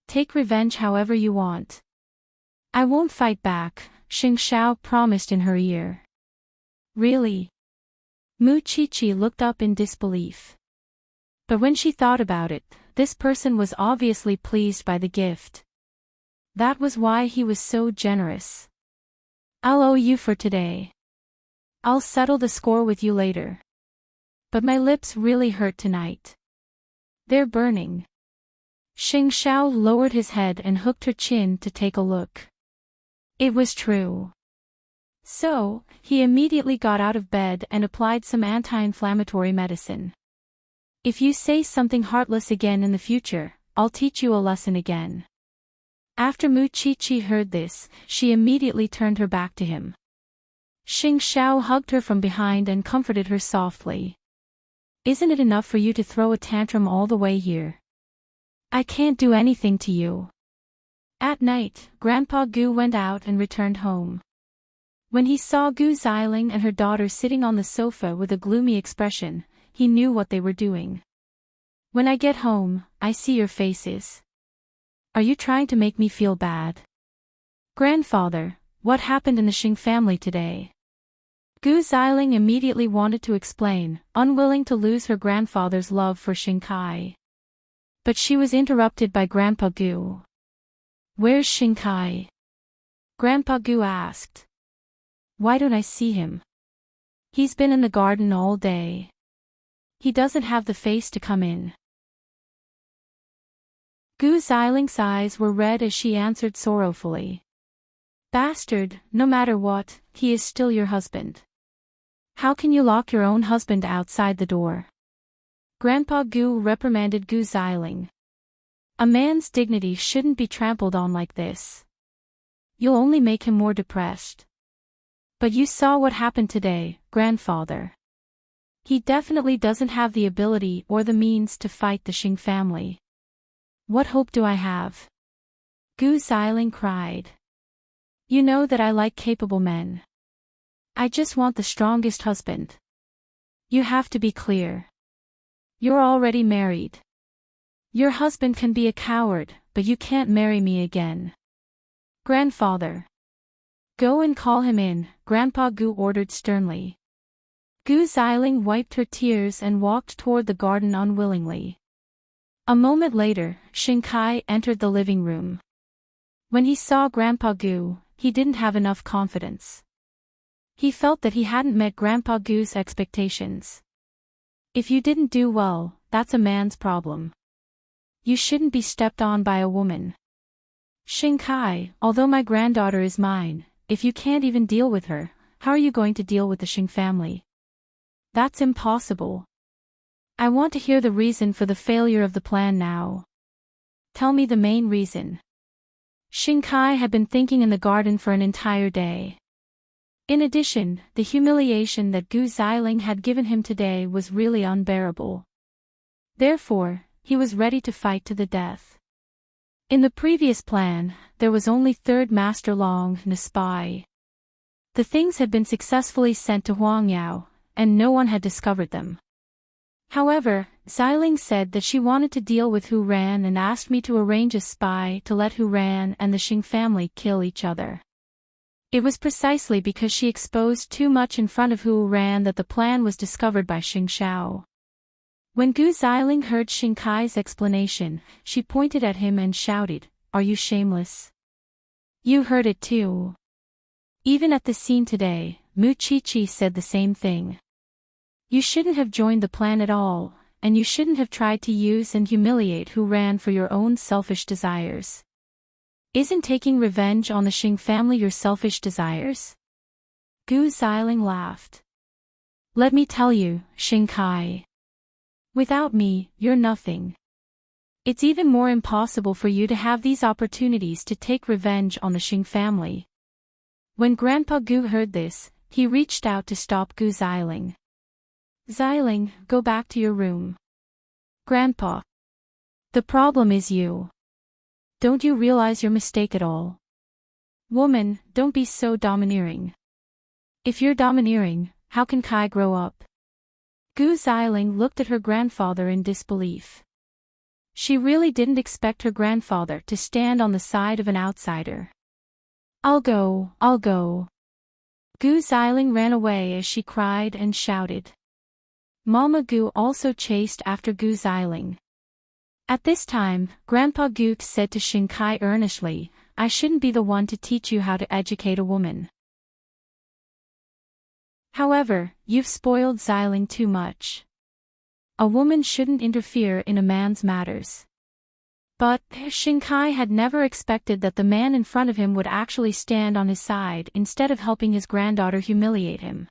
Take revenge however you want. I won't fight back, Xing Xiao promised in her ear. Really? Mu Qiqi looked up in disbelief. But when she thought about it, this person was obviously pleased by the gift. That was why he was so generous. I'll owe you for today. I'll settle the score with you later. But my lips really hurt tonight. They're burning. Xing Xiao lowered his head and hooked her chin to take a look. It was true. So, he immediately got out of bed and applied some anti-inflammatory medicine. If you say something heartless again in the future, I'll teach you a lesson again. After Mu Qiqi heard this, she immediately turned her back to him. Xing Xiao hugged her from behind and comforted her softly. Isn't it enough for you to throw a tantrum all the way here? I can't do anything to you. At night, Grandpa Gu went out and returned home. When he saw Gu Xiling and her daughter sitting on the sofa with a gloomy expression, he knew what they were doing. When I get home, I see your faces. Are you trying to make me feel bad? Grandfather, what happened in the Xing family today? Gu Xiling immediately wanted to explain, unwilling to lose her grandfather's love for Xing Kai. But she was interrupted by Grandpa Gu. Where's Xing Kai? Grandpa Gu asked. Why don't I see him? He's been in the garden all day. He doesn't have the face to come in. Gu Xiling's eyes were red as she answered sorrowfully. Bastard, no matter what, he is still your husband. How can you lock your own husband outside the door? Grandpa Gu reprimanded Gu Xiling. A man's dignity shouldn't be trampled on like this. You'll only make him more depressed. But you saw what happened today, grandfather. He definitely doesn't have the ability or the means to fight the Xing family. What hope do I have? Gu Xiling cried. You know that I like capable men. I just want the strongest husband. You have to be clear. You're already married. Your husband can be a coward, but you can't marry me again. Grandfather. Go and call him in, Grandpa Gu ordered sternly. Gu Xiling wiped her tears and walked toward the garden unwillingly. A moment later, Xing Kai entered the living room. When he saw Grandpa Gu, he didn't have enough confidence. He felt that he hadn't met Grandpa Gu's expectations. If you didn't do well, that's a man's problem. You shouldn't be stepped on by a woman. Xing Kai, although my granddaughter is mine, if you can't even deal with her, how are you going to deal with the Xing family? That's impossible. I want to hear the reason for the failure of the plan now. Tell me the main reason. Xing Kai had been thinking in the garden for an entire day. In addition, the humiliation that Gu Xiling had given him today was really unbearable. Therefore, he was ready to fight to the death. In the previous plan, there was only Third Master Long and a spy. The things had been successfully sent to Huangyao, and no one had discovered them. However, Xiling said that she wanted to deal with Hu Ran and asked me to arrange a spy to let Hu Ran and the Xing family kill each other. It was precisely because she exposed too much in front of Hu Ran that the plan was discovered by Xing Shao. When Gu Xiling heard Xing Kai's explanation, she pointed at him and shouted, "Are you shameless? You heard it too." Even at the scene today, Mu Chichi said the same thing. You shouldn't have joined the plan at all, and you shouldn't have tried to use and humiliate Hu Ran for your own selfish desires. Isn't taking revenge on the Xing family your selfish desires? Gu Xiling laughed. Let me tell you, Xing Kai. Without me, you're nothing. It's even more impossible for you to have these opportunities to take revenge on the Xing family. When Grandpa Gu heard this, he reached out to stop Gu Xiling. Xiling, go back to your room. Grandpa. The problem is you. Don't you realize your mistake at all? Woman, don't be so domineering. If you're domineering, how can Kai grow up? Gu Xiling looked at her grandfather in disbelief. She really didn't expect her grandfather to stand on the side of an outsider. I'll go, I'll go. Gu Xiling ran away as she cried and shouted. Mama Gu also chased after Gu Xiling. At this time, Grandpa Gu said to Xing Kai earnestly, I shouldn't be the one to teach you how to educate a woman. However, you've spoiled Xiling too much. A woman shouldn't interfere in a man's matters. But, Xing Kai had never expected that the man in front of him would actually stand on his side instead of helping his granddaughter humiliate him.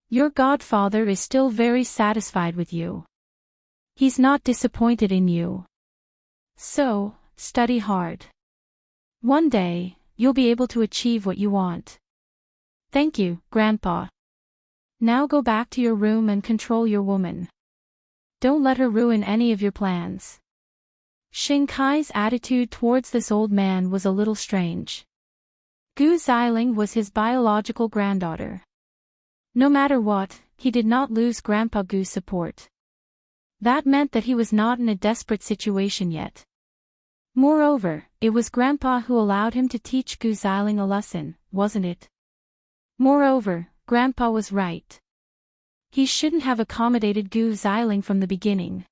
Your godfather is still very satisfied with you. He's not disappointed in you. So, study hard. One day, you'll be able to achieve what you want. Thank you, Grandpa. Now go back to your room and control your woman. Don't let her ruin any of your plans. Xing Kai's attitude towards this old man was a little strange. Gu Xiling was his biological granddaughter. No matter what, he did not lose Grandpa Gu's support. That meant that he was not in a desperate situation yet. Moreover, it was Grandpa who allowed him to teach Gu Xiling a lesson, wasn't it? Moreover, Grandpa was right. He shouldn't have accommodated Gu Xiling from the beginning.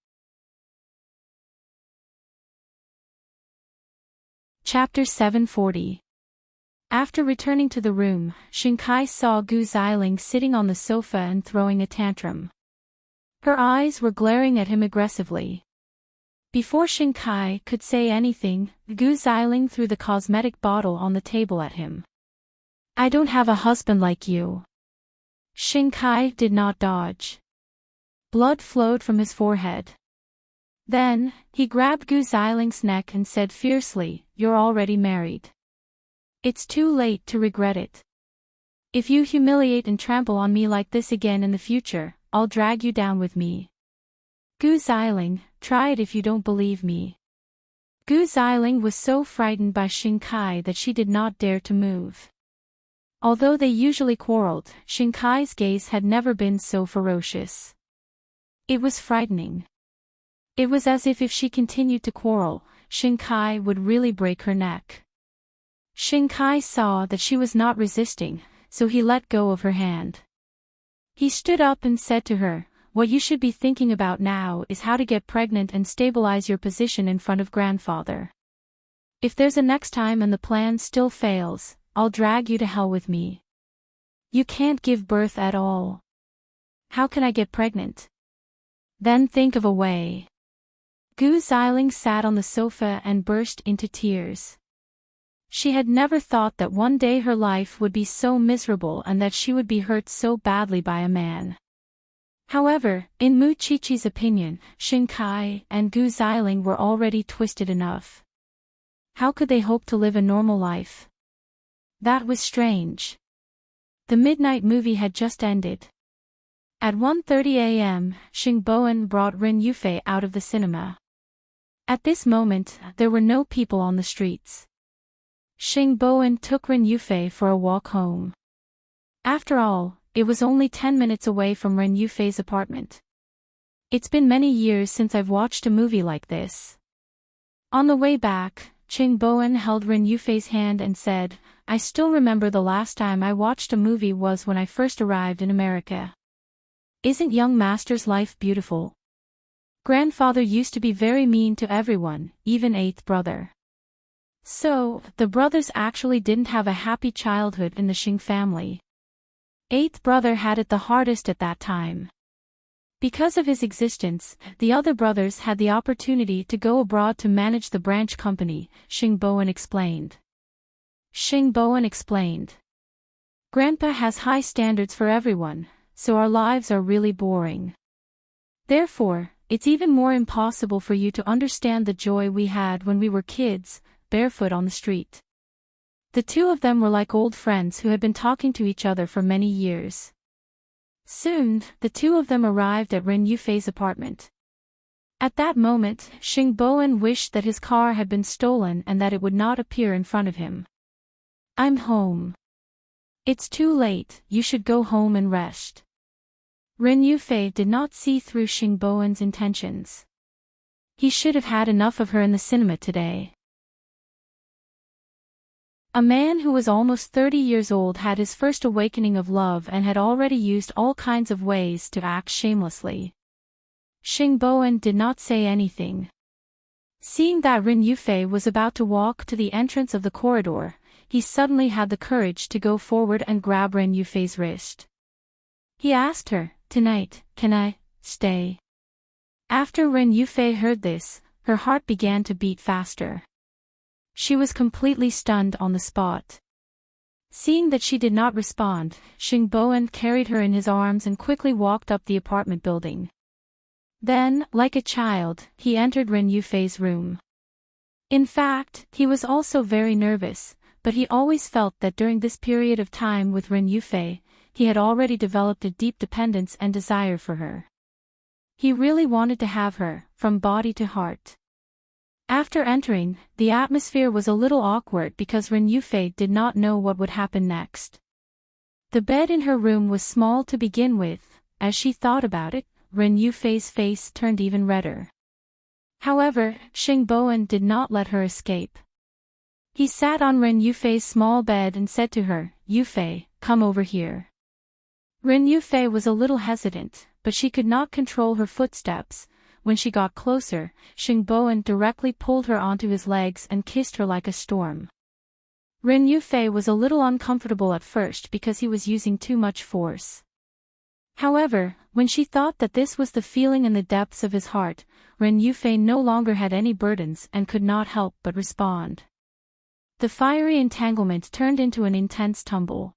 Chapter 740. After returning to the room, Xing Kai saw Gu Xiling sitting on the sofa and throwing a tantrum. Her eyes were glaring at him aggressively. Before Xing Kai could say anything, Gu Xiling threw the cosmetic bottle on the table at him. I don't have a husband like you. Xing Kai did not dodge. Blood flowed from his forehead. Then, he grabbed Gu Xiling's neck and said fiercely, You're already married. It's too late to regret it. If you humiliate and trample on me like this again in the future, I'll drag you down with me. Gu Xiling, try it if you don't believe me. Gu Xiling was so frightened by Xing Kai that she did not dare to move. Although they usually quarreled, Xing Kai's gaze had never been so ferocious. It was frightening. It was as if she continued to quarrel, Xing Kai would really break her neck. Xing Kai saw that she was not resisting, so he let go of her hand. He stood up and said to her, What you should be thinking about now is how to get pregnant and stabilize your position in front of grandfather. If there's a next time and the plan still fails, I'll drag you to hell with me. You can't give birth at all. How can I get pregnant? Then think of a way. Gu Xiling sat on the sofa and burst into tears. She had never thought that one day her life would be so miserable and that she would be hurt so badly by a man. However, in Mu Chichi's opinion, Xing Kai and Gu Xiling were already twisted enough. How could they hope to live a normal life? That was strange. The midnight movie had just ended. At 1:30 a.m., Xing Bowen brought Ren Yufei out of the cinema. At this moment, there were no people on the streets. Xing Bowen took Ren Yufei for a walk home. After all, it was only 10 minutes away from Ren Yufei's apartment. It's been many years since I've watched a movie like this. On the way back, Ching Bowen held Ren Yufei's hand and said, I still remember the last time I watched a movie was when I first arrived in America. Isn't young master's life beautiful? Grandfather used to be very mean to everyone, even eighth brother. So, the brothers actually didn't have a happy childhood in the Xing family. Eighth brother had it the hardest at that time. Because of his existence, the other brothers had the opportunity to go abroad to manage the branch company, Xing Bowen explained. Xing Bowen explained. Grandpa has high standards for everyone, so our lives are really boring. Therefore, it's even more impossible for you to understand the joy we had when we were kids, barefoot on the street. The two of them were like old friends who had been talking to each other for many years. Soon, the two of them arrived at Ren Yufei's apartment. At that moment, Xing Bowen wished that his car had been stolen and that it would not appear in front of him. I'm home. It's too late, you should go home and rest. Ren Yufei did not see through Xing Bowen's intentions. He should have had enough of her in the cinema today. A man who was almost 30 years old had his first awakening of love and had already used all kinds of ways to act shamelessly. Xing Bowen did not say anything. Seeing that Ren Yufei was about to walk to the entrance of the corridor, he suddenly had the courage to go forward and grab Ren Yufei's wrist. He asked her, "Tonight, can I stay?" After Ren Yufei heard this, her heart began to beat faster. She was completely stunned on the spot. Seeing that she did not respond, Xing Bowen carried her in his arms and quickly walked up the apartment building. Then, like a child, he entered Ren Yufei's room. In fact, he was also very nervous, but he always felt that during this period of time with Ren Yufei, he had already developed a deep dependence and desire for her. He really wanted to have her, from body to heart. After entering, the atmosphere was a little awkward because Ren Yufei did not know what would happen next. The bed in her room was small to begin with. As she thought about it, Ren Yufei's face turned even redder. However, Xing Bowen did not let her escape. He sat on Ren Yufei's small bed and said to her, "Yufei, come over here." Ren Yufei was a little hesitant, but she could not control her footsteps. When she got closer, Xing Bowen directly pulled her onto his legs and kissed her like a storm. Ren Yufei was a little uncomfortable at first because he was using too much force. However, when she thought that this was the feeling in the depths of his heart, Ren Yufei no longer had any burdens and could not help but respond. The fiery entanglement turned into an intense tumble.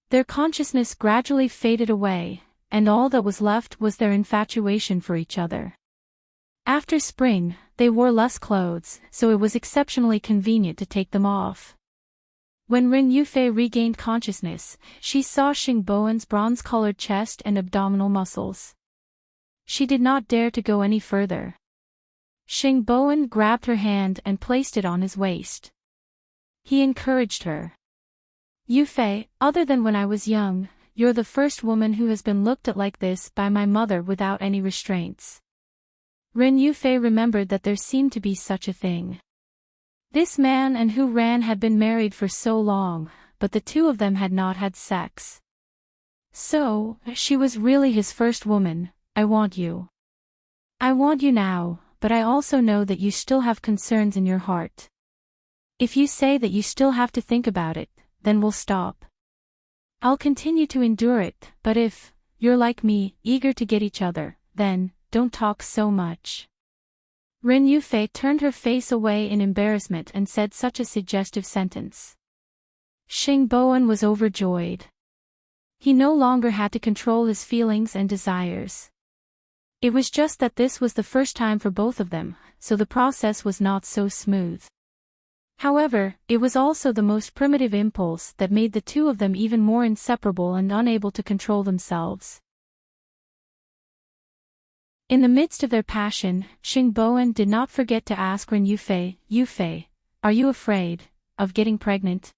Their consciousness gradually faded away, and all that was left was their infatuation for each other. After spring, they wore less clothes, so it was exceptionally convenient to take them off. When Ren Yufei regained consciousness, she saw Xing Bowen's bronze-colored chest and abdominal muscles. She did not dare to go any further. Xing Bowen grabbed her hand and placed it on his waist. He encouraged her. "Yufei, other than when I was young, you're the first woman who has been looked at like this by my mother without any restraints." Ren Yufei remembered that there seemed to be such a thing. This man and Hu Ran had been married for so long, but the two of them had not had sex. So, she was really his first woman. "I want you. I want you now, but I also know that you still have concerns in your heart. If you say that you still have to think about it, then we'll stop. I'll continue to endure it, but if you're like me, eager to get each other, then don't talk so much." Ren Yufei turned her face away in embarrassment and said such a suggestive sentence. Xing Bowen was overjoyed. He no longer had to control his feelings and desires. It was just that this was the first time for both of them, so the process was not so smooth. However, it was also the most primitive impulse that made the two of them even more inseparable and unable to control themselves. In the midst of their passion, Xing Bowen did not forget to ask Ren Yufei, "Yufei, are you afraid of getting pregnant?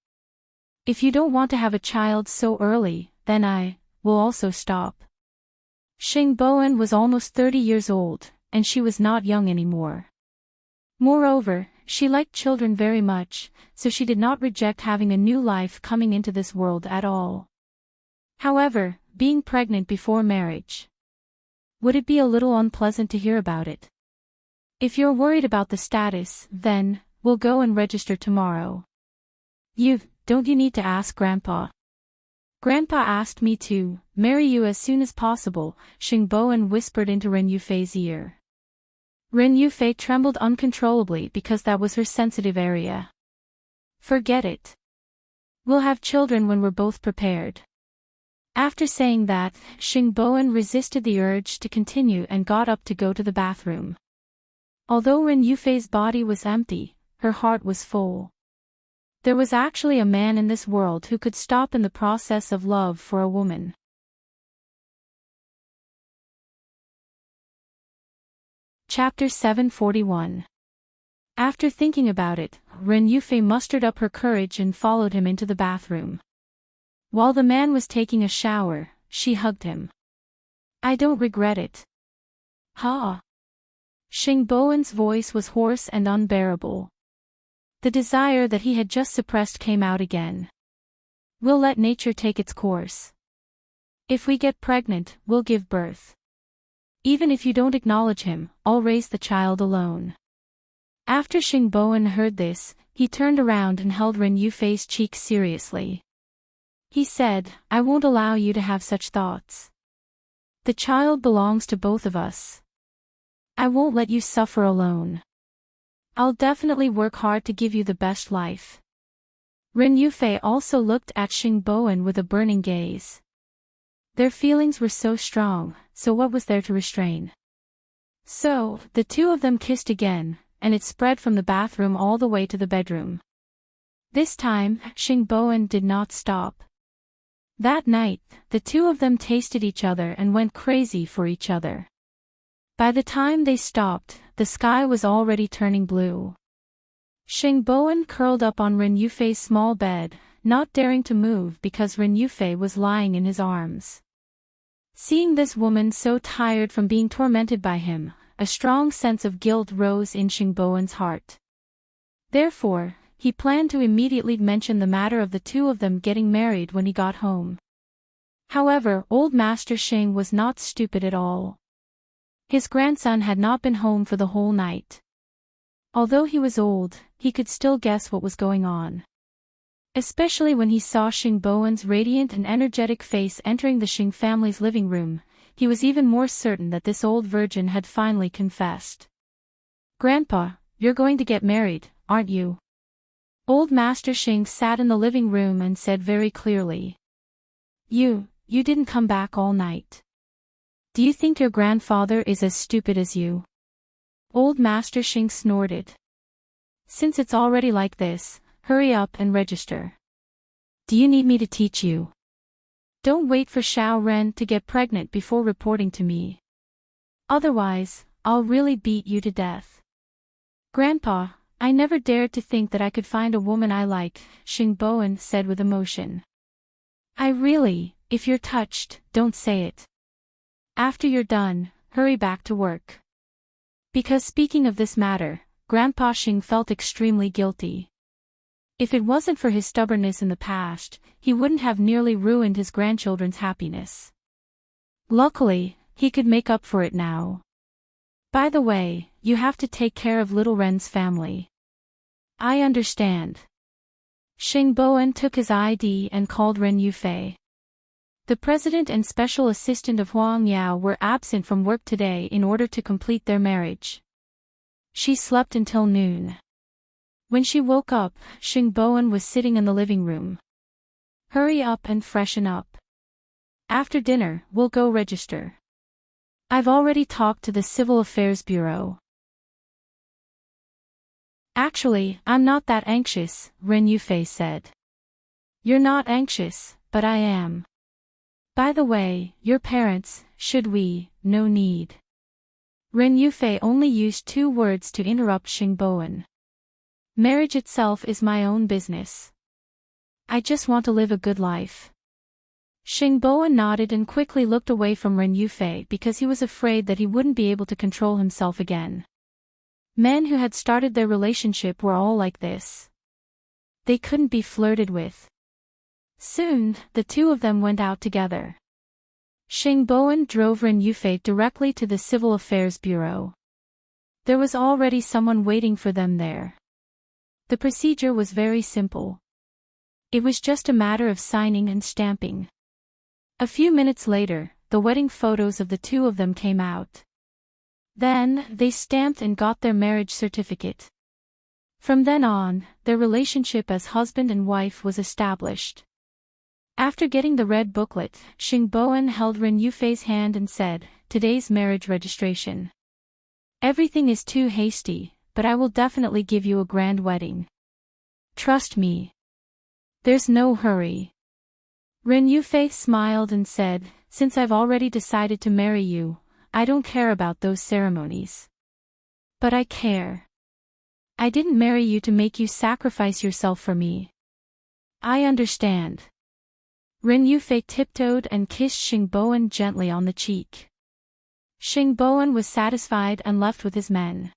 If you don't want to have a child so early, then I will also stop." Xing Bowen was almost 30 years old, and she was not young anymore. Moreover, she liked children very much, so she did not reject having a new life coming into this world at all. However, being pregnant before marriage. Would it be a little unpleasant to hear about it? If you're worried about the status, then, we'll go and register tomorrow. Don't you need to ask Grandpa? Grandpa asked me to marry you as soon as possible, Xing Bowen whispered into Ren Yufei's ear. Ren Yufei trembled uncontrollably because that was her sensitive area. Forget it. We'll have children when we're both prepared. After saying that, Xing Bowen resisted the urge to continue and got up to go to the bathroom. Although Ren Yufei's body was empty, her heart was full. There was actually a man in this world who could stop in the process of love for a woman. Chapter 741. After thinking about it, Ren Yufei mustered up her courage and followed him into the bathroom. While the man was taking a shower, she hugged him. I don't regret it. Ha! Xing Bowen's voice was hoarse and unbearable. The desire that he had just suppressed came out again. We'll let nature take its course. If we get pregnant, we'll give birth. Even if you don't acknowledge him, I'll raise the child alone. After Xing Bowen heard this, he turned around and held Ren Yufei's cheek seriously. He said, I won't allow you to have such thoughts. The child belongs to both of us. I won't let you suffer alone. I'll definitely work hard to give you the best life. Ren Yufei also looked at Xing Bowen with a burning gaze. Their feelings were so strong, so what was there to restrain? So, the two of them kissed again, and it spread from the bathroom all the way to the bedroom. This time, Xing Bowen did not stop. That night, the two of them tasted each other and went crazy for each other. By the time they stopped, the sky was already turning blue. Xing Bowen curled up on Ren Yufei's small bed, not daring to move because Ren Yufei was lying in his arms. Seeing this woman so tired from being tormented by him, a strong sense of guilt rose in Xing Bowen's heart. Therefore, he planned to immediately mention the matter of the two of them getting married when he got home. However, old Master Xing was not stupid at all. His grandson had not been home for the whole night. Although he was old, he could still guess what was going on. Especially when he saw Xing Bowen's radiant and energetic face entering the Xing family's living room, he was even more certain that this old virgin had finally confessed. Grandpa, you're going to get married, aren't you? Old Master Xing sat in the living room and said very clearly. You didn't come back all night. Do you think your grandfather is as stupid as you? Old Master Xing snorted. Since it's already like this, hurry up and register. Do you need me to teach you? Don't wait for Xiao Ren to get pregnant before reporting to me. Otherwise, I'll really beat you to death. Grandpa, I never dared to think that I could find a woman I like, Xing Bowen said with emotion. If you're touched, don't say it. After you're done, hurry back to work. Because speaking of this matter, Grandpa Xing felt extremely guilty. If it wasn't for his stubbornness in the past, he wouldn't have nearly ruined his grandchildren's happiness. Luckily, he could make up for it now. By the way, you have to take care of little Ren's family. I understand. Xing Bowen took his ID and called Ren Yufei. The president and special assistant of Huang Yao were absent from work today in order to complete their marriage. She slept until noon. When she woke up, Xing Bowen was sitting in the living room. Hurry up and freshen up. After dinner, we'll go register. I've already talked to the Civil Affairs Bureau. Actually, I'm not that anxious, Ren Yufei said. You're not anxious, but I am. By the way, your parents, no need. Ren Yufei only used 2 words to interrupt Xing Bowen. Marriage itself is my own business. I just want to live a good life. Xingbo nodded and quickly looked away from Ren Yufei because he was afraid that he wouldn't be able to control himself again. Men who had started their relationship were all like this. They couldn't be flirted with. Soon, the two of them went out together. Xingbo drove Ren Yufei directly to the Civil Affairs Bureau. There was already someone waiting for them there. The procedure was very simple. It was just a matter of signing and stamping. A few minutes later, the wedding photos of the two of them came out. Then, they stamped and got their marriage certificate. From then on, their relationship as husband and wife was established. After getting the red booklet, Xingbo held Ren Yufei's hand and said, "Today's marriage registration. Everything is too hasty, but I will definitely give you a grand wedding. Trust me. There's no hurry." Ren Yufei smiled and said, "Since I've already decided to marry you, I don't care about those ceremonies. But I care. I didn't marry you to make you sacrifice yourself for me. I understand." Ren Yufei tiptoed and kissed Xingbo gently on the cheek. Xingbo was satisfied and left with his men.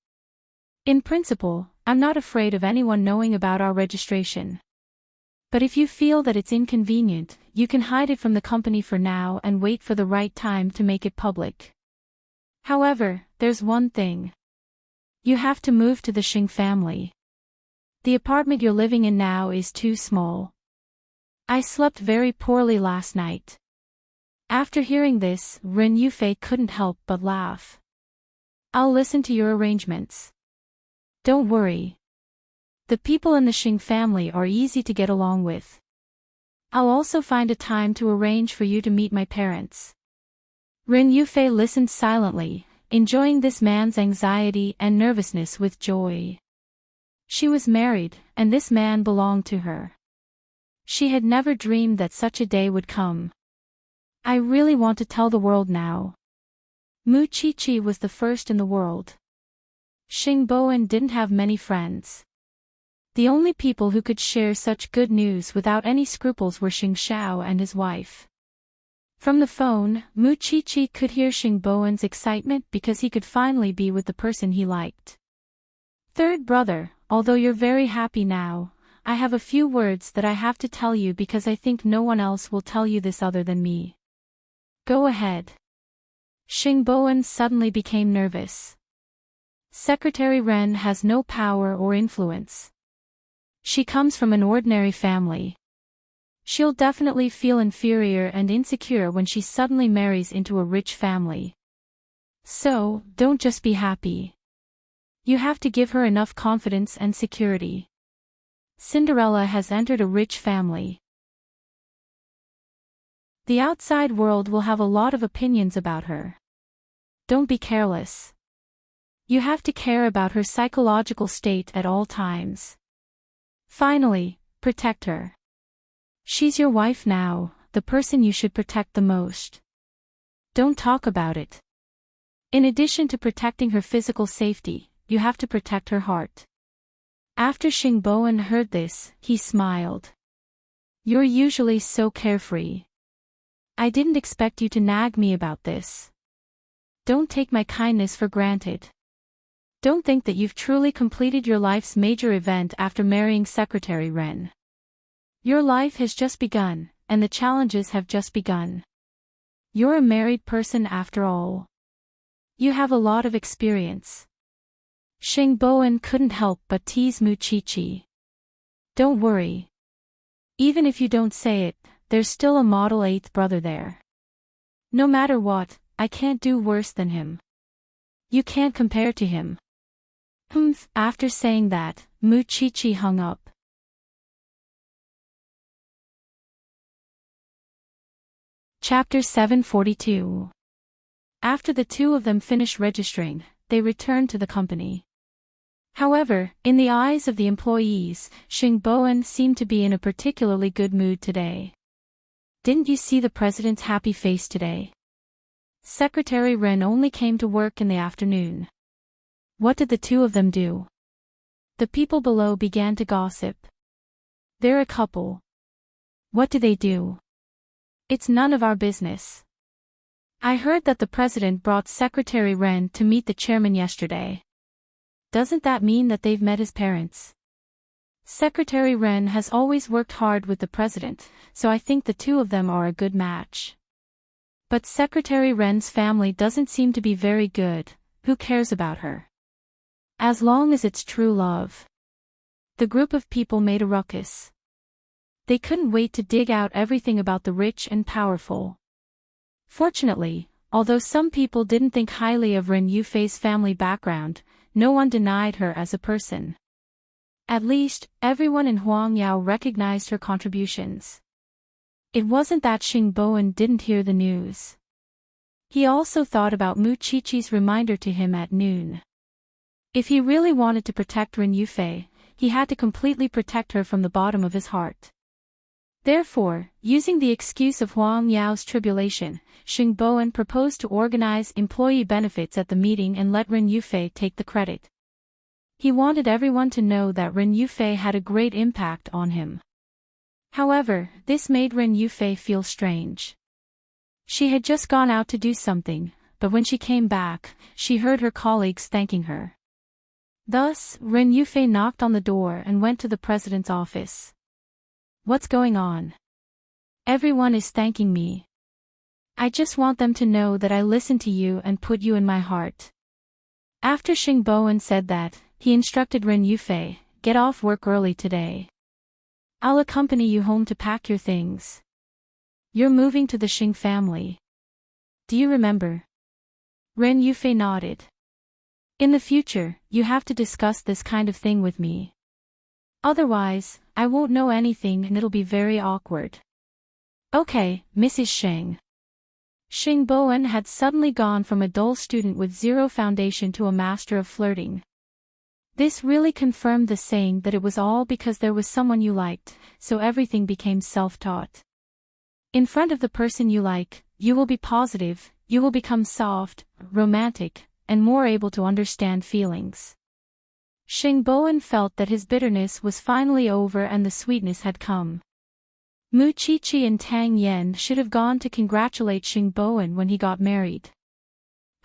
"In principle, I'm not afraid of anyone knowing about our registration. But if you feel that it's inconvenient, you can hide it from the company for now and wait for the right time to make it public. However, there's one thing. You have to move to the Xing family. The apartment you're living in now is too small. I slept very poorly last night." After hearing this, Ren Yufei couldn't help but laugh. "I'll listen to your arrangements. Don't worry. The people in the Xing family are easy to get along with. I'll also find a time to arrange for you to meet my parents." Ren Yufei listened silently, enjoying this man's anxiety and nervousness with joy. She was married, and this man belonged to her. She had never dreamed that such a day would come. "I really want to tell the world now." Mu Qiqi was the first in the world. Xingbo didn't have many friends. The only people who could share such good news without any scruples were Xing Xiao and his wife. From the phone, Mu Qiqi could hear Xingbo's excitement because he could finally be with the person he liked. "Third brother, although you're very happy now, I have a few words that I have to tell you because I think no one else will tell you this other than me." "Go ahead." Xingbo suddenly became nervous. Secretary Ren has no power or influence. She comes from an ordinary family. She'll definitely feel inferior and insecure when she suddenly marries into a rich family. So, don't just be happy. You have to give her enough confidence and security. Cinderella has entered a rich family. The outside world will have a lot of opinions about her. Don't be careless. You have to care about her psychological state at all times. Finally, protect her. She's your wife now, the person you should protect the most. Don't talk about it. In addition to protecting her physical safety, you have to protect her heart. After Xingbo heard this, he smiled. "You're usually so carefree. I didn't expect you to nag me about this. Don't take my kindness for granted. Don't think that you've truly completed your life's major event after marrying Secretary Ren. Your life has just begun, and the challenges have just begun. You're a married person after all. You have a lot of experience." Xingbo couldn't help but tease Mu Qiqi. "Don't worry. Even if you don't say it, there's still a model 8th brother there. No matter what, I can't do worse than him. You can't compare to him." After saying that, Mu Qiqi hung up. Chapter 742. After the two of them finished registering, they returned to the company. However, in the eyes of the employees, Xingbo seemed to be in a particularly good mood today. "Didn't you see the president's happy face today? Secretary Ren only came to work in the afternoon. What did the two of them do?" The people below began to gossip. "They're a couple. What do they do?" It's none of our business. I heard that the president brought Secretary Ren to meet the chairman yesterday. Doesn't that mean that they've met his parents? Secretary Ren has always worked hard with the president, so I think the two of them are a good match. But Secretary Ren's family doesn't seem to be very good. Who cares about her? As long as it's true love. The group of people made a ruckus. They couldn't wait to dig out everything about the rich and powerful. Fortunately, although some people didn't think highly of Ren Yufei's family background, no one denied her as a person. At least, everyone in Huangyao recognized her contributions. It wasn't that Xing Bowen didn't hear the news. He also thought about Mu Qiqi's reminder to him at noon. If he really wanted to protect Ren Yufei, he had to completely protect her from the bottom of his heart. Therefore, using the excuse of Huang Yao's tribulation, Xing Bowen proposed to organize employee benefits at the meeting and let Ren Yufei take the credit. He wanted everyone to know that Ren Yufei had a great impact on him. However, this made Ren Yufei feel strange. She had just gone out to do something, but when she came back, she heard her colleagues thanking her. Thus, Ren Yufei knocked on the door and went to the president's office. What's going on? Everyone is thanking me. I just want them to know that I listened to you and put you in my heart. After Xing Bowen said that, he instructed Ren Yufei, get off work early today. I'll accompany you home to pack your things. You're moving to the Xing family. Do you remember? Ren Yufei nodded. In the future, you have to discuss this kind of thing with me. Otherwise, I won't know anything and it'll be very awkward. Okay, Mrs. Sheng. Xing Bowen had suddenly gone from a dull student with zero foundation to a master of flirting. This really confirmed the saying that it was all because there was someone you liked, so everything became self-taught. In front of the person you like, you will be positive, you will become soft, romantic, and more able to understand feelings. Xing Bowen felt that his bitterness was finally over and the sweetness had come. Mu Qiqi and Tang Yan should have gone to congratulate Xing Bowen when he got married.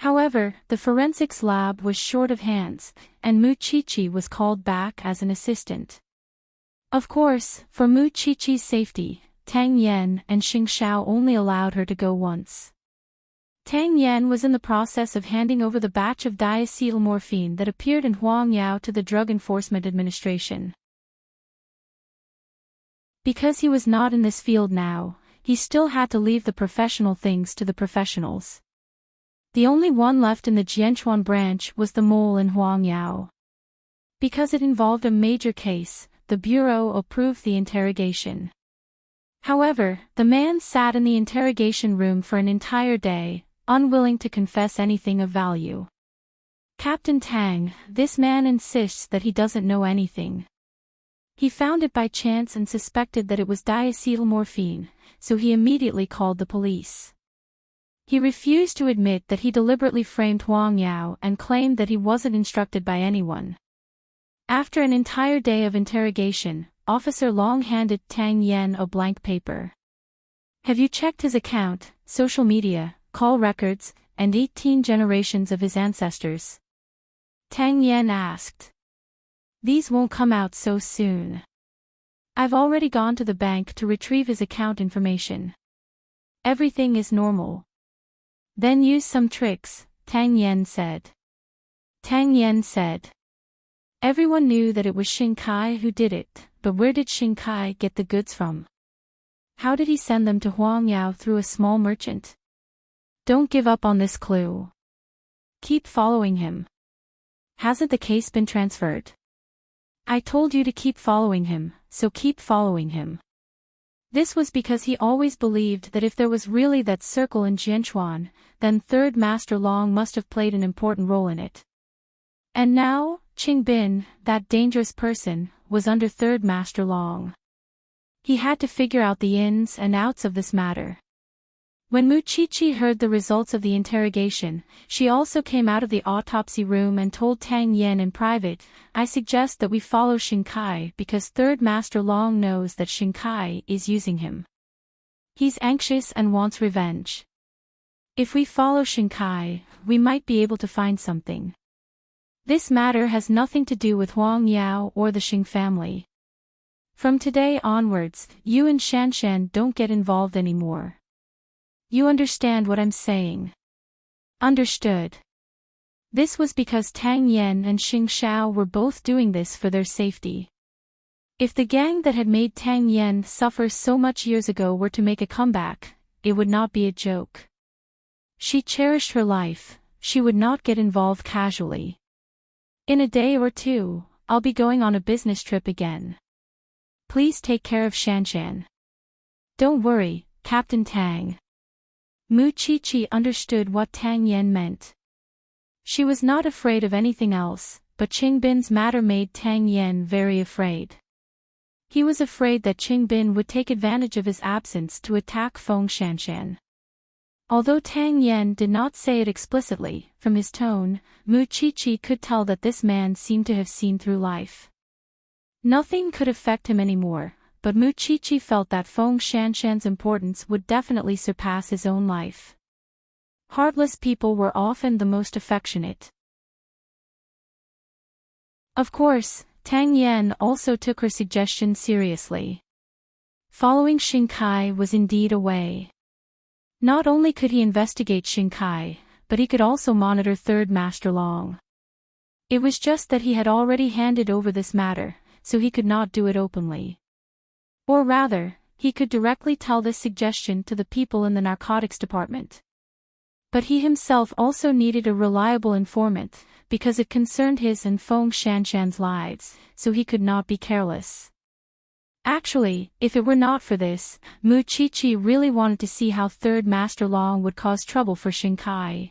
However, the forensics lab was short of hands, and Mu Qiqi was called back as an assistant. Of course, for Mu Qiqi's safety, Tang Yan and Xing Xiao only allowed her to go once. Tang Yan was in the process of handing over the batch of diacetylmorphine that appeared in Huangyao to the Drug Enforcement Administration. Because he was not in this field now, he still had to leave the professional things to the professionals. The only one left in the Jianchuan branch was the mole in Huangyao. Because it involved a major case, the bureau approved the interrogation. However, the man sat in the interrogation room for an entire day, unwilling to confess anything of value. Captain Tang, this man insists that he doesn't know anything. He found it by chance and suspected that it was diacetylmorphine, so he immediately called the police. He refused to admit that he deliberately framed Huang Yao and claimed that he wasn't instructed by anyone. After an entire day of interrogation, Officer Long handed Tang Yan a blank paper. Have you checked his account, social media, call records, and 18 generations of his ancestors? Tang Yan asked. These won't come out so soon. I've already gone to the bank to retrieve his account information. Everything is normal. Then use some tricks, Tang Yan said. Tang Yan said. Everyone knew that it was Xing Kai who did it, but where did Xing Kai get the goods from? How did he send them to Huangyao through a small merchant? Don't give up on this clue. Keep following him. Hasn't the case been transferred? I told you to keep following him, so keep following him. This was because he always believed that if there was really that circle in Jianchuan, then Third Master Long must have played an important role in it. And now, Qing Bin, that dangerous person, was under Third Master Long. He had to figure out the ins and outs of this matter. When Mu Qiqi heard the results of the interrogation, she also came out of the autopsy room and told Tang Yan in private, I suggest that we follow Xing Kai because Third Master Long knows that Xing Kai is using him. He's anxious and wants revenge. If we follow Xingkai, we might be able to find something. This matter has nothing to do with Huang Yao or the Xing family. From today onwards, you and Shanshan don't get involved anymore. You understand what I'm saying? Understood. This was because Tang Yan and Xing Xiao were both doing this for their safety. If the gang that had made Tang Yan suffer so much years ago were to make a comeback, it would not be a joke. She cherished her life, she would not get involved casually. In a day or two, I'll be going on a business trip again. Please take care of Shanshan. Don't worry, Captain Tang. Mu Chi-Chi understood what Tang Yan meant. She was not afraid of anything else, but Qingbin's matter made Tang Yan very afraid. He was afraid that Qingbin would take advantage of his absence to attack Feng Shanshan. Although Tang Yan did not say it explicitly, from his tone, Mu Chi-Chi could tell that this man seemed to have seen through life. Nothing could affect him anymore, but Mu Chi-Chi felt that Feng Shanshan's importance would definitely surpass his own life. Heartless people were often the most affectionate. Of course, Tang Yan also took her suggestion seriously. Following Xingkai was indeed a way. Not only could he investigate Xingkai, but he could also monitor Third Master Long. It was just that he had already handed over this matter, so he could not do it openly. Or rather, he could directly tell this suggestion to the people in the narcotics department. But he himself also needed a reliable informant, because it concerned his and Feng Shanshan's lives, so he could not be careless. Actually, if it were not for this, Mu Chi-Chi really wanted to see how Third Master Long would cause trouble for Xingkai.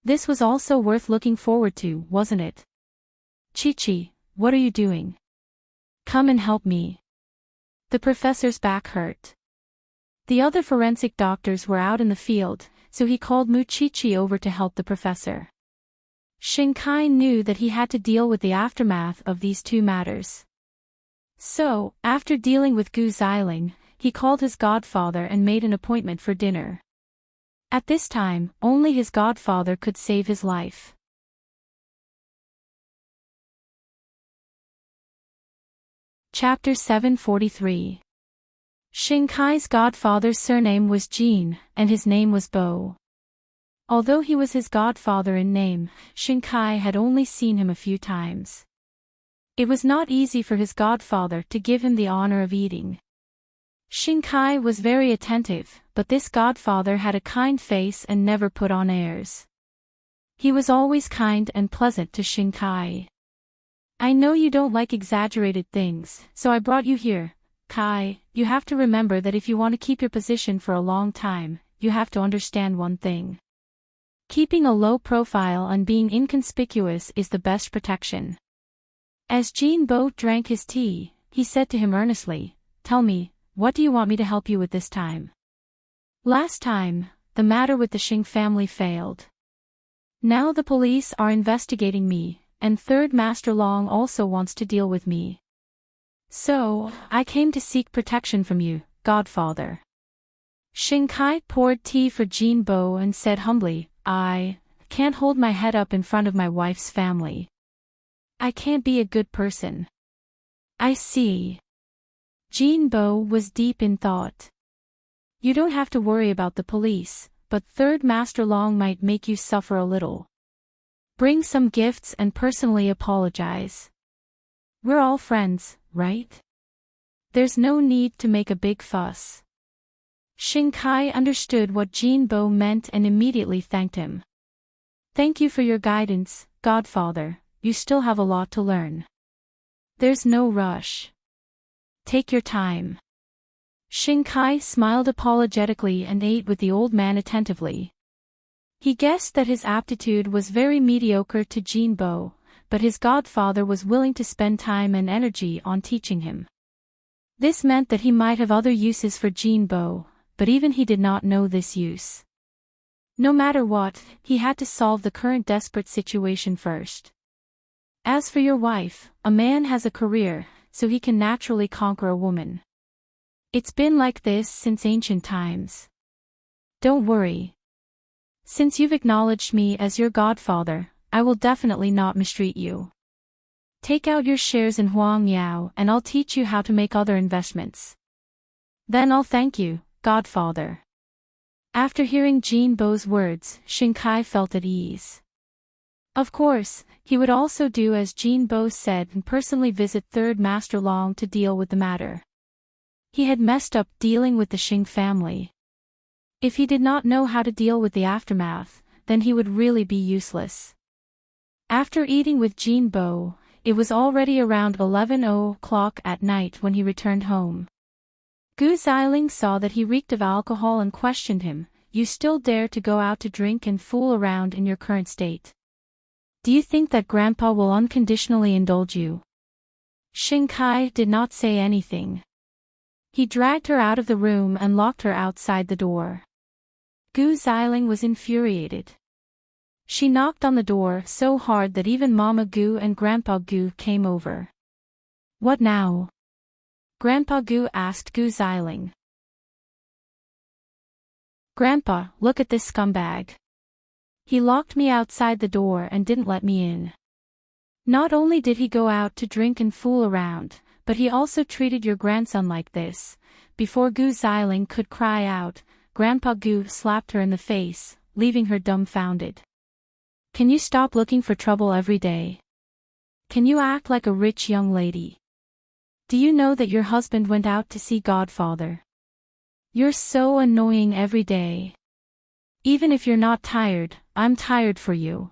This was also worth looking forward to, wasn't it? Chi-Chi, what are you doing? Come and help me. The professor's back hurt. The other forensic doctors were out in the field, so he called Mu Chi-Chi over to help the professor. Xingkai knew that he had to deal with the aftermath of these two matters. So, after dealing with Gu Xiling, he called his godfather and made an appointment for dinner. At this time, only his godfather could save his life. Chapter 743. Xingkai's godfather's surname was Jin, and his name was Bo. Although he was his godfather in name, Xingkai had only seen him a few times. It was not easy for his godfather to give him the honor of eating. Xingkai was very attentive, but this godfather had a kind face and never put on airs. He was always kind and pleasant to Xingkai. I know you don't like exaggerated things, so I brought you here. Kai, you have to remember that if you want to keep your position for a long time, you have to understand one thing. Keeping a low profile and being inconspicuous is the best protection. As Jin Bo drank his tea, he said to him earnestly, "Tell me, what do you want me to help you with this time?" Last time, the matter with the Xing family failed. Now the police are investigating me, and Third Master Long also wants to deal with me. So, I came to seek protection from you, godfather. Xingkai poured tea for Jin Bo and said humbly, "I can't hold my head up in front of my wife's family. I can't be a good person." I see. Jin Bo was deep in thought. You don't have to worry about the police, but Third Master Long might make you suffer a little. Bring some gifts and personally apologize. We're all friends, right? There's no need to make a big fuss. Xingkai understood what Jin Bo meant and immediately thanked him. Thank you for your guidance, godfather, you still have a lot to learn. There's no rush. Take your time. Xingkai smiled apologetically and ate with the old man attentively. He guessed that his aptitude was very mediocre to Jin Bo, but his godfather was willing to spend time and energy on teaching him. This meant that he might have other uses for Jin Bo, but even he did not know this use. No matter what, he had to solve the current desperate situation first. As for your wife, a man has a career, so he can naturally conquer a woman. It's been like this since ancient times. Don't worry. Since you've acknowledged me as your godfather, I will definitely not mistreat you. Take out your shares in Huang Yao and I'll teach you how to make other investments. Then I'll thank you, godfather. After hearing Jin Bo's words, Xing Kai felt at ease. Of course, he would also do as Jin Bo said and personally visit Third Master Long to deal with the matter. He had messed up dealing with the Xing family. If he did not know how to deal with the aftermath, then he would really be useless. After eating with Jin Bo, it was already around 11 o'clock at night when he returned home. Gu Xiling saw that he reeked of alcohol and questioned him, "You still dare to go out to drink and fool around in your current state? Do you think that Grandpa will unconditionally indulge you?" Xing Kai did not say anything. He dragged her out of the room and locked her outside the door. Gu Xiling was infuriated. She knocked on the door so hard that even Mama Gu and Grandpa Gu came over. "What now?" Grandpa Gu asked Gu Xiling. "Grandpa, look at this scumbag. He locked me outside the door and didn't let me in. Not only did he go out to drink and fool around, but he also treated your grandson like this." Before Gu Xiling could cry out, Grandpa Gu slapped her in the face, leaving her dumbfounded. "Can you stop looking for trouble every day? Can you act like a rich young lady? Do you know that your husband went out to see Godfather? You're so annoying every day. Even if you're not tired, I'm tired for you.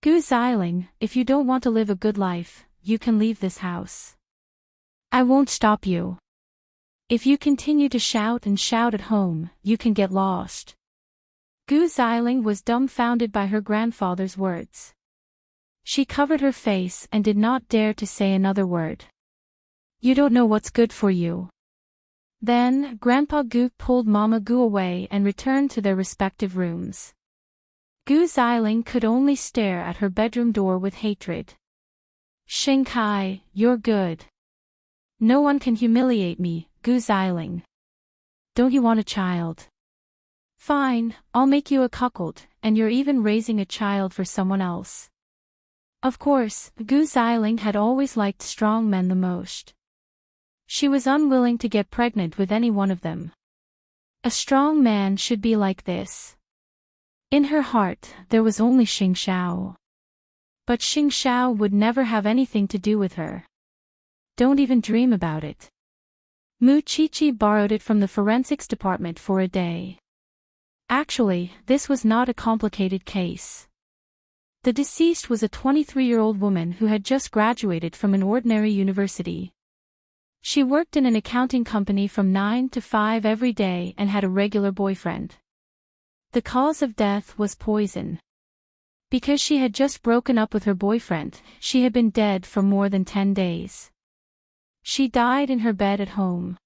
Gu Xiling, if you don't want to live a good life, you can leave this house. I won't stop you. If you continue to shout and shout at home, you can get lost." Gu Xiling was dumbfounded by her grandfather's words. She covered her face and did not dare to say another word. "You don't know what's good for you." Then, Grandpa Gu pulled Mama Gu away and returned to their respective rooms. Gu Xiling could only stare at her bedroom door with hatred. "Xing Kai, you're good. No one can humiliate me, Gu Xiling. Don't you want a child? Fine, I'll make you a cuckold, and you're even raising a child for someone else." Of course, Gu Xiling had always liked strong men the most. She was unwilling to get pregnant with any one of them. A strong man should be like this. In her heart, there was only Xing Xiao. But Xing Xiao would never have anything to do with her. Don't even dream about it. Mu Chichi borrowed it from the forensics department for a day. Actually, this was not a complicated case. The deceased was a 23-year-old woman who had just graduated from an ordinary university. She worked in an accounting company from 9 to 5 every day and had a regular boyfriend. The cause of death was poison. Because she had just broken up with her boyfriend, she had been dead for more than 10 days. She died in her bed at home.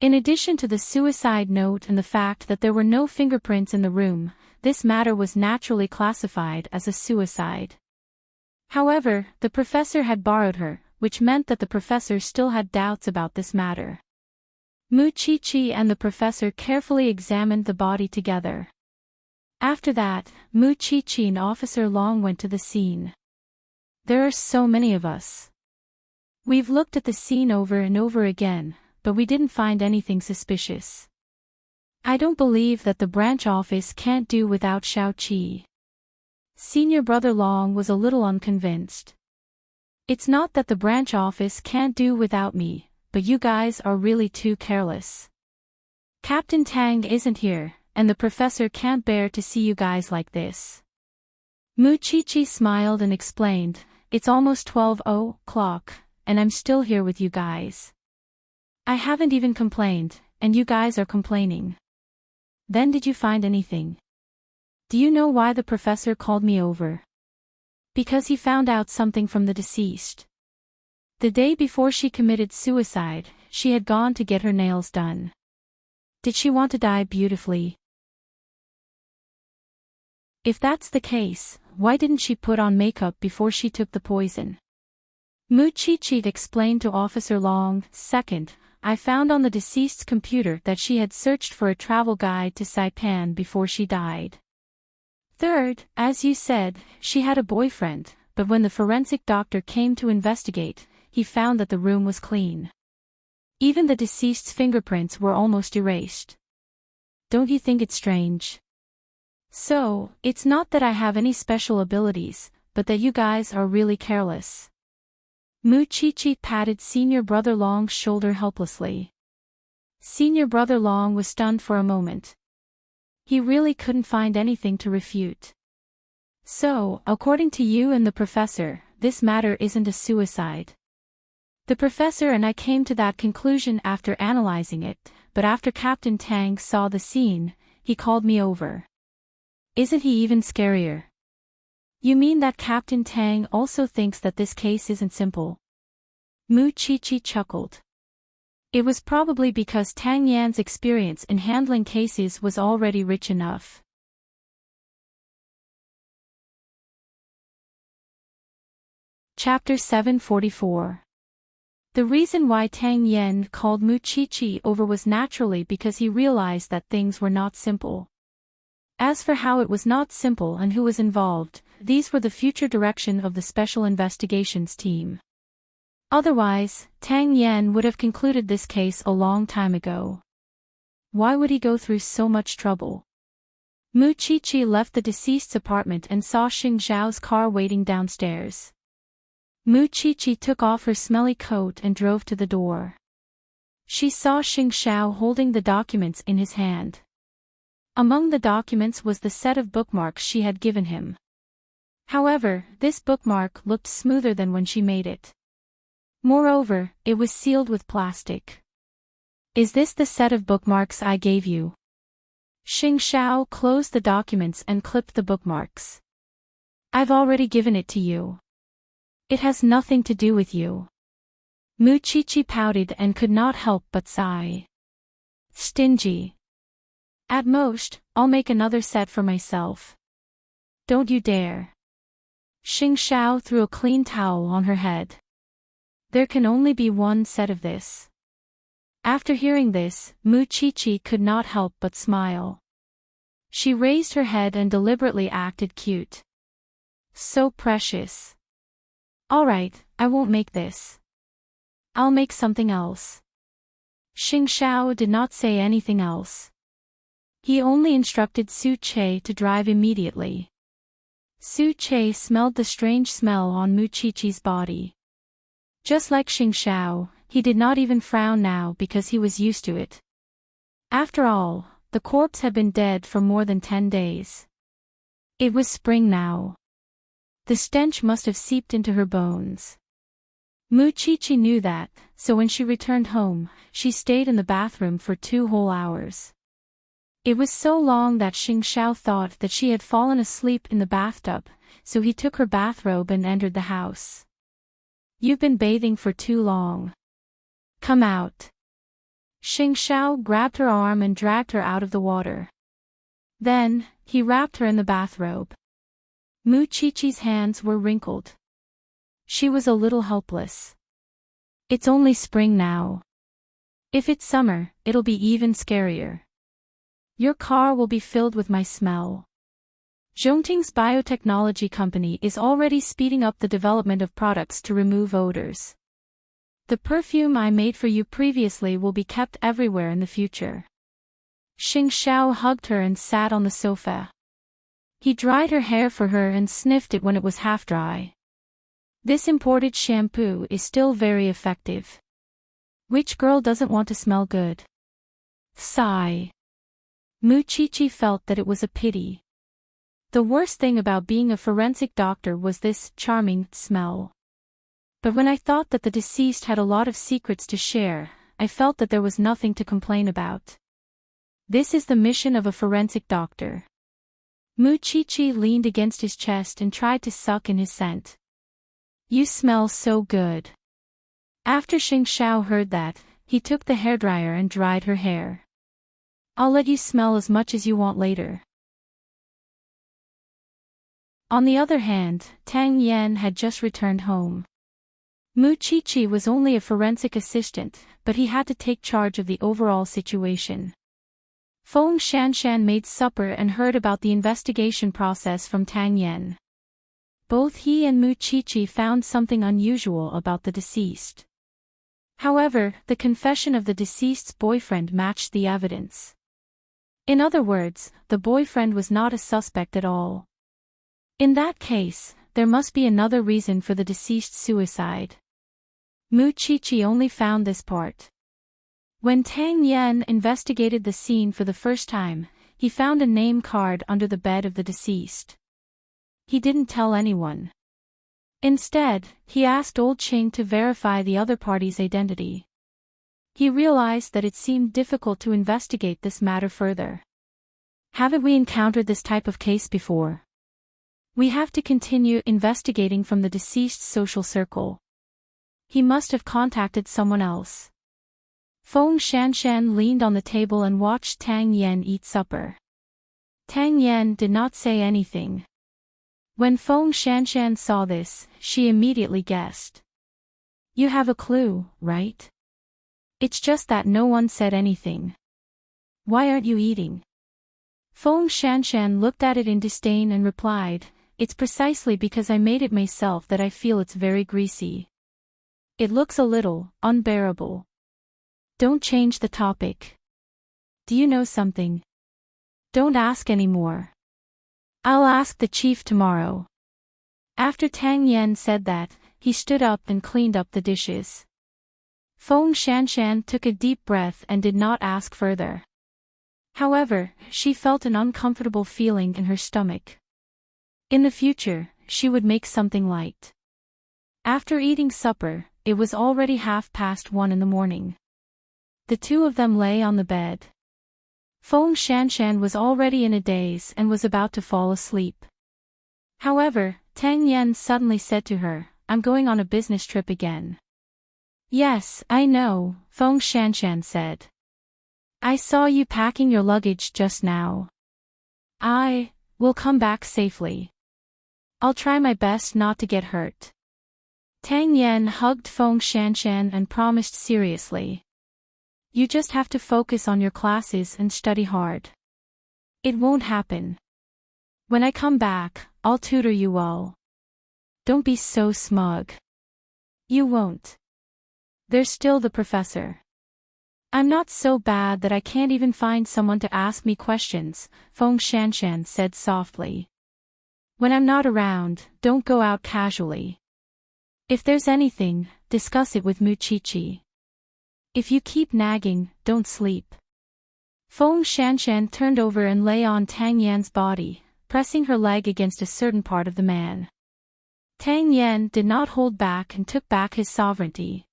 In addition to the suicide note and the fact that there were no fingerprints in the room, this matter was naturally classified as a suicide. However, the professor had borrowed her, which meant that the professor still had doubts about this matter. Mu Chichi and the professor carefully examined the body together. After that, Mu Chichi and Officer Long went to the scene. "There are so many of us. We've looked at the scene over and over again, but we didn't find anything suspicious. I don't believe that the branch office can't do without Xiao Qi." Senior Brother Long was a little unconvinced. "It's not that the branch office can't do without me, but you guys are really too careless. Captain Tang isn't here, and the professor can't bear to see you guys like this." Mu Chichi smiled and explained, "It's almost 12 o'clock, and I'm still here with you guys. I haven't even complained, and you guys are complaining. Then did you find anything? Do you know why the professor called me over? Because he found out something from the deceased. The day before she committed suicide, she had gone to get her nails done. Did she want to die beautifully? If that's the case, why didn't she put on makeup before she took the poison?" Mu Chichi explained to Officer Long, "Second, I found on the deceased's computer that she had searched for a travel guide to Saipan before she died. Third, as you said, she had a boyfriend, but when the forensic doctor came to investigate, he found that the room was clean. Even the deceased's fingerprints were almost erased. Don't you think it's strange? So, it's not that I have any special abilities, but that you guys are really careless. Muchichi patted Senior Brother Long's shoulder helplessly. Senior Brother Long was stunned for a moment. He really couldn't find anything to refute. So, according to you and the professor, this matter isn't a suicide. The professor and I came to that conclusion after analyzing it, but after Captain Tang saw the scene, he called me over. Isn't he even scarier? You mean that Captain Tang also thinks that this case isn't simple? Muchichi chuckled. It was probably because Tang Yan's experience in handling cases was already rich enough. Chapter 744. The reason why Tang Yan called Muchichi over was naturally because he realized that things were not simple. As for how it was not simple and who was involved, these were the future direction of the Special Investigations team. Otherwise, Tang Yan would have concluded this case a long time ago. Why would he go through so much trouble? Muchichi left the deceased's apartment and saw Xing Zhao's car waiting downstairs. Muchichi took off her smelly coat and drove to the door. She saw Xing Zhao holding the documents in his hand. Among the documents was the set of bookmarks she had given him. However, this bookmark looked smoother than when she made it. Moreover, it was sealed with plastic. Is this the set of bookmarks I gave you? Xing Zhao closed the documents and clipped the bookmarks. I've already given it to you. It has nothing to do with you. Muchichi pouted and could not help but sigh. Stingy. At most, I'll make another set for myself. Don't you dare. Xing Zhao threw a clean towel on her head. There can only be one set of this. After hearing this, Muchichi could not help but smile. She raised her head and deliberately acted cute. So precious. All right, I won't make this. I'll make something else. Xing Zhao did not say anything else. He only instructed Su Che to drive immediately. Su Che smelled the strange smell on Muchichi's body. Just like Xing Zhao, he did not even frown now because he was used to it. After all, the corpse had been dead for more than 10 days. It was spring now. The stench must have seeped into her bones. Muchichi knew that, so when she returned home, she stayed in the bathroom for 2 whole hours. It was so long that Xing Zhao thought that she had fallen asleep in the bathtub, so he took her bathrobe and entered the house. You've been bathing for too long. Come out. Xing Zhao grabbed her arm and dragged her out of the water. Then, he wrapped her in the bathrobe. Muchichi's hands were wrinkled. She was a little helpless. It's only spring now. If it's summer, it'll be even scarier. Your car will be filled with my smell. Zhongting's biotechnology company is already speeding up the development of products to remove odors. The perfume I made for you previously will be kept everywhere in the future. Xing Zhao hugged her and sat on the sofa. He dried her hair for her and sniffed it when it was half dry. This imported shampoo is still very effective. Which girl doesn't want to smell good? Sigh. Muchichi felt that it was a pity. The worst thing about being a forensic doctor was this charming smell. But when I thought that the deceased had a lot of secrets to share, I felt that there was nothing to complain about. This is the mission of a forensic doctor. Muchichi leaned against his chest and tried to suck in his scent. You smell so good. After Xing Zhao heard that, he took the hairdryer and dried her hair. I'll let you smell as much as you want later. On the other hand, Tang Yan had just returned home. Muchichi was only a forensic assistant, but he had to take charge of the overall situation. Feng Shanshan made supper and heard about the investigation process from Tang Yan. Both he and Mu Qiqi found something unusual about the deceased. However, the confession of the deceased's boyfriend matched the evidence. In other words, the boyfriend was not a suspect at all. In that case, there must be another reason for the deceased's suicide. Mu Qiqi only found this part. When Tang Yan investigated the scene for the first time, he found a name card under the bed of the deceased. He didn't tell anyone. Instead, he asked old Qing to verify the other party's identity. He realized that it seemed difficult to investigate this matter further. Haven't we encountered this type of case before? We have to continue investigating from the deceased's social circle. He must have contacted someone else. Feng Shanshan leaned on the table and watched Tang Yan eat supper. Tang Yan did not say anything. When Feng Shanshan saw this, she immediately guessed. You have a clue, right? It's just that no one said anything. Why aren't you eating? Feng Shanshan looked at it in disdain and replied, It's precisely because I made it myself that I feel it's very greasy. It looks a little unbearable. Don't change the topic. Do you know something? Don't ask anymore. I'll ask the chief tomorrow. After Tang Yan said that, he stood up and cleaned up the dishes. Feng Shanshan took a deep breath and did not ask further. However, she felt an uncomfortable feeling in her stomach. In the future, she would make something light. After eating supper, it was already 1:30 in the morning. The two of them lay on the bed. Feng Shanshan was already in a daze and was about to fall asleep. However, Tang Yan suddenly said to her, I'm going on a business trip again. Yes, I know, Feng Shanshan said. I saw you packing your luggage just now. I will come back safely. I'll try my best not to get hurt. Tang Yan hugged Feng Shanshan and promised seriously. You just have to focus on your classes and study hard. It won't happen. When I come back, I'll tutor you well. Don't be so smug. You won't. There's still the professor. I'm not so bad that I can't even find someone to ask me questions, Feng Shanshan said softly. When I'm not around, don't go out casually. If there's anything, discuss it with Mu Qiqi. If you keep nagging, don't sleep. Feng Shanshan turned over and lay on Tang Yan's body, pressing her leg against a certain part of the man. Tang Yan did not hold back and took back his sovereignty.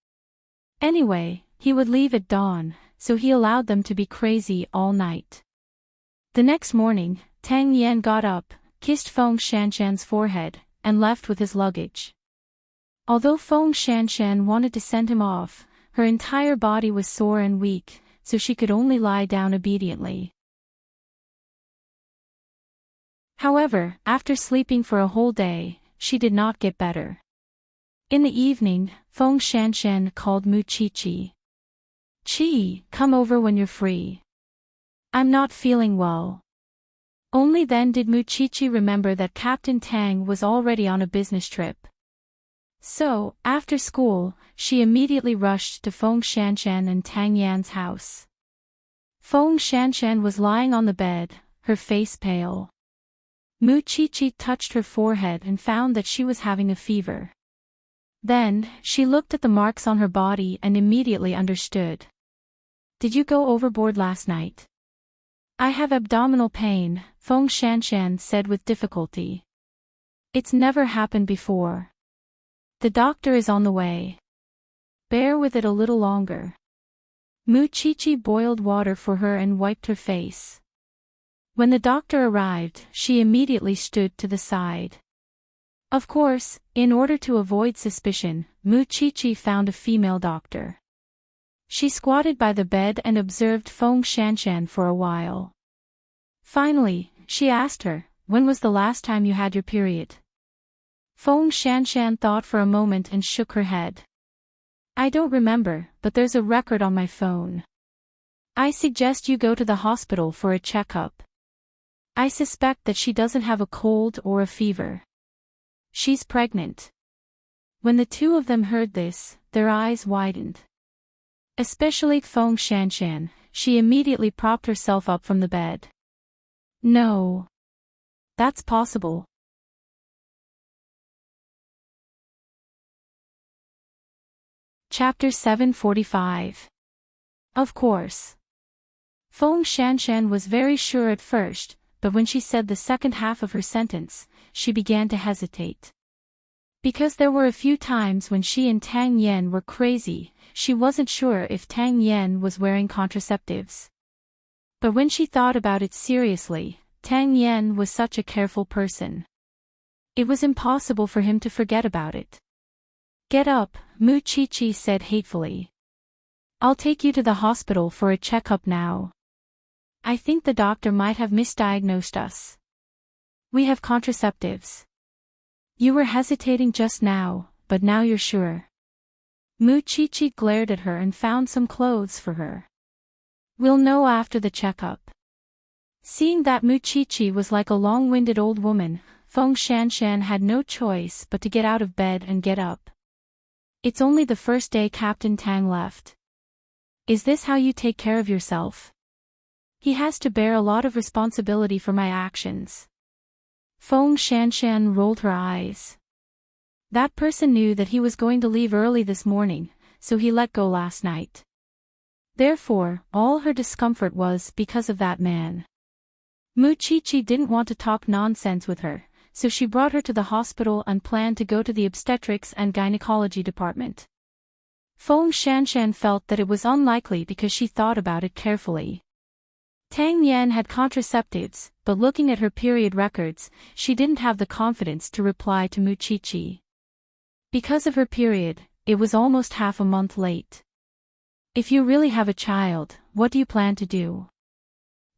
Anyway, he would leave at dawn, so he allowed them to be crazy all night. The next morning, Tang Yan got up, kissed Feng Shanshan's forehead, and left with his luggage. Although Feng Shanshan wanted to send him off, her entire body was sore and weak, so she could only lie down obediently. However, after sleeping for a whole day, she did not get better. In the evening, Feng Shanshan called Mu Qiqi. Qi, come over when you're free. I'm not feeling well. Only then did Mu Qiqi remember that Captain Tang was already on a business trip. So, after school, she immediately rushed to Feng Shanshan and Tang Yan's house. Feng Shanshan was lying on the bed, her face pale. Mu Qiqi touched her forehead and found that she was having a fever. Then, she looked at the marks on her body and immediately understood. Did you go overboard last night? I have abdominal pain, Feng Shanshan said with difficulty. It's never happened before. The doctor is on the way. Bear with it a little longer. Mu Qiqi boiled water for her and wiped her face. When the doctor arrived, she immediately stood to the side. Of course, in order to avoid suspicion, Mu Qiqi found a female doctor. She squatted by the bed and observed Feng Shanshan for a while. Finally, she asked her, when was the last time you had your period? Feng Shanshan thought for a moment and shook her head. I don't remember, but there's a record on my phone. I suggest you go to the hospital for a checkup. I suspect that she doesn't have a cold or a fever. She's pregnant. When the two of them heard this, their eyes widened. Especially Feng Shanshan, she immediately propped herself up from the bed. No. That's possible. Chapter 745. Of course. Feng Shanshan was very sure at first, but when she said the second half of her sentence, she began to hesitate. Because there were a few times when she and Tang Yan were crazy, she wasn't sure if Tang Yan was wearing contraceptives. But when she thought about it seriously, Tang Yan was such a careful person. It was impossible for him to forget about it. Get up, Mu Chi-Chi said hatefully. I'll take you to the hospital for a checkup now. I think the doctor might have misdiagnosed us. We have contraceptives. You were hesitating just now, but now you're sure. Mu Chi-Chi glared at her and found some clothes for her. We'll know after the checkup. Seeing that Mu Chi-Chi was like a long-winded old woman, Feng Shanshan had no choice but to get out of bed and get up. It's only the first day Captain Tang left. Is this how you take care of yourself? He has to bear a lot of responsibility for my actions. Feng Shanshan rolled her eyes. That person knew that he was going to leave early this morning, so he let go last night. Therefore, all her discomfort was because of that man. Mu Chi-Chi didn't want to talk nonsense with her, so she brought her to the hospital and planned to go to the obstetrics and gynecology department. Feng Shanshan felt that it was unlikely because she thought about it carefully. Tang Yan had contraceptives, but looking at her period records, she didn't have the confidence to reply to Mu Chi-Chi. Because of her period, it was almost half a month late. If you really have a child, what do you plan to do?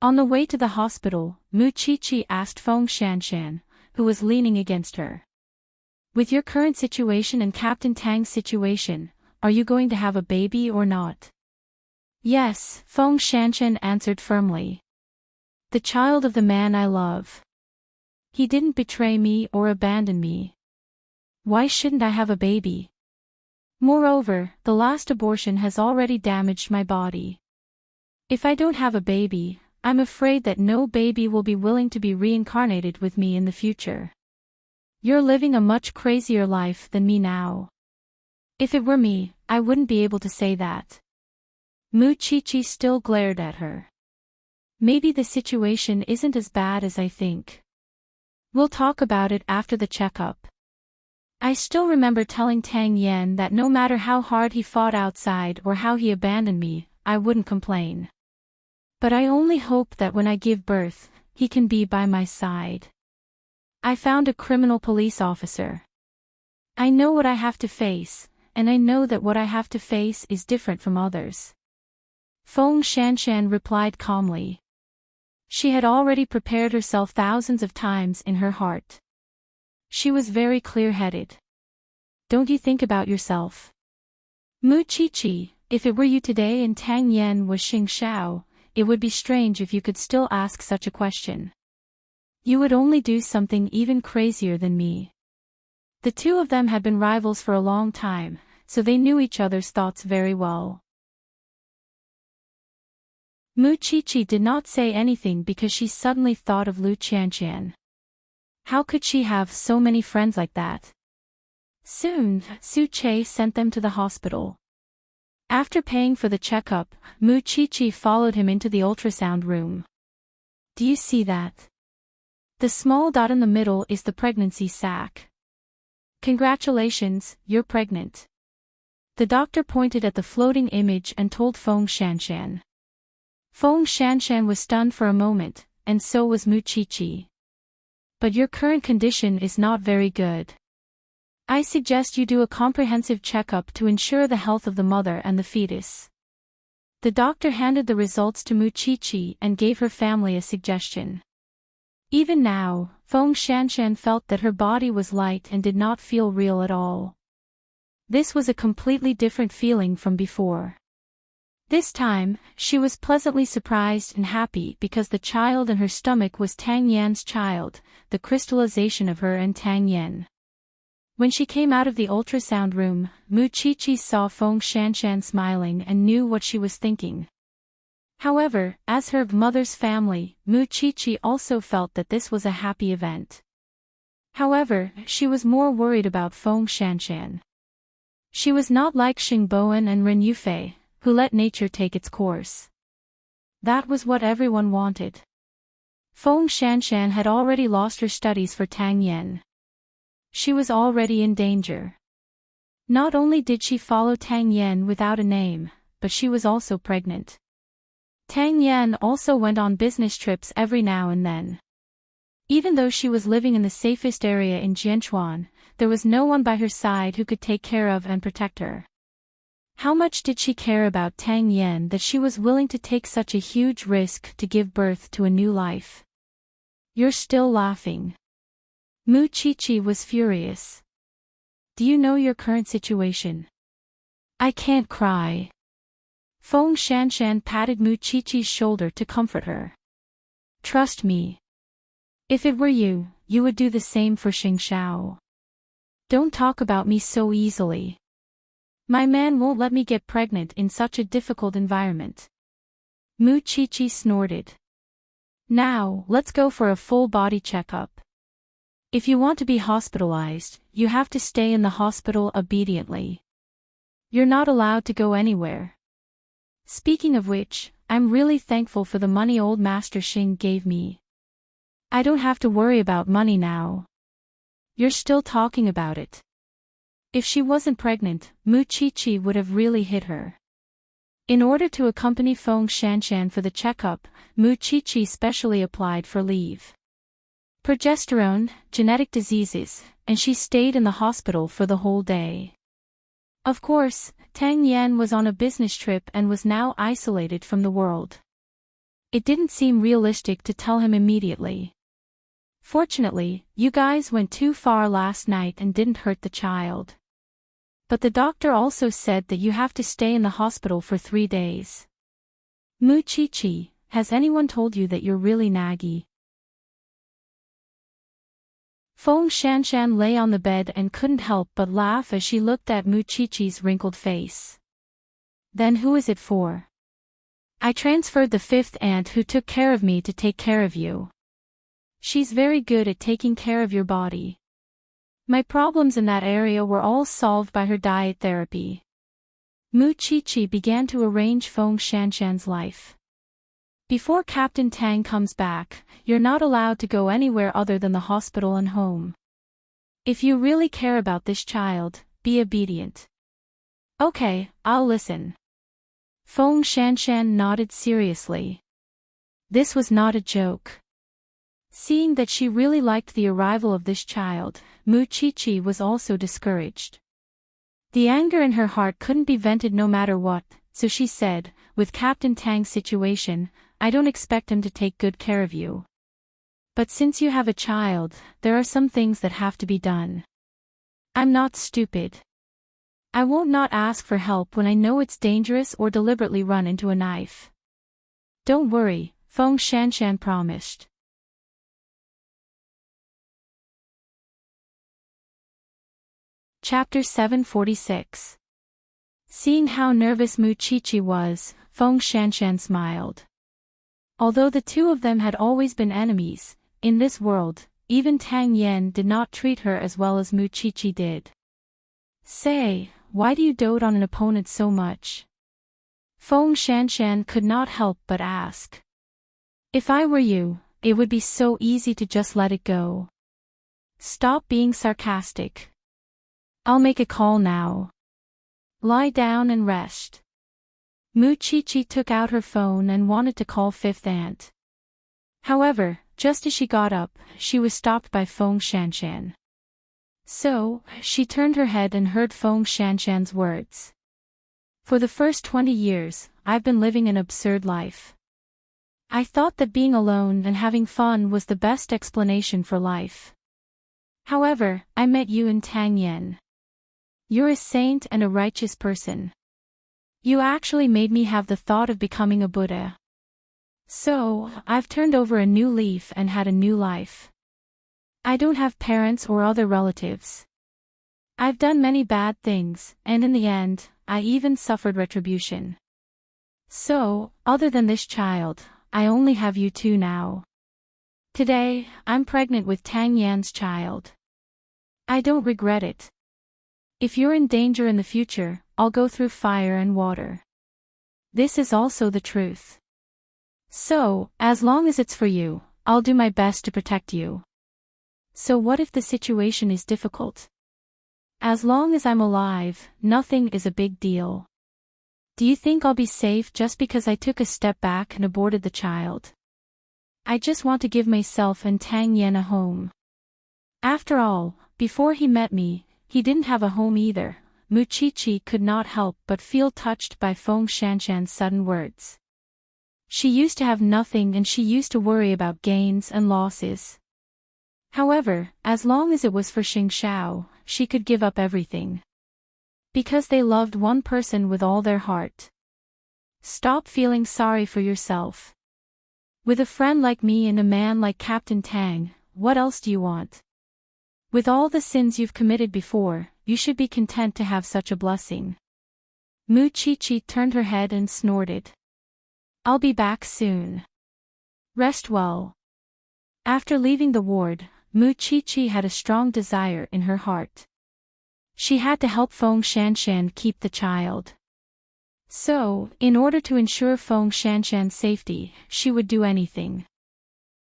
On the way to the hospital, Mu Chi-Chi asked Feng Shanshan, who was leaning against her. With your current situation and Captain Tang's situation, are you going to have a baby or not? Yes, Feng Shanshan answered firmly. The child of the man I love. He didn't betray me or abandon me. Why shouldn't I have a baby? Moreover, the last abortion has already damaged my body. If I don't have a baby, I'm afraid that no baby will be willing to be reincarnated with me in the future. You're living a much crazier life than me now. If it were me, I wouldn't be able to say that. Mu Chi-Chi still glared at her. Maybe the situation isn't as bad as I think. We'll talk about it after the checkup. I still remember telling Tang Yan that no matter how hard he fought outside or how he abandoned me, I wouldn't complain. But I only hope that when I give birth, he can be by my side. I found a criminal police officer. I know what I have to face, and I know that what I have to face is different from others. Feng Shanshan replied calmly. She had already prepared herself thousands of times in her heart. She was very clear-headed. Don't you think about yourself? Mu Chi-Chi, if it were you today and Tang Yan was Xing Xiao, it would be strange if you could still ask such a question. You would only do something even crazier than me. The two of them had been rivals for a long time, so they knew each other's thoughts very well. Mu Chi-Chi did not say anything because she suddenly thought of Lu Qianqian. How could she have so many friends like that? Soon, Su Che sent them to the hospital. After paying for the checkup, Mu Chi-Chi followed him into the ultrasound room. Do you see that? The small dot in the middle is the pregnancy sac. Congratulations, you're pregnant. The doctor pointed at the floating image and told Feng Shanshan. Feng Shanshan was stunned for a moment, and so was Mu Chi-Chi. But your current condition is not very good. I suggest you do a comprehensive checkup to ensure the health of the mother and the fetus. The doctor handed the results to Mu Chi-Chi and gave her family a suggestion. Even now, Feng Shanshan felt that her body was light and did not feel real at all. This was a completely different feeling from before. This time, she was pleasantly surprised and happy because the child in her stomach was Tang Yan's child, the crystallization of her and Tang Yan. When she came out of the ultrasound room, Mu Qiqi saw Feng Shanshan smiling and knew what she was thinking. However, as her mother's family, Mu Qiqi also felt that this was a happy event. However, she was more worried about Feng Shanshan. She was not like Xing Bowen and Ren Yufei, who let nature take its course. That was what everyone wanted. Feng Shanshan had already lost her studies for Tang Yan. She was already in danger. Not only did she follow Tang Yan without a name, but she was also pregnant. Tang Yan also went on business trips every now and then. Even though she was living in the safest area in Jianchuan, there was no one by her side who could take care of and protect her. How much did she care about Tang Yan that she was willing to take such a huge risk to give birth to a new life? You're still laughing. Mu Qiqi was furious. Do you know your current situation? I can't cry. Feng Shanshan patted Mu Qiqi's shoulder to comfort her. Trust me. If it were you, you would do the same for Xing Xiao. Don't talk about me so easily. My man won't let me get pregnant in such a difficult environment. Mu Qiqi snorted. Now, let's go for a full body checkup. If you want to be hospitalized, you have to stay in the hospital obediently. You're not allowed to go anywhere. Speaking of which, I'm really thankful for the money old Master Xing gave me. I don't have to worry about money now. You're still talking about it. If she wasn't pregnant, Mu Qiqi would have really hit her. In order to accompany Feng Shanshan for the checkup, Mu Qiqi specially applied for leave. Progesterone, genetic diseases, and she stayed in the hospital for the whole day. Of course, Tang Yan was on a business trip and was now isolated from the world. It didn't seem realistic to tell him immediately. Fortunately, you guys went too far last night and didn't hurt the child. But the doctor also said that you have to stay in the hospital for 3 days. Mu Qiqi, has anyone told you that you're really naggy? Feng Shanshan lay on the bed and couldn't help but laugh as she looked at Mu Qiqi's wrinkled face. Then who is it for? I transferred the 5th aunt who took care of me to take care of you. She's very good at taking care of your body. My problems in that area were all solved by her diet therapy. Mu Qiqi began to arrange Feng Shanshan's life. Before Captain Tang comes back, you're not allowed to go anywhere other than the hospital and home. If you really care about this child, be obedient. Okay, I'll listen. Feng Shanshan nodded seriously. This was not a joke. Seeing that she really liked the arrival of this child, Mu Qiqi was also discouraged. The anger in her heart couldn't be vented no matter what, so she said, with Captain Tang's situation, I don't expect him to take good care of you. But since you have a child, there are some things that have to be done. I'm not stupid. I won't not ask for help when I know it's dangerous or deliberately run into a knife. Don't worry, Feng Shanshan promised. Chapter 746. Seeing how nervous Mu Qiqi was, Feng Shanshan smiled. Although the two of them had always been enemies, in this world, even Tang Yan did not treat her as well as Mu Qiqi did. Say, why do you dote on an opponent so much? Feng Shanshan could not help but ask. If I were you, it would be so easy to just let it go. Stop being sarcastic. I'll make a call now. Lie down and rest. Mu Qiqi took out her phone and wanted to call 5th aunt. However, just as she got up, she was stopped by Feng Shanshan. So, she turned her head and heard Feng Shanshan's words. For the first 20 years, I've been living an absurd life. I thought that being alone and having fun was the best explanation for life. However, I met you in Tang Yan. You're a saint and a righteous person. You actually made me have the thought of becoming a Buddha. So, I've turned over a new leaf and had a new life. I don't have parents or other relatives. I've done many bad things, and in the end, I even suffered retribution. So, other than this child, I only have you two now. Today, I'm pregnant with Tang Yan's child. I don't regret it. If you're in danger in the future, I'll go through fire and water. This is also the truth. So, as long as it's for you, I'll do my best to protect you. So what if the situation is difficult? As long as I'm alive, nothing is a big deal. Do you think I'll be safe just because I took a step back and aborted the child? I just want to give myself and Tang Yan a home. After all, before he met me, he didn't have a home either. Mu Chi could not help but feel touched by Feng Shanshan's sudden words. She used to have nothing and she used to worry about gains and losses. However, as long as it was for Xing Xiao, she could give up everything. Because they loved one person with all their heart. Stop feeling sorry for yourself. With a friend like me and a man like Captain Tang, what else do you want? With all the sins you've committed before, you should be content to have such a blessing. Mu Chi turned her head and snorted. I'll be back soon. Rest well. After leaving the ward, Mu Chi had a strong desire in her heart. She had to help Feng Shanshan keep the child. So, in order to ensure Feng Shanshan's safety, she would do anything.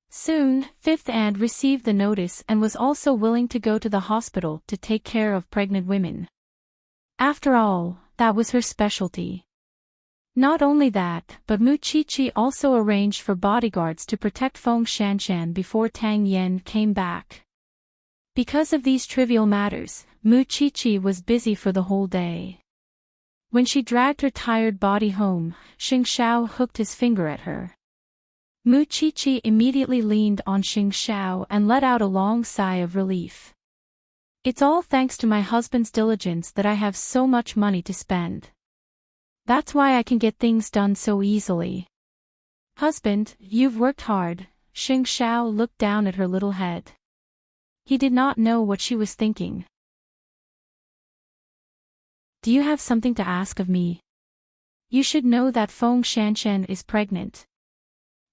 Soon, Fifth Aunt received the notice and was also willing to go to the hospital to take care of pregnant women. After all, that was her specialty. Not only that, but Mu Chi also arranged for bodyguards to protect Feng Shanshan before Tang Yan came back. Because of these trivial matters, Mu Chi was busy for the whole day. When she dragged her tired body home, Xing Xiao hooked his finger at her. Mu Chi immediately leaned on Xing Xiao and let out a long sigh of relief. It's all thanks to my husband's diligence that I have so much money to spend. That's why I can get things done so easily. Husband, you've worked hard. Xing Xiao looked down at her little head. He did not know what she was thinking. Do you have something to ask of me? You should know that Feng Shanshan is pregnant.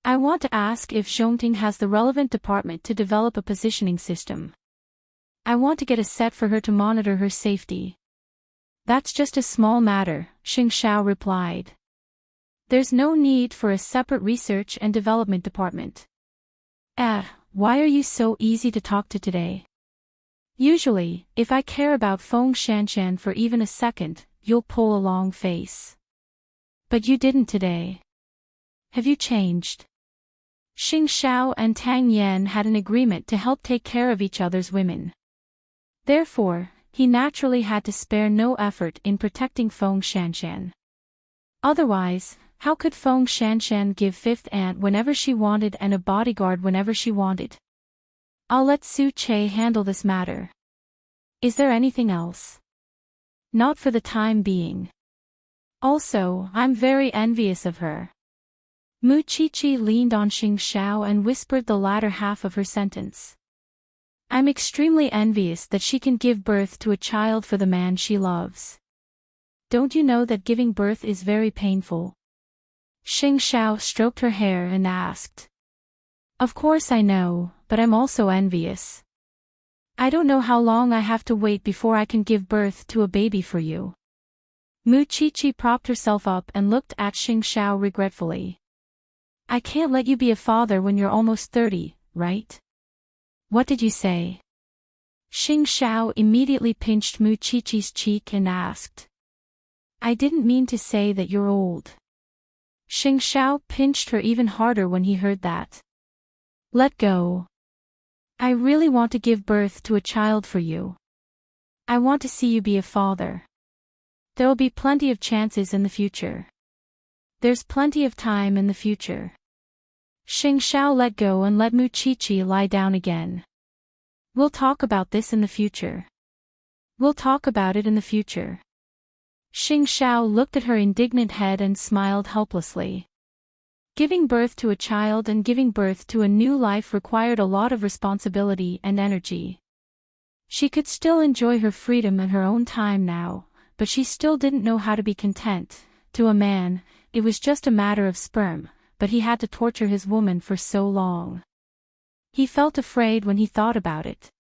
I want to ask if Zhongting has the relevant department to develop a positioning system. I want to get a set for her to monitor her safety. That's just a small matter, Xing Xiao replied. There's no need for a separate research and development department. Why are you so easy to talk to today? Usually, if I care about Feng Shanshan for even a second, you'll pull a long face. But you didn't today. Have you changed? Xing Xiao and Tang Yan had an agreement to help take care of each other's women. Therefore, he naturally had to spare no effort in protecting Feng Shanshan. Otherwise, how could Feng Shanshan give Fifth Aunt whenever she wanted and a bodyguard whenever she wanted? I'll let Su Che handle this matter. Is there anything else? Not for the time being. Also, I'm very envious of her. Mu Chi leaned on Xing Xiao and whispered the latter half of her sentence. I'm extremely envious that she can give birth to a child for the man she loves. Don't you know that giving birth is very painful? Xing Xiao stroked her hair and asked. Of course I know, but I'm also envious. I don't know how long I have to wait before I can give birth to a baby for you. Mu Chi propped herself up and looked at Xing Xiao regretfully. I can't let you be a father when you're almost 30, right? What did you say? Xing Xiao immediately pinched Mu Chi's cheek and asked. I didn't mean to say that you're old. Xing Xiao pinched her even harder when he heard that. Let go. I really want to give birth to a child for you. I want to see you be a father. There'll be plenty of chances in the future. There's plenty of time in the future. Xing Xiao let go and let Mu Chi lie down again. We'll talk about this in the future. We'll talk about it in the future. Xing Xiao looked at her indignant head and smiled helplessly. Giving birth to a child and giving birth to a new life required a lot of responsibility and energy. She could still enjoy her freedom and her own time now, but she still didn't know how to be content. To a man, it was just a matter of sperm, but he had to torture his woman for so long. He felt afraid when he thought about it.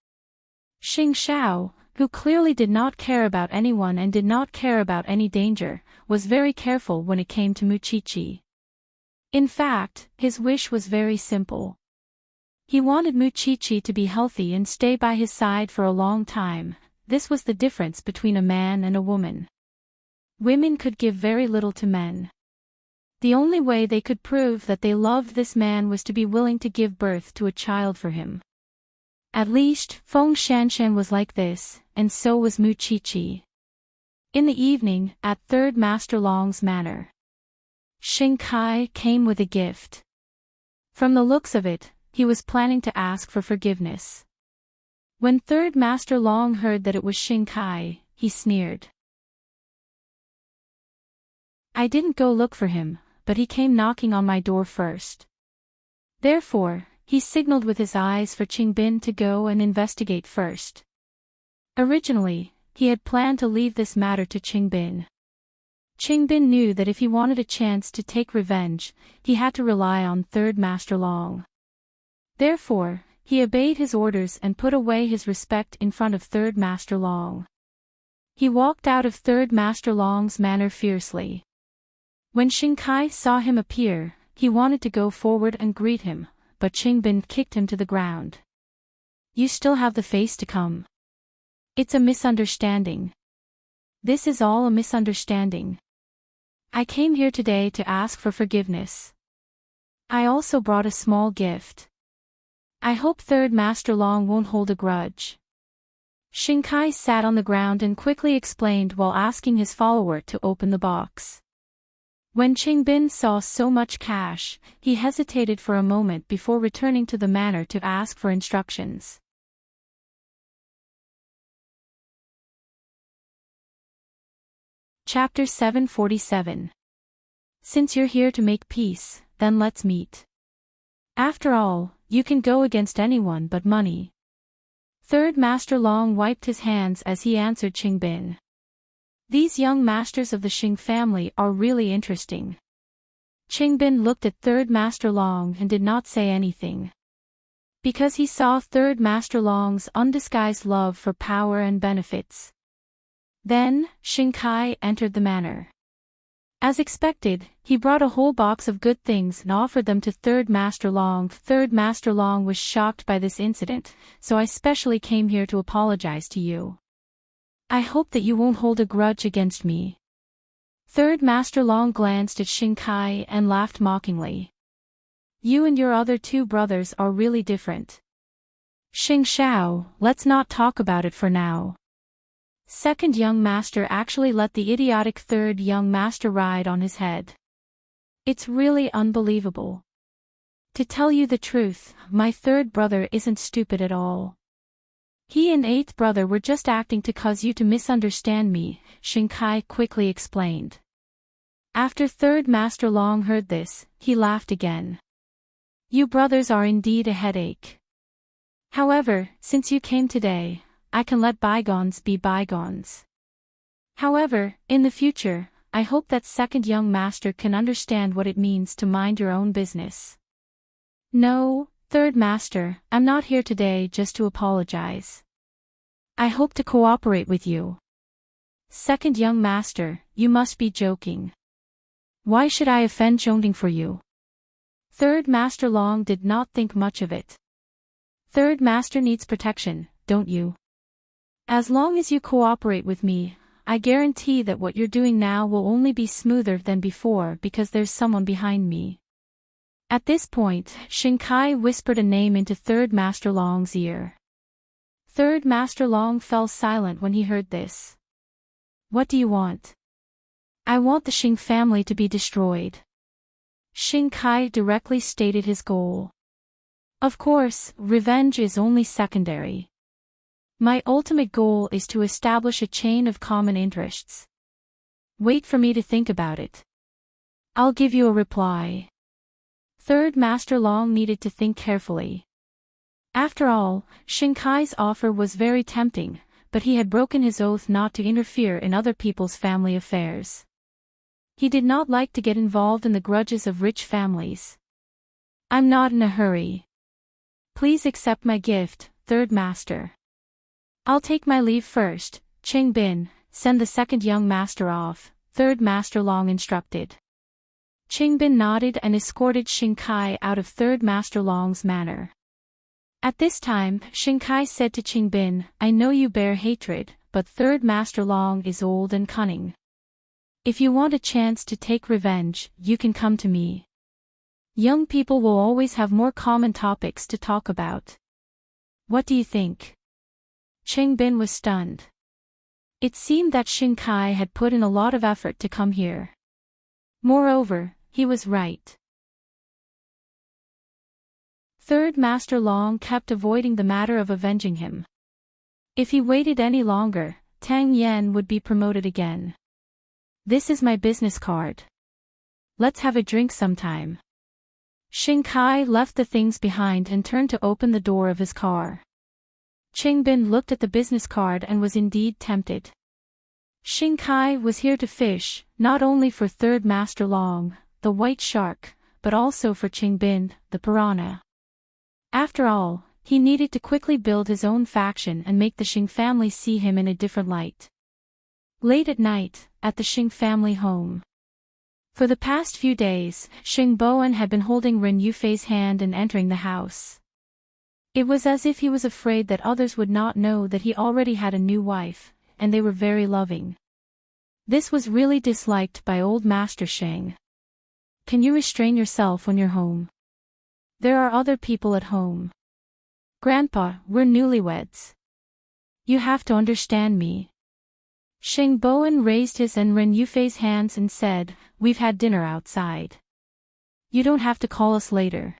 Xing Xiao, who clearly did not care about anyone and did not care about any danger, was very careful when it came to Muchichi. In fact, his wish was very simple. He wanted Muchichi to be healthy and stay by his side for a long time. This was the difference between a man and a woman. Women could give very little to men. The only way they could prove that they loved this man was to be willing to give birth to a child for him. At least, Feng Shanshan was like this, and so was Muchichi. In the evening, at Third Master Long's manor, Xing Kai came with a gift. From the looks of it, he was planning to ask for forgiveness. When Third Master Long heard that it was Xing Kai, he sneered. I didn't go look for him, but he came knocking on my door first. Therefore, he signaled with his eyes for Qingbin to go and investigate first. Originally, he had planned to leave this matter to Qingbin. Qingbin knew that if he wanted a chance to take revenge, he had to rely on Third Master Long. Therefore, he obeyed his orders and put away his respect in front of Third Master Long. He walked out of Third Master Long's manor fiercely. When Xing Kai saw him appear, he wanted to go forward and greet him, but Qingbin kicked him to the ground. You still have the face to come. It's a misunderstanding. This is all a misunderstanding. I came here today to ask for forgiveness. I also brought a small gift. I hope Third Master Long won't hold a grudge. Xing Kai sat on the ground and quickly explained while asking his follower to open the box. When Qingbin saw so much cash, he hesitated for a moment before returning to the manor to ask for instructions. Chapter 747. Since you're here to make peace, then let's meet. After all, you can go against anyone but money. Third Master Long wiped his hands as he answered Qingbin. These young masters of the Xing family are really interesting. Qingbin looked at Third Master Long and did not say anything. Because he saw Third Master Long's undisguised love for power and benefits. Then, Xing Kai entered the manor. As expected, he brought a whole box of good things and offered them to Third Master Long. Third Master Long was shocked by this incident, so I specially came here to apologize to you. I hope that you won't hold a grudge against me. Third Master Long glanced at Xing Kai and laughed mockingly. You and your other two brothers are really different. Xing Xiao, let's not talk about it for now. Second young master actually let the idiotic third young master ride on his head. It's really unbelievable. To tell you the truth, my third brother isn't stupid at all. He and eighth brother were just acting to cause you to misunderstand me, Xing Kai quickly explained. After Third Master Long heard this, he laughed again. You brothers are indeed a headache. However, since you came today, I can let bygones be bygones. However, in the future, I hope that second young master can understand what it means to mind your own business. No, Third Master, I'm not here today just to apologize. I hope to cooperate with you. Second young master, you must be joking. Why should I offend Enchanting for you? Third Master Long did not think much of it. Third Master needs protection, don't you? As long as you cooperate with me, I guarantee that what you're doing now will only be smoother than before because there's someone behind me. At this point, Xing Kai whispered a name into Third Master Long's ear. Third Master Long fell silent when he heard this. What do you want? I want the Xing family to be destroyed. Xing Kai directly stated his goal. Of course, revenge is only secondary. My ultimate goal is to establish a chain of common interests. Wait for me to think about it. I'll give you a reply. Third Master Long needed to think carefully. After all, Shinkai's offer was very tempting, but he had broken his oath not to interfere in other people's family affairs. He did not like to get involved in the grudges of rich families. I'm not in a hurry. Please accept my gift, Third Master. I'll take my leave first, Qing Bin, send the second young master off, Third Master Long instructed. Qing Bin nodded and escorted Shinkai out of Third Master Long's manor. At this time, Shinkai said to Qing Bin, I know you bear hatred, but Third Master Long is old and cunning. If you want a chance to take revenge, you can come to me. Young people will always have more common topics to talk about. What do you think? Qing Bin was stunned. It seemed that Shinkai had put in a lot of effort to come here. Moreover, he was right. Third Master Long kept avoiding the matter of avenging him. If he waited any longer, Tang Yan would be promoted again. This is my business card. Let's have a drink sometime. Shinkai left the things behind and turned to open the door of his car. Qing Bin looked at the business card and was indeed tempted. Shinkai was here to fish, not only for Third Master Long, the white shark, but also for Qing Bin, the piranha. After all, he needed to quickly build his own faction and make the Xing family see him in a different light. Late at night, at the Xing family home. For the past few days, Xing Bowen had been holding Ren Yufei's hand and entering the house. It was as if he was afraid that others would not know that he already had a new wife, and they were very loving. This was really disliked by old Master Sheng. Can you restrain yourself when you're home? There are other people at home. Grandpa, we're newlyweds. You have to understand me. Xing Bowen raised his and Ren Yufei's hands and said, We've had dinner outside. You don't have to call us later.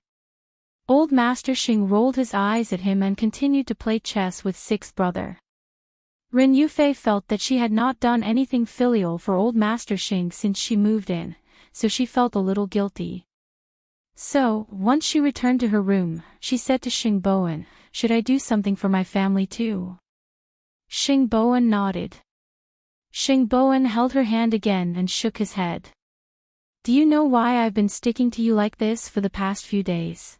Old Master Xing rolled his eyes at him and continued to play chess with sixth brother. Ren Yufei felt that she had not done anything filial for old Master Xing since she moved in, so she felt a little guilty. So, once she returned to her room, she said to Xing Bowen, Should I do something for my family too? Xing Bowen nodded. Xing Bowen held her hand again and shook his head. Do you know why I've been sticking to you like this for the past few days?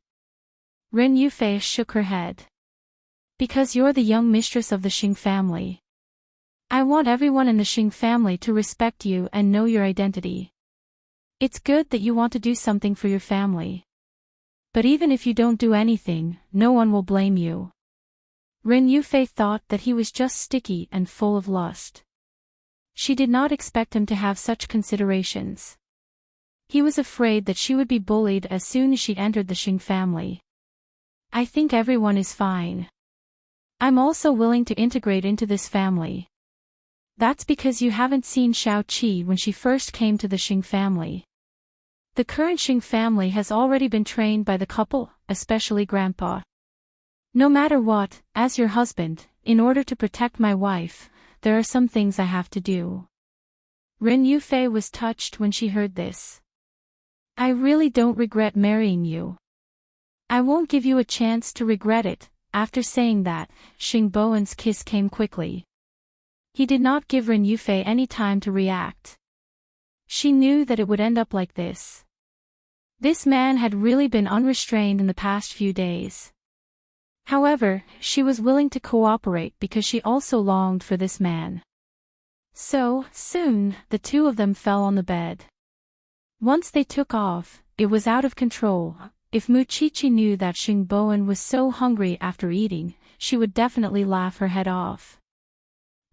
Ren Yufei shook her head. Because you're the young mistress of the Xing family. I want everyone in the Xing family to respect you and know your identity. It's good that you want to do something for your family. But even if you don't do anything, no one will blame you. Ren Yufei thought that he was just sticky and full of lust. She did not expect him to have such considerations. He was afraid that she would be bullied as soon as she entered the Xing family. I think everyone is fine. I'm also willing to integrate into this family. That's because you haven't seen Xiao Qi when she first came to the Xing family. The current Xing family has already been trained by the couple, especially Grandpa. No matter what, as your husband, in order to protect my wife, there are some things I have to do. Ren Yufei was touched when she heard this. I really don't regret marrying you. I won't give you a chance to regret it. After saying that, Xing Bowen's kiss came quickly. He did not give Ren Yufei any time to react. She knew that it would end up like this. This man had really been unrestrained in the past few days. However, she was willing to cooperate because she also longed for this man. So, soon, the two of them fell on the bed. Once they took off, it was out of control. If Muchichi knew that Xing Bowen was so hungry after eating, she would definitely laugh her head off.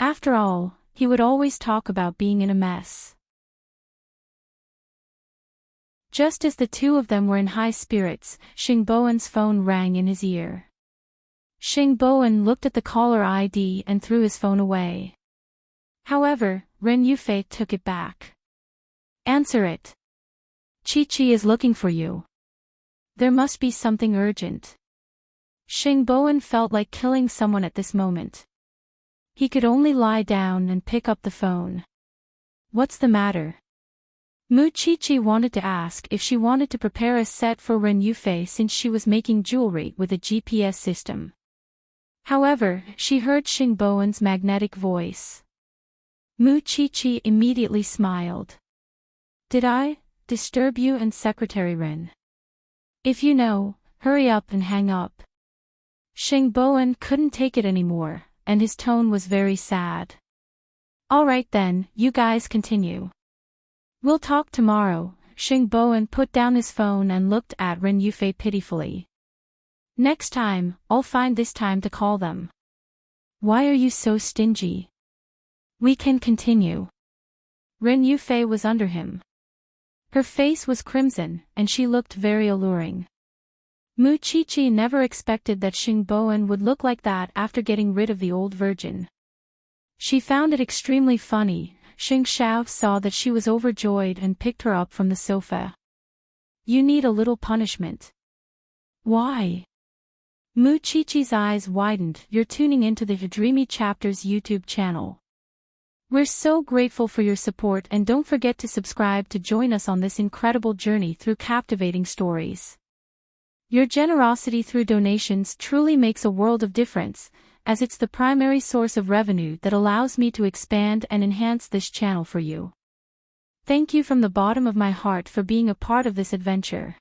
After all, he would always talk about being in a mess. Just as the two of them were in high spirits, Xing Bowen's phone rang in his ear. Xing Bowen looked at the caller ID and threw his phone away. However, Ren Yufei took it back. Answer it. Chi-Chi is looking for you. There must be something urgent. Xing Bowen felt like killing someone at this moment. He could only lie down and pick up the phone. What's the matter? Mu Chichi wanted to ask if she wanted to prepare a set for Ren Yufei since she was making jewelry with a GPS system. However, she heard Xing Bowen's magnetic voice. Mu Chichi immediately smiled. Did I disturb you and Secretary Ren? If you know, hurry up and hang up. Xing Bowen couldn't take it anymore, and his tone was very sad. Alright then, you guys continue. We'll talk tomorrow. Xing Bowen put down his phone and looked at Ren Yufei pitifully. Next time, I'll find this time to call them. Why are you so stingy? We can continue. Ren Yufei was under him. Her face was crimson, and she looked very alluring. Mu Chichi never expected that Xing Bowen would look like that after getting rid of the old virgin. She found it extremely funny. Xing Xiao saw that she was overjoyed and picked her up from the sofa. You need a little punishment. Why? Mu Chichi's eyes widened. You're tuning into the Dreamy Chapters YouTube channel. We're so grateful for your support, and don't forget to subscribe to join us on this incredible journey through captivating stories. Your generosity through donations truly makes a world of difference, as it's the primary source of revenue that allows me to expand and enhance this channel for you. Thank you from the bottom of my heart for being a part of this adventure.